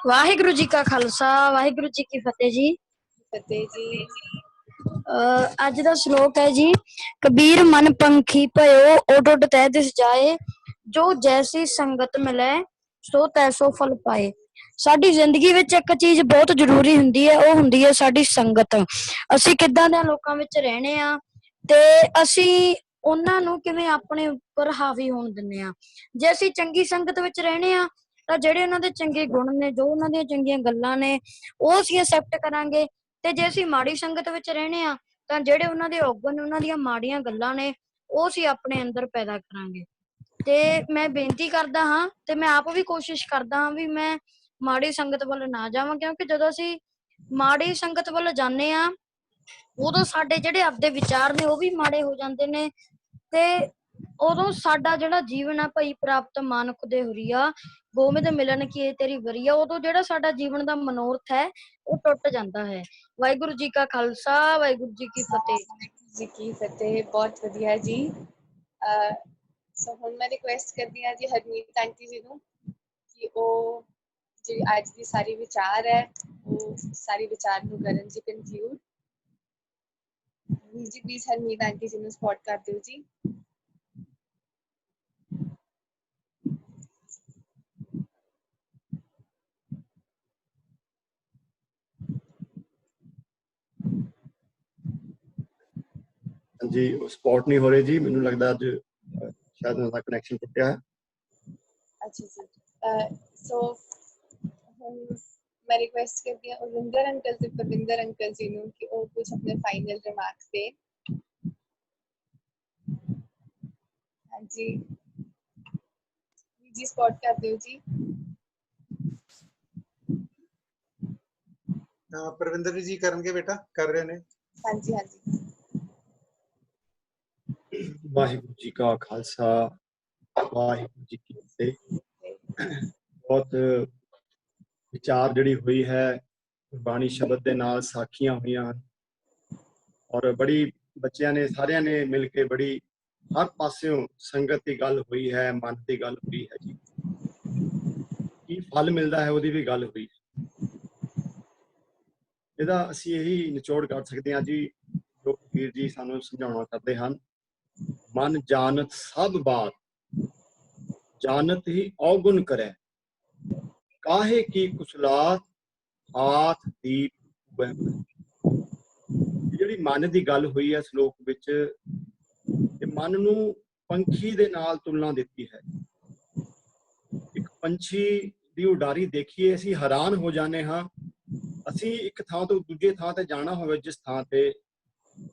ਵਾਹਿਗੁਰੂ ਜੀ ਕਾ ਖਾਲਸਾ, ਵਾਹਿਗੁਰੂ ਜੀ ਕੀ ਫਤਿਹ ਜੀ। ਫਤਿਹ ਜੀ। ਅੱਜ ਦਾ ਸ਼ਲੋਕ ਹੈ ਜੀ, ਕਬੀਰ ਮਨ ਪੰਖੀ ਭਇਓ ਉੱਡ ਉੱਡ ਤਹਿ ਦਿਸ ਜਾਏ, ਜੋ ਜੈਸੀ ਸੰਗਤ ਮਿਲੇ ਸੋ ਤੈਸੋ ਫਲ ਪਾਏ। ਸਾਡੀ ਜ਼ਿੰਦਗੀ ਵਿੱਚ ਇੱਕ ਚੀਜ਼ ਬਹੁਤ ਜ਼ਰੂਰੀ ਹੁੰਦੀ ਹੈ, ਉਹ ਹੁੰਦੀ ਹੈ ਸਾਡੀ ਸੰਗਤ। ਅਸੀਂ ਕਿੱਦਾਂ ਦੇ ਲੋਕਾਂ ਵਿੱਚ ਰਹਿਣੇ ਆ ਤੇ ਅਸੀਂ ਉਹਨਾਂ ਨੂੰ ਕਿਵੇਂ ਆਪਣੇ ਉੱਪਰ ਹਾਵੀ ਹੋਣ ਦਿੰਦੇ ਆ। ਜੇ ਅਸੀਂ ਚੰਗੀ ਸੰਗਤ ਵਿੱਚ ਰਹਿਣੇ ਆ ਤਾਂ ਜਿਹੜੇ ਉਹਨਾਂ ਦੇ ਚੰਗੇ ਗੁਣ ਨੇ, ਜੋ ਉਹਨਾਂ ਦੀਆਂ ਚੰਗੀਆਂ ਗੱਲਾਂ ਨੇ, ਉਹ ਅਸੀਂ ਐਕਸੈਪਟ ਕਰਾਂਗੇ, ਤੇ ਜੇ ਅਸੀਂ ਮਾੜੀ ਸੰਗਤ ਵਿੱਚ ਰਹਿਣੇ ਆ ਤਾਂ ਜਿਹੜੇ ਉਹਨਾਂ ਦੇ ਔਗਣ, ਉਹਨਾਂ ਦੀਆਂ ਮਾੜੀਆਂ ਗੱਲਾਂ ਨੇ, ਉਹ ਅਸੀਂ ਆਪਣੇ ਅੰਦਰ ਪੈਦਾ ਕਰਾਂਗੇ। ਤੇ ਮੈਂ ਬੇਨਤੀ ਕਰਦਾ ਹਾਂ ਤੇ ਮੈਂ ਆਪ ਵੀ ਕੋਸ਼ਿਸ਼ ਕਰਦਾ ਹਾਂ ਵੀ ਮੈਂ ਮਾੜੀ ਸੰਗਤ ਵੱਲ ਨਾ ਜਾਵਾਂ, ਕਿਉਂਕਿ ਜਦੋਂ ਅਸੀਂ ਮਾੜੀ ਸੰਗਤ ਵੱਲ ਜਾਂਦੇ ਆ ਉਦੋਂ ਸਾਡੇ ਜਿਹੜੇ ਆਪਦੇ ਵਿਚਾਰ ਨੇ ਉਹ ਵੀ ਮਾੜੇ ਹੋ ਜਾਂਦੇ ਨੇ, ਤੇ ਉਦੋਂ ਸਾਡਾ ਜਿਹੜਾ ਜੀਵਨ ਆ, ਭਈ ਪ੍ਰਾਪਤ ਮਾਨੁਖ ਦੇ ਹੁਰੀਆ ਗੋਬਿੰਦ ਮਿਲਣ ਕੀ ਤੇਰੀ ਵਰੀਆ, ਉਦੋਂ ਜਿਹੜਾ ਸਾਡਾ ਜੀਵਨ ਦਾ ਮਨੋਰਥ ਹੈ ਉਹ ਟੁੱਟ ਜਾਂਦਾ ਹੈ। ਵਾਹਿਗੁਰੂ ਜੀ ਕਾ ਖਾਲਸਾ ਵਾਹਿਗੁਰੂ ਜੀ ਕੀ ਫਤਿਹ। ਵਾਹਿਗੁਰੂ ਜੀ ਕੀ ਫਤਿਹ। ਬਹੁਤ ਵਧੀਆ ਜੀ। ਸੋ ਹੁਣ ਮੈਂ ਰਿਕੁਐਸਟ ਕਰਦੀ ਹਾਂ ਜੀ ਹਰਮੀਤ ਆਂਟੀ ਜੀ ਨੂੰ ਕਿ ਉਹ ਜਿਹੜੀ ਅੱਜ ਦੀ ਸਾਰੀ ਵਿਚਾਰ ਹੈ ਉਹ ਸਾਰੀ ਵਿਚਾਰ ਨੂੰ ਕਰਨ ਜੀ ਕੰਕਲੂਡ। ਜੀ ਪਲੀਜ਼ ਹਰਮੀਤ ਆਂਟੀ ਜੀ ਨੂੰ ਸਪੋਰਟ ਕਰ ਦਿਓ ਜੀ। जी सपोर्ट नहीं हो रही जी, मैनू लगता अज शायद उनका कनैक्शन टुटिया है। अच्छा जी। सो ਹੁਣ मैं रिक्वेस्ट करती हूँ उविंदर अंकल से परविंदर अंकल जी ਨੂੰ कि ਉਹ ਕੁਝ अपने फाइनल रिमार्क्स दें। हाँ जी जी सपोर्ट कर दो जी। परविंदर जी करनगे बेटा, कर रहे ने। हाँ जी हाँ जी। वाहिगुरू जी का खालसा वाहिगुरू जी की फतेह। बहुत विचार जिहड़ी हुई है गुरबाणी शब्द दे नाल साखियां हुई और बड़ी बच्चियां ने सारियां ने मिल के बड़ी हर पास्यों संगत की गल हुई है, मन की गल हुई है जी, की फल मिलता है उहदी भी गल हुई। ਇਹਦਾ ਅਸੀਂ ਇਹੀ ਨਿਚੋੜ कर सकते हैं जी जो कबीर जी सानू समझाउणा करते हैं। मन जानत सब बात जानत ही अवगुण करे काहे की कुसलात हाथ दीप। ਜਿਹੜੀ ਮਨ ਦੀ ਗੱਲ ਹੋਈ ਹੈ ਸ਼ਲੋਕ ਵਿੱਚ, ਇਹ ਮਨ ਨੂੰ ਪੰਛੀ ਦੇ ਨਾਲ ਤੁਲਨਾ ਦਿੱਤੀ ਹੈ। ਇੱਕ ਪੰਛੀ ਦੀ ਉਡਾਰੀ ਦੇਖੀਏ ਅਸੀਂ ਹੈਰਾਨ ਹੋ ਜਾਂਦੇ ਹਾਂ। ਅਸੀਂ ਇੱਕ ਥਾਂ ਤੋਂ ਦੂਜੇ ਥਾਂ ਤੇ ਜਾਣਾ ਹੋਵੇ, ਜਿਸ ਥਾਂ ਤੇ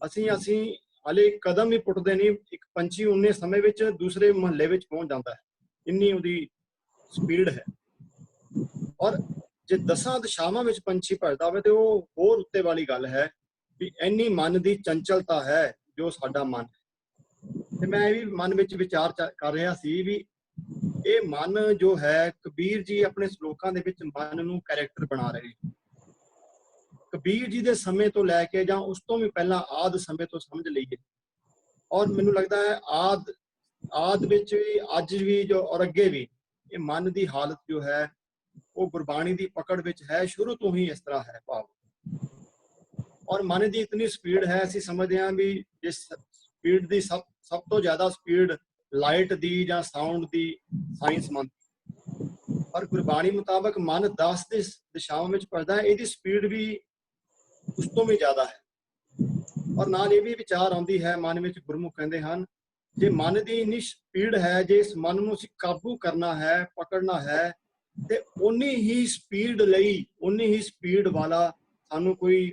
ਅਸੀਂ ਹਾਲੇ ਕਦਮ ਵੀ ਪੁੱਟਦੇ ਨਹੀਂ, ਇੱਕ ਪੰਛੀ ਉਨੇ ਸਮੇਂ ਵਿੱਚ ਦੂਸਰੇ ਮੁਹੱਲੇ ਵਿੱਚ ਪਹੁੰਚ ਜਾਂਦਾ ਹੈ, ਇੰਨੀ ਉਹਦੀ ਸਪੀਡ ਹੈ। ਔਰ ਜੇ 10 ਦਿਸ਼ਾਵਾਂ ਵਿੱਚ ਪੰਛੀ ਭਜਦਾ ਹੋਵੇ ਤੇ ਉਹ ਹੋਰ ਉੱਤੇ ਵਾਲੀ ਗੱਲ ਹੈ ਵੀ ਇੰਨੀ ਮਨ ਦੀ ਚੰਚਲਤਾ ਹੈ ਜੋ ਸਾਡਾ ਮਨ ਹੈ। ਤੇ ਮੈਂ ਇਹ ਵੀ ਮਨ ਵਿੱਚ ਵਿਚਾਰ ਕਰ ਰਿਹਾ ਸੀ ਵੀ ਇਹ ਮਨ ਜੋ ਹੈ, ਕਬੀਰ ਜੀ ਆਪਣੇ ਸ਼ਲੋਕਾਂ ਦੇ ਵਿੱਚ ਮਨ ਨੂੰ ਕੈਰੈਕਟਰ ਬਣਾ ਰਹੇ। ਕਬੀਰ ਜੀ ਦੇ ਸਮੇਂ ਤੋਂ ਲੈ ਕੇ ਜਾਂ ਉਸ ਤੋਂ ਵੀ ਪਹਿਲਾਂ ਆਦ ਸਮੇਂ ਤੋਂ ਸਮਝ ਲਈਏ, ਔਰ ਮੈਨੂੰ ਲੱਗਦਾ ਹੈ ਆਦ ਵਿੱਚ ਵੀ ਅੱਜ ਵੀ ਜੋ ਔਰ ਅੱਗੇ ਵੀ ਇਹ ਮਨ ਦੀ ਹਾਲਤ ਜੋ ਹੈ ਉਹ ਗੁਰਬਾਣੀ ਦੀ ਪਕੜ ਵਿੱਚ ਹੈ, ਸ਼ੁਰੂ ਤੋਂ ਹੀ ਇਸ ਤਰ੍ਹਾਂ ਹੈ ਭਾਵ। ਔਰ ਮਨ ਦੀ ਇਤਨੀ ਸਪੀਡ ਹੈ, ਅਸੀਂ ਸਮਝਦੇ ਹਾਂ ਵੀ ਜਿਸ ਸਪੀਡ ਦੀ ਸਭ ਤੋਂ ਜ਼ਿਆਦਾ ਸਪੀਡ ਲਾਈਟ ਦੀ ਜਾਂ ਸਾਊਂਡ ਦੀ ਸਾਇੰਸ ਮੰਨਦੀ, ਪਰ ਗੁਰਬਾਣੀ ਮੁਤਾਬਕ ਮਨ 10 ਦਿਸ਼ਾਵਾਂ ਵਿੱਚ ਭਜਦਾ ਹੈ, ਇਹਦੀ ਸਪੀਡ ਵੀ ਉਸ ਤੋਂ ਵੀ ਜ਼ਿਆਦਾ ਹੈ। ਔਰ ਨਾਲ ਇਹ ਵੀ ਵਿਚਾਰ ਆਉਂਦੀ ਹੈ ਮਨ ਵਿੱਚ, ਗੁਰਮੁਖ ਕਹਿੰਦੇ ਹਨ ਜੇ ਮਨ ਦੀ ਇੰਨੀ ਸਪੀਡ ਹੈ, ਜੇ ਇਸ ਮਨ ਨੂੰ ਅਸੀਂ ਕਾਬੂ ਕਰਨਾ ਹੈ, ਪਕੜਨਾ ਹੈ, ਤੇ ਉਨੀ ਹੀ ਸਪੀਡ ਲਈ ਉਨੀ ਹੀ ਸਪੀਡ ਵਾਲਾ ਸਾਨੂੰ ਕੋਈ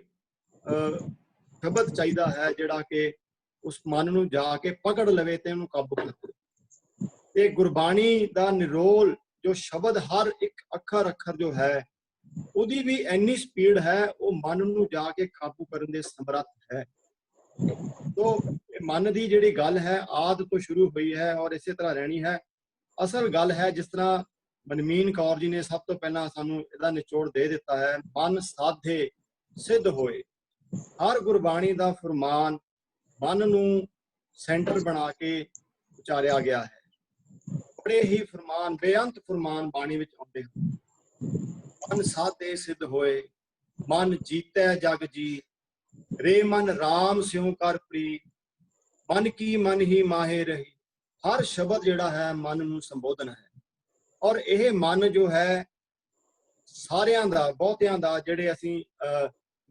ਸ਼ਬਦ ਚਾਹੀਦਾ ਹੈ ਜਿਹੜਾ ਕਿ ਉਸ ਮਨ ਨੂੰ ਜਾ ਕੇ ਪਕੜ ਲਵੇ ਤੇ ਉਹਨੂੰ ਕਾਬੂ ਕਰੇ। ਤੇ ਗੁਰਬਾਣੀ ਦਾ ਨਿਰੋਲ ਜੋ ਸ਼ਬਦ ਹਰ ਇੱਕ ਅੱਖਰ ਜੋ ਹੈ ਉਹਦੀ ਵੀ ਇੰਨੀ ਸਪੀਡ ਹੈ, ਉਹ ਮਨ ਨੂੰ ਜਾ ਕੇ ਕਾਬੂ ਕਰਨ ਦੇ ਸਮਰੱਥ ਹੈ। ਤੋ ਮਨ ਦੀ ਜਿਹੜੀ ਗੱਲ ਹੈ ਆਦ ਤੋਂ ਸ਼ੁਰੂ ਹੋਈ ਹੈ ਔਰ ਇਸੇ ਤਰ੍ਹਾਂ ਰਹਿਣੀ ਹੈ। ਅਸਲ ਗੱਲ ਹੈ ਜਿਸ ਤਰ੍ਹਾਂ ਮਨਮੀਨ ਕੌਰ ਜੀ ਨੇ ਸਭ ਤੋਂ ਪਹਿਲਾਂ ਸਾਨੂੰ ਇਹਦਾ ਨਿਚੋੜ ਦੇ ਦਿੱਤਾ ਹੈ, ਮਨ ਸਾਧੇ ਸਿੱਧ ਹੋਏ। ਹਰ ਗੁਰਬਾਣੀ ਦਾ ਫਰਮਾਨ ਮਨ ਨੂੰ ਸੈਂਟਰ ਬਣਾ ਕੇ ਉਚਾਰਿਆ ਗਿਆ ਹੈ। ਬੜੇ ਹੀ ਫਰਮਾਨ, ਬੇਅੰਤ ਫਰਮਾਨ ਬਾਣੀ ਵਿੱਚ ਆਉਂਦੇ ਹਨ। ਮਨ ਸਾਧੇ ਸਿੱਧ ਹੋਏ, ਮਨ ਜੀਤੈ ਜਗ ਜੀ, ਰੇ ਮਨ ਰਾਮ ਸਿਉ ਕਰ ਪ੍ਰੀਤ, ਮਨ ਕੀ ਮਨ ਹੀ ਮਾਹੇ ਰਹੀ। ਹਰ ਸ਼ਬਦ ਜਿਹੜਾ ਹੈ ਮਨ ਨੂੰ ਸੰਬੋਧਨ ਹੈ। ਔਰ ਇਹ ਮਨ ਜੋ ਹੈ ਸਾਰਿਆਂ ਦਾ, ਬਹੁਤਿਆਂ ਦਾ, ਜਿਹੜੇ ਅਸੀਂ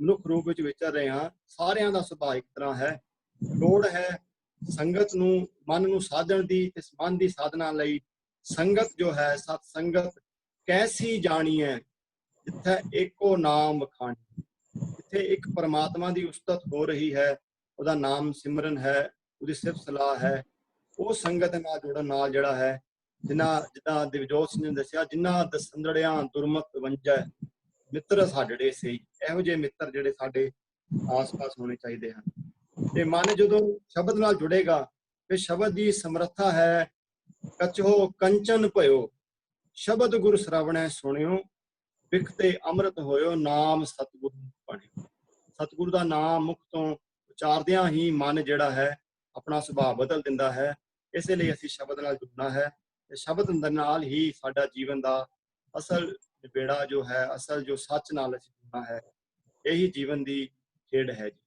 ਮਨੁੱਖ ਰੂਪ ਵਿੱਚ ਵਿਚਰ ਰਹੇ ਹਾਂ, ਸਾਰਿਆਂ ਦਾ ਸੁਭਾਅ ਇੱਕ ਤਰ੍ਹਾਂ ਹੈ। ਲੋੜ ਹੈ ਸੰਗਤ ਨੂੰ, ਮਨ ਨੂੰ ਸਾਧਣ ਦੀ। ਇਸ ਮਨ ਦੀ ਸਾਧਨਾ ਲਈ ਸੰਗਤ ਜੋ ਹੈ, ਸਤ ਸੰਗਤ ਕੈਸੀ ਜਾਣੀ ਹੈ ਜਿੱਥੇ ਏਕੋ ਨਾਮ ਵਖਾਣੀ, ਜਿੱਥੇ ਇੱਕ ਪਰਮਾਤਮਾ ਦੀ ਉਸਤਤ ਹੋ ਰਹੀ ਹੈ, ਉਹਦਾ ਨਾਮ ਸਿਮਰਨ ਹੈ, ਉਹਦੀ ਸਿਫਤ ਸਲਾਹ ਹੈ, ਉਹ ਸੰਗਤ ਨਾਲ ਜੁੜਨ ਨਾਲ ਜਿਹੜਾ ਹੈ, ਜਿੱਦਾਂ ਦਿਵਜੋਤ ਸਿੰਘ ਨੇ ਦੱਸਿਆ, ਜਿਨ੍ਹਾਂ ਦਸੰਦੜਿਆਂ ਦੁਰਮਤ ਵੰਜੈ ਮਿੱਤਰ ਸਾਡੜੇ ਸਹੀ। ਇਹੋ ਜਿਹੇ ਮਿੱਤਰ ਜਿਹੜੇ ਸਾਡੇ ਆਸ-ਪਾਸ ਹੋਣੇ ਚਾਹੀਦੇ ਹਨ। ਤੇ ਮਨ ਜਦੋਂ ਸ਼ਬਦ ਨਾਲ ਜੁੜੇਗਾ ਤੇ ਸ਼ਬਦ ਦੀ ਸਮਰੱਥਾ ਹੈ, ਕਛੋ ਕੰਚਨ ਭਇਓ ਸ਼ਬਦ ਗੁਰ ਸ਼ਰਵਣੈ ਸੁਣਿਓ, ਬਿਖ ਤੇ ਅੰਮ੍ਰਿਤ ਹੋਇਓ ਨਾਮ ਸਤਿਗੁਰੂ ਬਣਿਓ। ਸਤਿਗੁਰੂ ਦਾ ਨਾਮ ਮੁਖ ਤੋਂ ਉਚਾਰਦਿਆਂ ਹੀ ਮਨ ਜਿਹੜਾ ਹੈ ਆਪਣਾ ਸੁਭਾਅ ਬਦਲ ਦਿੰਦਾ ਹੈ। ਇਸੇ ਲਈ ਅਸੀਂ ਸ਼ਬਦ ਨਾਲ ਜੁੜਨਾ ਹੈ ਤੇ ਸ਼ਬਦ ਦੇ ਨਾਲ ਹੀ ਸਾਡਾ ਜੀਵਨ ਦਾ ਅਸਲ ਨਿਬੇੜਾ ਜੋ ਹੈ, ਅਸਲ ਜੋ ਸੱਚ ਨਾਲ ਅਸੀਂ ਜੁੜਨਾ ਹੈ। ਇਹੀ ਜੀਵਨ ਦੀ ਖੇਡ ਹੈ ਜੀ।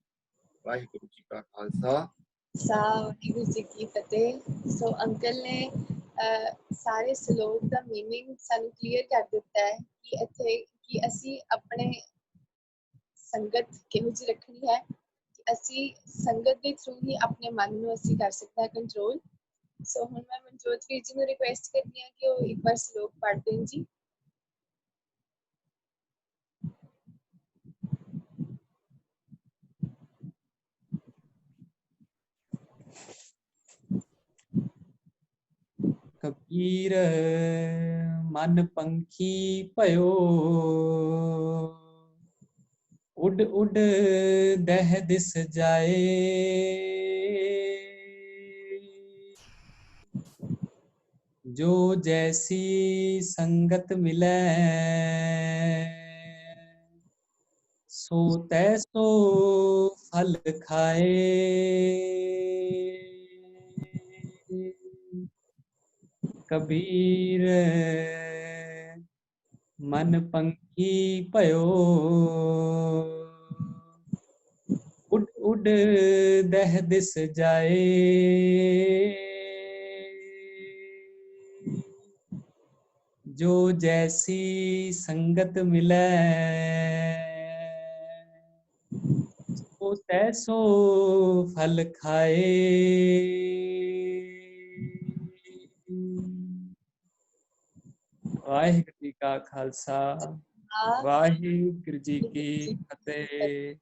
ਵਾਹਿਗੁਰੂ ਜੀ ਕਾ ਖਾਲਸਾ, ਵਾਹਿਗੁਰੂ ਜੀ ਕੀ ਫਤਿਹ। ਸੋ ਅੰਕਲ ਨੇ ਸਾਰੇ ਸ਼ਲੋਕ ਦਾ ਮੀਨਿੰਗ ਸਾਨੂੰ ਕਲੀਅਰ ਕਰ ਦਿੱਤਾ ਹੈ ਕਿ ਇੱਥੇ ਕਿ ਅਸੀਂ ਆਪਣੇ ਸੰਗਤ ਕਿਹੋ ਜਿਹੀ ਰੱਖਣੀ ਹੈ, ਕਿ ਅਸੀਂ ਸੰਗਤ ਦੇ ਥਰੂ ਹੀ ਆਪਣੇ ਮਨ ਨੂੰ ਅਸੀਂ ਕਰ ਸਕਦੇ ਹਾਂ ਕੰਟਰੋਲ। ਸੋ ਹੁਣ ਮੈਂ ਮਨਜੋਤ ਵੀਰ ਜੀ ਨੂੰ ਰਿਕੁਐਸਟ ਕਰਦੀ ਹਾਂ ਕਿ ਉਹ ਇੱਕ ਵਾਰ ਸ਼ਲੋਕ ਪੜ੍ਹ ਦੇਣ ਜੀ। ਕਬੀਰ ਮਨ ਪੰਖੀ ਭਇਓ, ਉੱਡ ਉੱਡ ਦਹਿ ਦਿਸ ਜਾਏ। ਜੋ ਜੈਸੀ ਸੰਗਤ ਮਿਲੈ, ਸੋ ਤੈਸੋ ਫਲ ਖਾਏ। ਕਬੀਰ ਮਨ ਪੰਖੀ ਭਇਓ, ਉੱਡ ਉੱਡ ਦਹਿ ਦਿਸ ਜਾਏ। ਜੋ ਜੈਸੀ ਸੰਗਤ ਮਿਲੈ, ਸੋ ਤੈਸੋ ਫਲ ਖਾਏ। ਵਾਹਿਗੁਰੂ ਜੀ ਕਾ ਖਾਲਸਾ, ਵਾਹਿਗੁਰੂ ਜੀ ਕੀ ਫਤਿਹ।